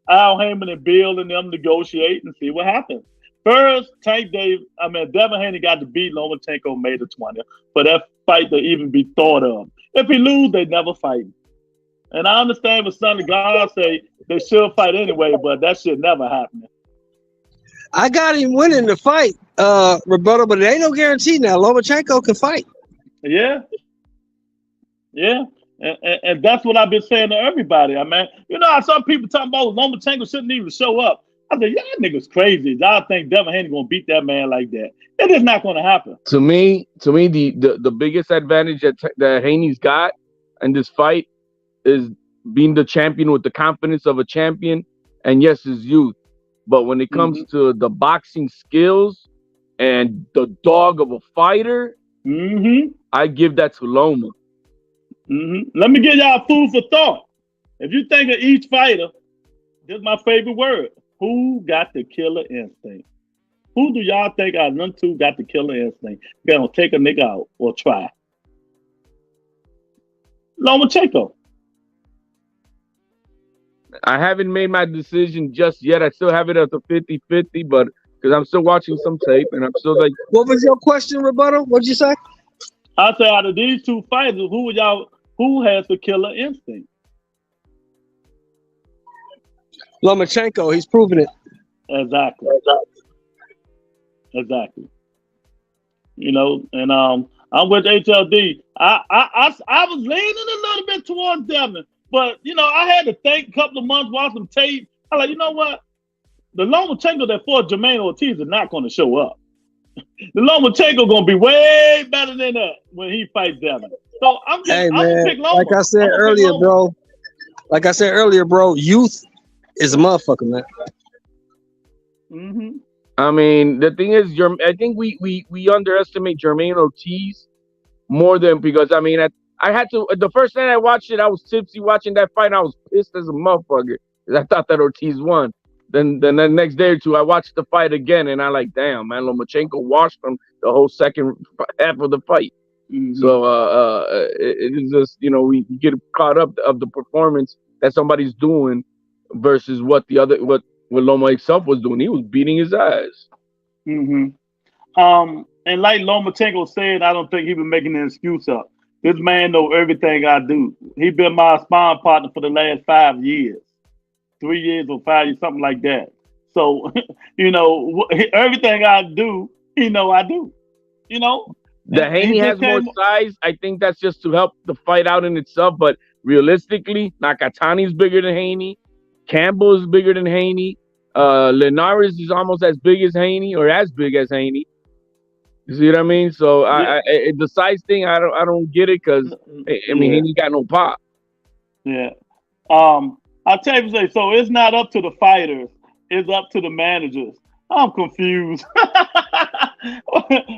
Heyman and Bill and them negotiate and see what happens. First, Devin Haney got to beat Lomachenko May the 20th for that fight to even be thought of. If he lose, they never fight. And I understand what Sonny God say they should fight anyway, but that shit never happened. I got him winning the fight, Roberto, but it ain't no guarantee now. Lomachenko can fight. Yeah. Yeah. And that's what I've been saying to everybody. I mean, you know how some people talking about Lomachenko shouldn't even show up. I said, y'all niggas crazy. I think Devin Haney gonna beat that man like that. It is not gonna happen. To me, the biggest advantage that Haney's got in this fight is being the champion with the confidence of a champion, and yes, his youth. But when it comes to the boxing skills and the dog of a fighter, I give that to Loma. Let me give y'all food for thought. If you think of each fighter, this is my favorite word. Who got the killer instinct? Who do y'all think out of them two got the killer instinct? They're gonna take a nigga out or try. Lomachenko. I haven't made my decision just yet. I still have it at the 50-50, but because I'm still watching some tape and I'm still like. What was your question, Roberto? What'd you say? I say out of these two fighters, who has the killer instinct? Lomachenko, he's proven it. Exactly. You know, and I'm with HLD. I was leaning a little bit towards Devin, but you know, I had to think a couple of months, watch some tape. I like, you know what? The Lomachenko that fought Jermaine Ortiz is not going to show up. The Lomachenko going to be way better than that when he fights Devin. So I'm gonna pick Loma. Like I said earlier, bro, youth is a motherfucker, man. I mean, the thing is, I think we underestimate Jermaine Ortiz more than because I mean, I had to. The first night I watched it, I was tipsy watching that fight. And I was pissed as a motherfucker because I thought that Ortiz won. Then the next day or two, I watched the fight again, and I like, damn, man, Lomachenko washed him the whole second half of the fight. So it's just, you know, we get caught up of the performance that somebody's doing versus what Loma himself was doing. He was beating his ass. And like Lomachenko said, I don't think he was making an excuse up. This man know everything I do. He been my sparring partner for the last 5 years. 3 years or 5 years, something like that. So, you know, everything I do, he know I do. You know? The Haney has more size. I think that's just to help the fight out in itself. But realistically, Nakatani's bigger than Haney. Campbell is bigger than Haney. Linares is almost as big as Haney or as big as Haney. You see what I mean? So the size thing, I don't get it because I mean Haney got no pop. Yeah. I'll tell you, so it's not up to the fighters, it's up to the managers. I'm confused.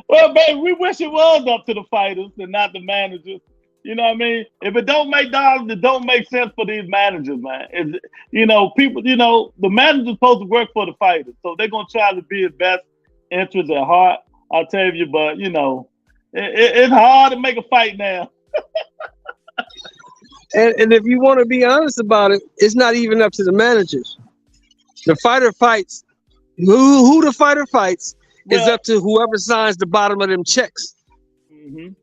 Well, baby, we wish it was up to the fighters and not the managers. You know what I mean? If it don't make dollars, it don't make sense for these managers, man. You know, people, you know, the manager's supposed to work for the fighters, so they're gonna try to be his best interest at heart. I'll tell you, but you know, it's hard to make a fight now. And if you want to be honest about it, it's not even up to the managers. The fighter fights. Who the fighter fights is up to whoever signs the bottom of them checks. Whoever's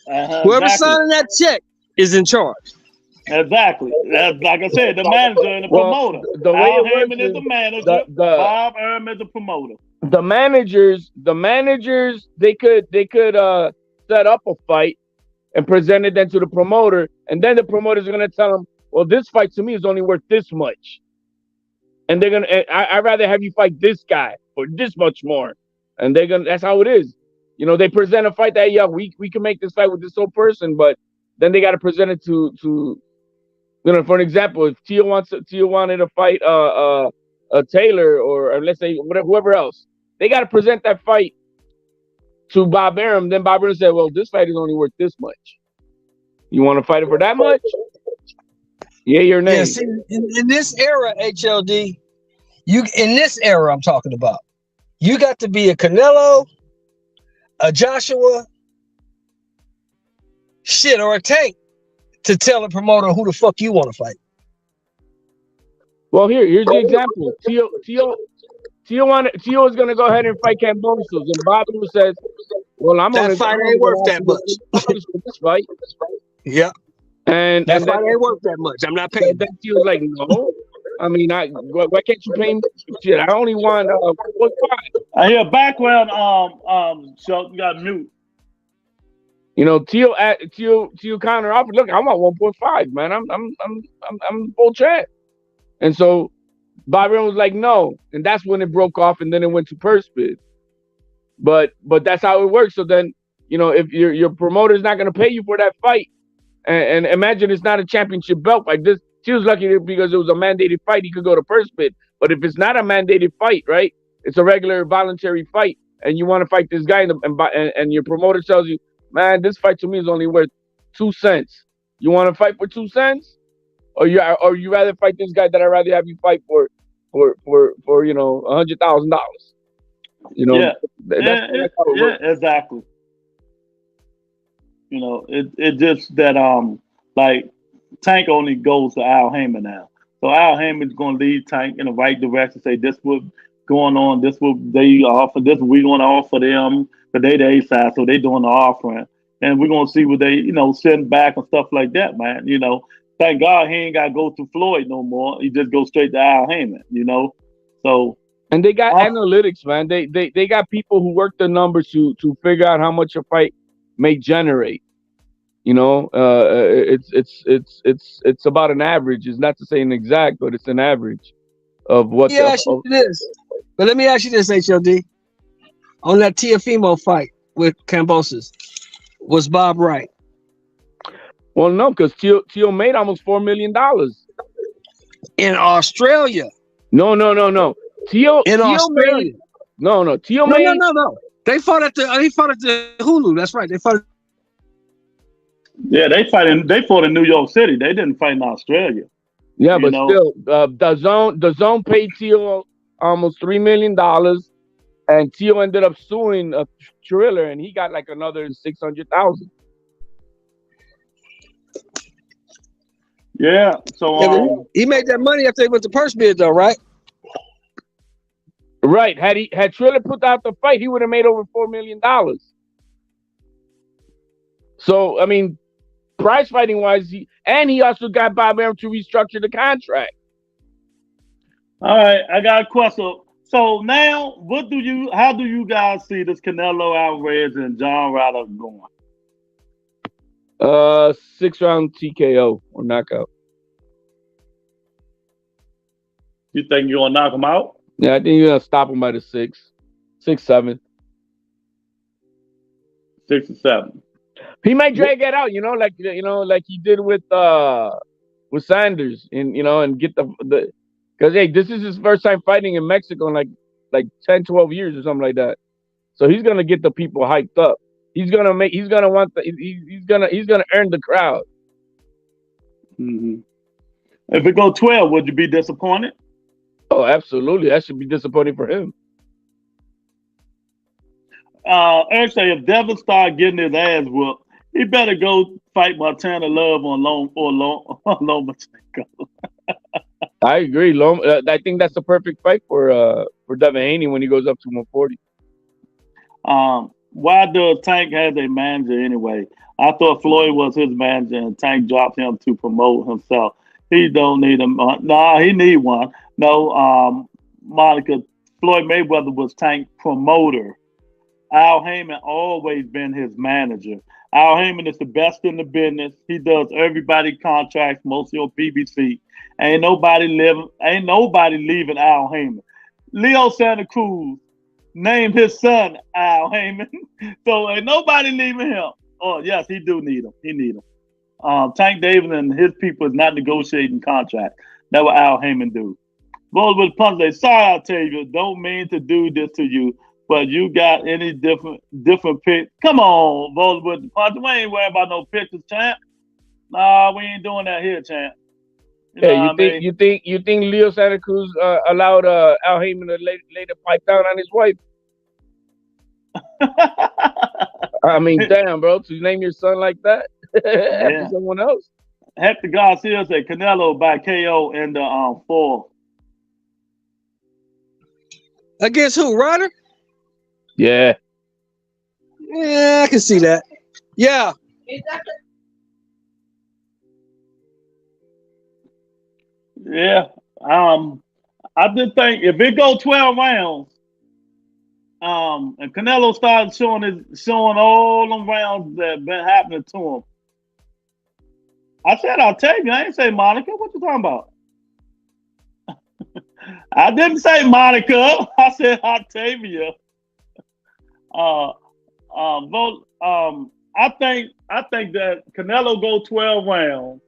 Exactly. signing that check is in charge. Exactly. That's, like I said, the manager and the promoter. The way Al it works Heyman is the manager. Bob Arum is the promoter. The managers, they could set up a fight and present it then to the promoter, and then the promoter's gonna tell them, well, this fight to me is only worth this much, and they're gonna, I'd rather have you fight this guy for this much more, and they're gonna. That's how it is. You know, they present a fight that we can make this fight with this whole person, but then they got to present it to you know, for an example, if Tio wanted to fight Taylor or let's say whoever else, they got to present that fight to Bob Arum. Then Bob Arum said, well, this fight is only worth this much. You want to fight it for that much? Yeah, your name. Yes, in this era, HLD, in this era I'm talking about, you got to be a Canelo, a Joshua, or a Tank to tell the promoter who the fuck you want to fight. Well, here's the example. Tio is gonna go ahead and fight Kambosos, and Bob says, "Well, that fight ain't worth that much. This fight, yeah, and that fight ain't worth that much. I'm not paying." Then Tio's like, "No, I mean, why can't you pay me? Shit, I only want 1.5." I hear background. So you got mute. You know, Tio counter offer. Look, I want 1.5, man. I'm full champ, and so Bob Arum was like, no, and that's when it broke off, and then it went to purse bid. But that's how it works. So then, you know, if your promoter is not going to pay you for that fight, and imagine it's not a championship belt like this. She was lucky because it was a mandated fight. He could go to purse bid. But if it's not a mandated fight, right? It's a regular voluntary fight, and you want to fight this guy, and your promoter tells you, man, this fight to me is only worth 2 cents. You want to fight for 2 cents, or you rather fight this guy that I'd rather have you fight for you know $100,000. You know, yeah, exactly. You know, it just that like Tank only goes to Al Heyman now, so Al Heyman's going to lead Tank in the right direction. Say this what going on, this what they offer, this what we going to offer them, but they the A side, so they doing the offering, and we're going to see what they send back and stuff like that, man. You know, thank God he ain't got to go through Floyd no more. He just goes straight to Al Heyman. You know, so. And they got analytics, man. They got people who work the numbers to figure out how much a fight may generate. You know, it's about an average. It's not to say an exact, but it's an average of what. Yeah, it is. But let me ask you this, HLD. On that Tiafimo fight with Kambosos, was Bob right? Well, no, because Tio made almost $4 million in Australia. No. Tio Australia. Tio made. No. They fought at the Hulu. That's right. They fought. Yeah, they fought in New York City. They didn't fight in Australia. Yeah, but still, the zone paid Tio almost $3 million, and Tio ended up suing Triller, and he got like another $600,000. Yeah, so he made that money after they went to purse bid, though, right? Right. Had Triller put out the fight, he would have made over $4 million. So I mean, prize fighting wise, he also got Bob Arum to restructure the contract. All right, I got a question. So now, how do you guys see this Canelo Alvarez and John Ryder going? 6-round TKO or knockout. You think you're gonna knock him out? Yeah, I think you're gonna stop him by the 6, 7. 6 or 7. He might drag it out, like he did with Sanders, and get the because hey, this is his first time fighting in Mexico in like 10, 12 years or something like that. So he's gonna get the people hyped up. He's gonna earn the crowd. Mm-hmm. If it go 12, would you be disappointed? Oh, absolutely. That should be disappointing for him. Actually, if Devin start getting his ass whooped, he better go fight Montana Love on Lomachenko. I agree. I think that's the perfect fight for Devin Haney when he goes up to 140. Why does Tank have a manager anyway? I thought Floyd was his manager and Tank dropped him to promote himself. He don't need him. Nah, he need one. No, Monica, Floyd Mayweather was Tank promoter. Al Heyman always been his manager. Al Heyman is the best in the business. He does everybody contracts, mostly on BBC. Ain't nobody leaving Al Heyman. Leo Santa Cruz named his son Al Heyman. So ain't nobody leaving him. Oh, yes, he do need him. He need him. Tank Davis and his people is not negotiating contracts. That's what Al Heyman do. Roll with Punch. They sorry, Octavia. Don't mean to do this to you, but you got any different pick? Come on, Roll with the Punch. We ain't worried about no pictures, champ. Nah, we ain't doing that here, champ. You think Leo Santa Cruz allowed Al Heyman to lay the pipe down on his wife? I mean, damn, bro, to name your son like that after someone else. Hector Garcia said Canelo by KO in the 4. Against who? Ryder? Yeah. Yeah, I can see that. Yeah. Yeah. I just think if it go 12 rounds, and Canelo started showing all them rounds that been happening to him. I said Octavia. I ain't say Monica. What you talking about? I didn't say Monica. I said Octavia. I think that Canelo go 12 rounds.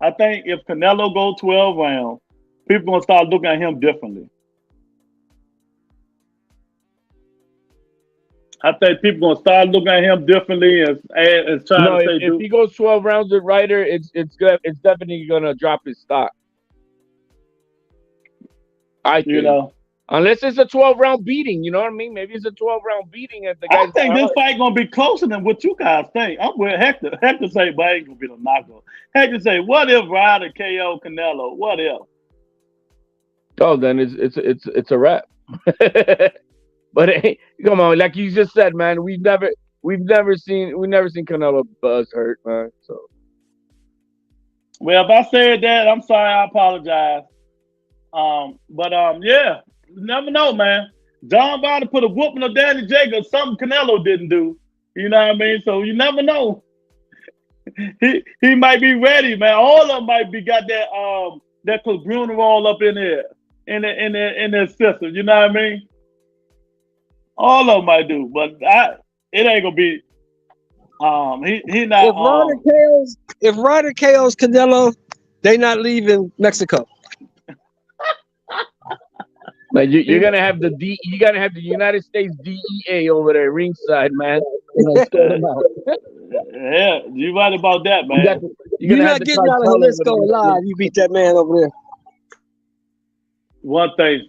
I think if Canelo go 12 rounds, people gonna start looking at him differently. I think people gonna start looking at him differently and trying to say. If he goes 12 rounds with Ryder, it's definitely gonna drop his stock. I think. Unless it's a 12-round beating, you know what I mean? Maybe it's a 12-round beating at the guy. I think this fight gonna be closer than what you guys think. I'm with Hector. Hector say, but ain't gonna be no knockout. Hector say, what if Ryder KO Canelo? What if? Oh, then it's a wrap. But come on, like you just said, man, we've never seen Canelo buzz hurt, man. So, well, if I said that, I'm sorry. I apologize. Yeah, you never know, man. John Ryder put a whooping on Danny Jacobs, something Canelo didn't do. You know what I mean? So you never know. He might be ready, man. All of them might be got that clobrunerol up in there in their system. You know what I mean? All of them might do, but it ain't gonna be. He not. If Ryder KOs Canelo, they not leaving Mexico. Like you're gonna have the United States DEA over there ringside, man. Yeah, you right about that, man. You're not getting out of Jalisco alive. You beat that man over there. One thing.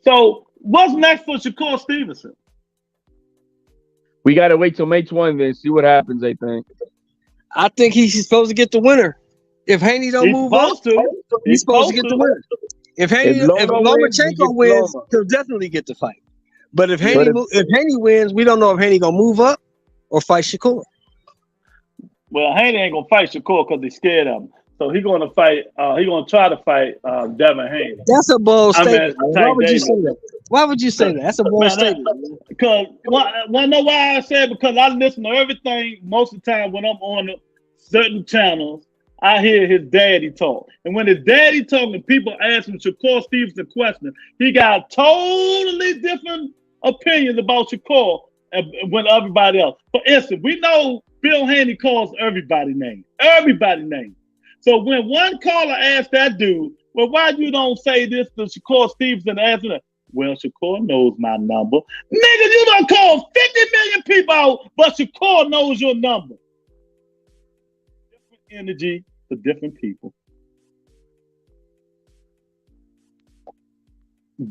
So what's next for Shakur Stevenson? We gotta wait till May 20th and see what happens. I think he's supposed to get the winner. If Haney don't move up, he's supposed to get the winner. If Lomachenko wins, he'll definitely get the fight. But if Haney wins, we don't know if Haney gonna move up or fight Shakur. Well, Haney ain't gonna fight Shakur because he's scared of him. So he's gonna fight. He's gonna try to fight Devin Haney. That's a bold statement. Why would you say that? Why would you say that? That's a bold statement. Because know why I said? Because I listen to everything most of the time when I'm on certain channels. I hear his daddy talk. And when his daddy talking, people ask him Shakur Stevenson question. He got totally different opinions about Shakur than everybody else. For instance, we know Bill Haney calls everybody name. Everybody name. So when one caller asked that dude, well, why you don't say this to Shakur Stevenson? Answer that. Well, Shakur knows my number. Nigga, you done called 50 million people out, but Shakur knows your number. Energy for different people.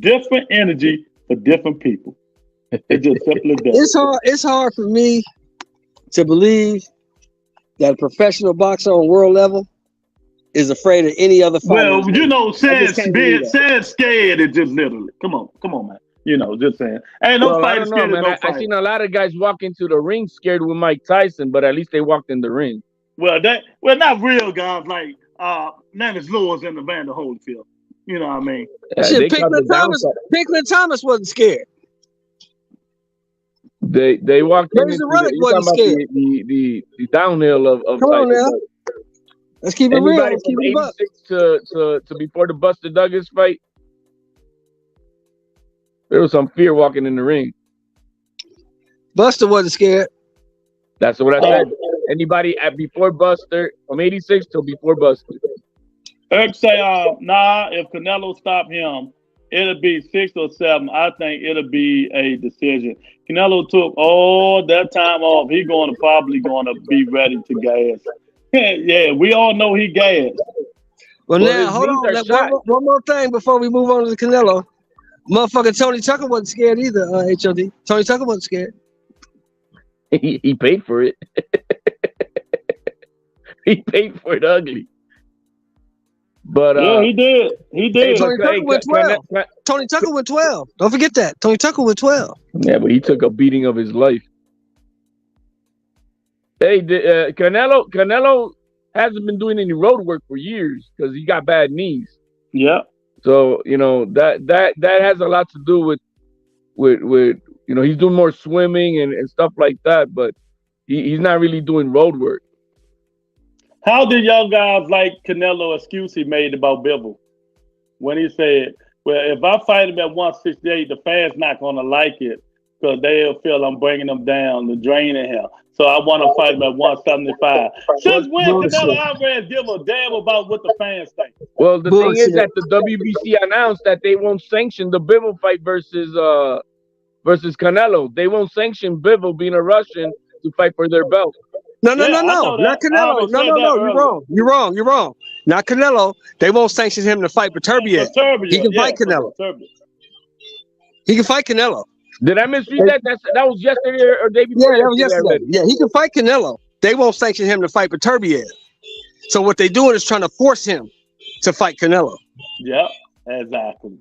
Different energy for different people. It's just simple as that. It's hard for me to believe that a professional boxer on world level is afraid of any other fighter. Well, you know, saying scared is just literally. Come on, man. You know, just saying. Ain't no Well, I fighter don't know, scared of man. no I fighter. seen a lot of guys walk into the ring scared with Mike Tyson, but at least they walked in the ring. Well, not real guys like Nannis Lewis and Evander Holyfield. You know what I mean? Yeah, Shit, they caught the downside. Pinklin Thomas wasn't scared. They walked in Razor into Ruddock you wasn't talking about scared. the downhill of Come on Tyson. now. Let's keep it real. Anybody Let's keep from it up. 86 to before the Buster Douglas fight, there was some fear walking in the ring. Buster wasn't scared. That's what I said. Anybody at before Buster, from 86 till before Buster. Eric say, nah, if Canelo stopped him, it'll be 6 or 7. I think it'll be a decision. Canelo took all that time off. He probably going to be ready to gas. Yeah, we all know he gas. Well, now, hold on. One more thing before we move on to the Canelo. Motherfucking Tony Tucker wasn't scared either, HOD. Tony Tucker wasn't scared. He paid for it. He paid for it ugly. But yeah, he did. He did. Tony Tucker went 12. Tony Tucker went 12. Don't forget that. Tony Tucker went 12. Yeah, but he took a beating of his life. Hey, Canelo hasn't been doing any road work for years because he got bad knees. Yeah. So that has a lot to do with he's doing more swimming and stuff like that, but he's not really doing road work. How did y'all guys like Canelo excuse he made about Bivol when he said, "Well, if I fight him at 168, the fans not gonna like it because they'll feel I'm bringing them down, the draining him. So I want to fight him at 175." Since when Canelo Alvarez give a damn about what the fans think? Well, the thing is that the WBC announced that they won't sanction the Bivol fight versus Canelo. They won't sanction Bivol being a Russian to fight for their belt. No, not Canelo. No, you're wrong. Not Canelo. They won't sanction him to fight Beterbiev. He can fight Canelo. He can fight Canelo. Did I misread that? That was yesterday or day before? Yeah, that was yesterday. Yeah, he can fight Canelo. They won't sanction him to fight Beterbiev. So what they're doing is trying to force him to fight Canelo. Yeah, exactly.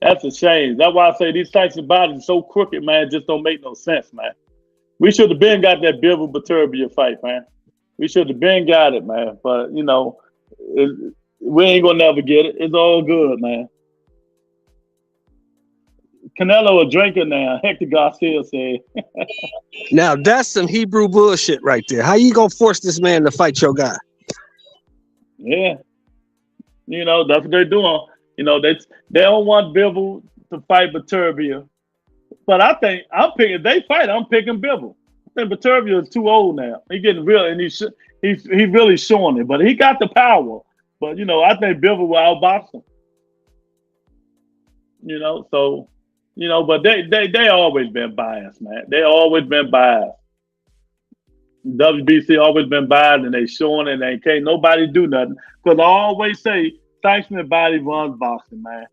That's a shame. That's why I say these types of bodies are so crooked, man. It just don't make no sense, man. We should have been got that Bivol Beterbiev fight, man. We should have been got it, man. But, we ain't going to never get it. It's all good, man. Canelo a drinker now. Hector Garcia said. Now, that's some Hebrew bullshit right there. How you going to force this man to fight your guy? Yeah. That's what they're doing. They don't want Bivol to fight Beterbiev. But I think if they fight, I'm picking Bivol. I think Beterbiev is too old now. He's getting real, and he's really showing it. But he got the power. But I think Bivol will outbox him. But they always been biased, man. They always been biased. WBC always been biased, and they showing it. And can't nobody do nothing because I always say sanctioned body runs boxing, man.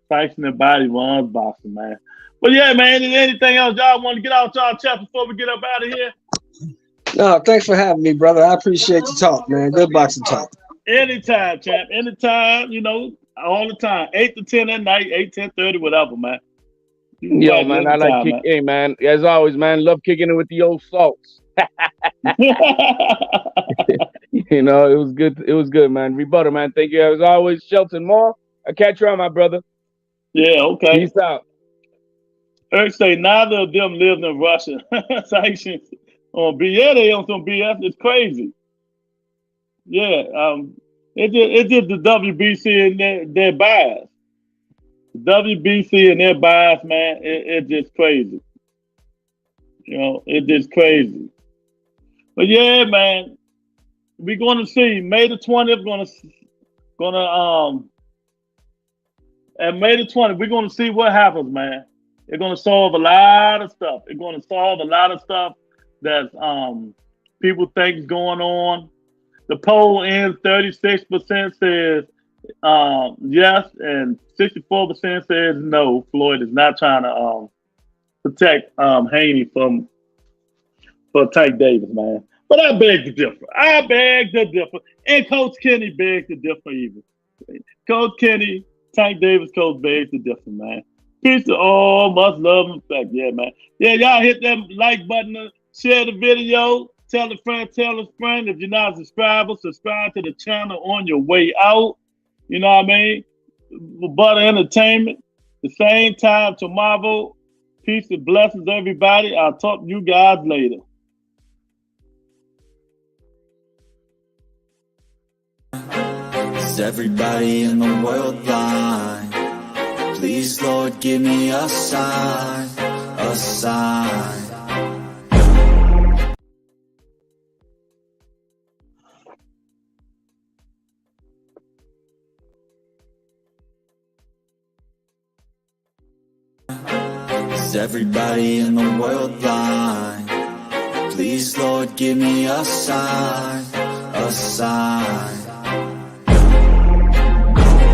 Sanctioned body runs boxing, man. But yeah, man, anything else y'all want to get out y'all chat before we get up out of here? No, thanks for having me, brother. I appreciate the talk, man. Good boxing talk. Anytime, champ. Anytime, all the time. 8 to 10 at night, 8, 10:30, whatever, man. Yo, man, I like kicking. Hey, man, as always, man, love kicking it with the old salts. It was good. It was good, man. Rebuttal, man. Thank you. As always, Shelton Moore. I'll catch you on, my brother. Yeah, okay. Peace out. Eric say neither of them lived in Russia. Sanctions on BS. Yeah, they on some BS. It's crazy. Yeah, it's just the WBC and their bias. The WBC and their bias, man. It's just crazy. It's just crazy. But yeah, man, we're going to see May the 20th. At May the 20th, we're going to see what happens, man. It's going to solve a lot of stuff. It's going to solve a lot of stuff that people think is going on. The poll ends 36% says yes, and 64% says no. Floyd is not trying to protect Haney for Tank Davis, man. But I beg to differ. And Coach Kenny begs to differ even. Coach Kenny, Tank Davis coach begs to differ, man. Peace to all. Much love and respect. Yeah, man. Yeah, y'all hit that like button. Share the video. Tell a friend, tell a friend. If you're not a subscriber, subscribe to the channel on your way out. You know what I mean? Butter Entertainment. The same time tomorrow. Peace and blessings, everybody. I'll talk to you guys later. Is everybody in the world blind? Please, Lord, give me a sign, a sign. Is everybody in the world blind? Please, Lord, give me a sign, a sign.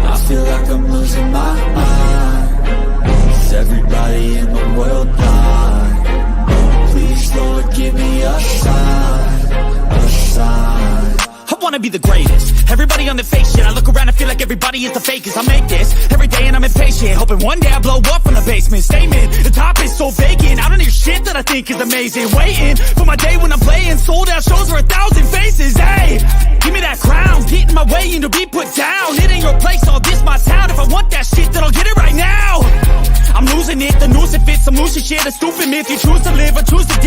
I feel like I'm losing my mind. Is everybody in the world blind? Please, Lord, give me a sign, a sign. I wanna be the greatest. Everybody on the fake shit. I look around and feel like everybody is the fakest. I make this every day and I'm impatient, hoping one day I blow up from the basement. Statement, the top is so vacant. I don't hear shit that I think is amazing. Waiting for my day when I'm playing sold out shows for 1,000 faces. Hey, give me that crown, get in my way and to be put down. It ain't your place, all this my town. If I want that shit, then I'll get it right now. I'm losing it, the noose it fits. I'm losing shit, a stupid myth. You choose to live or choose to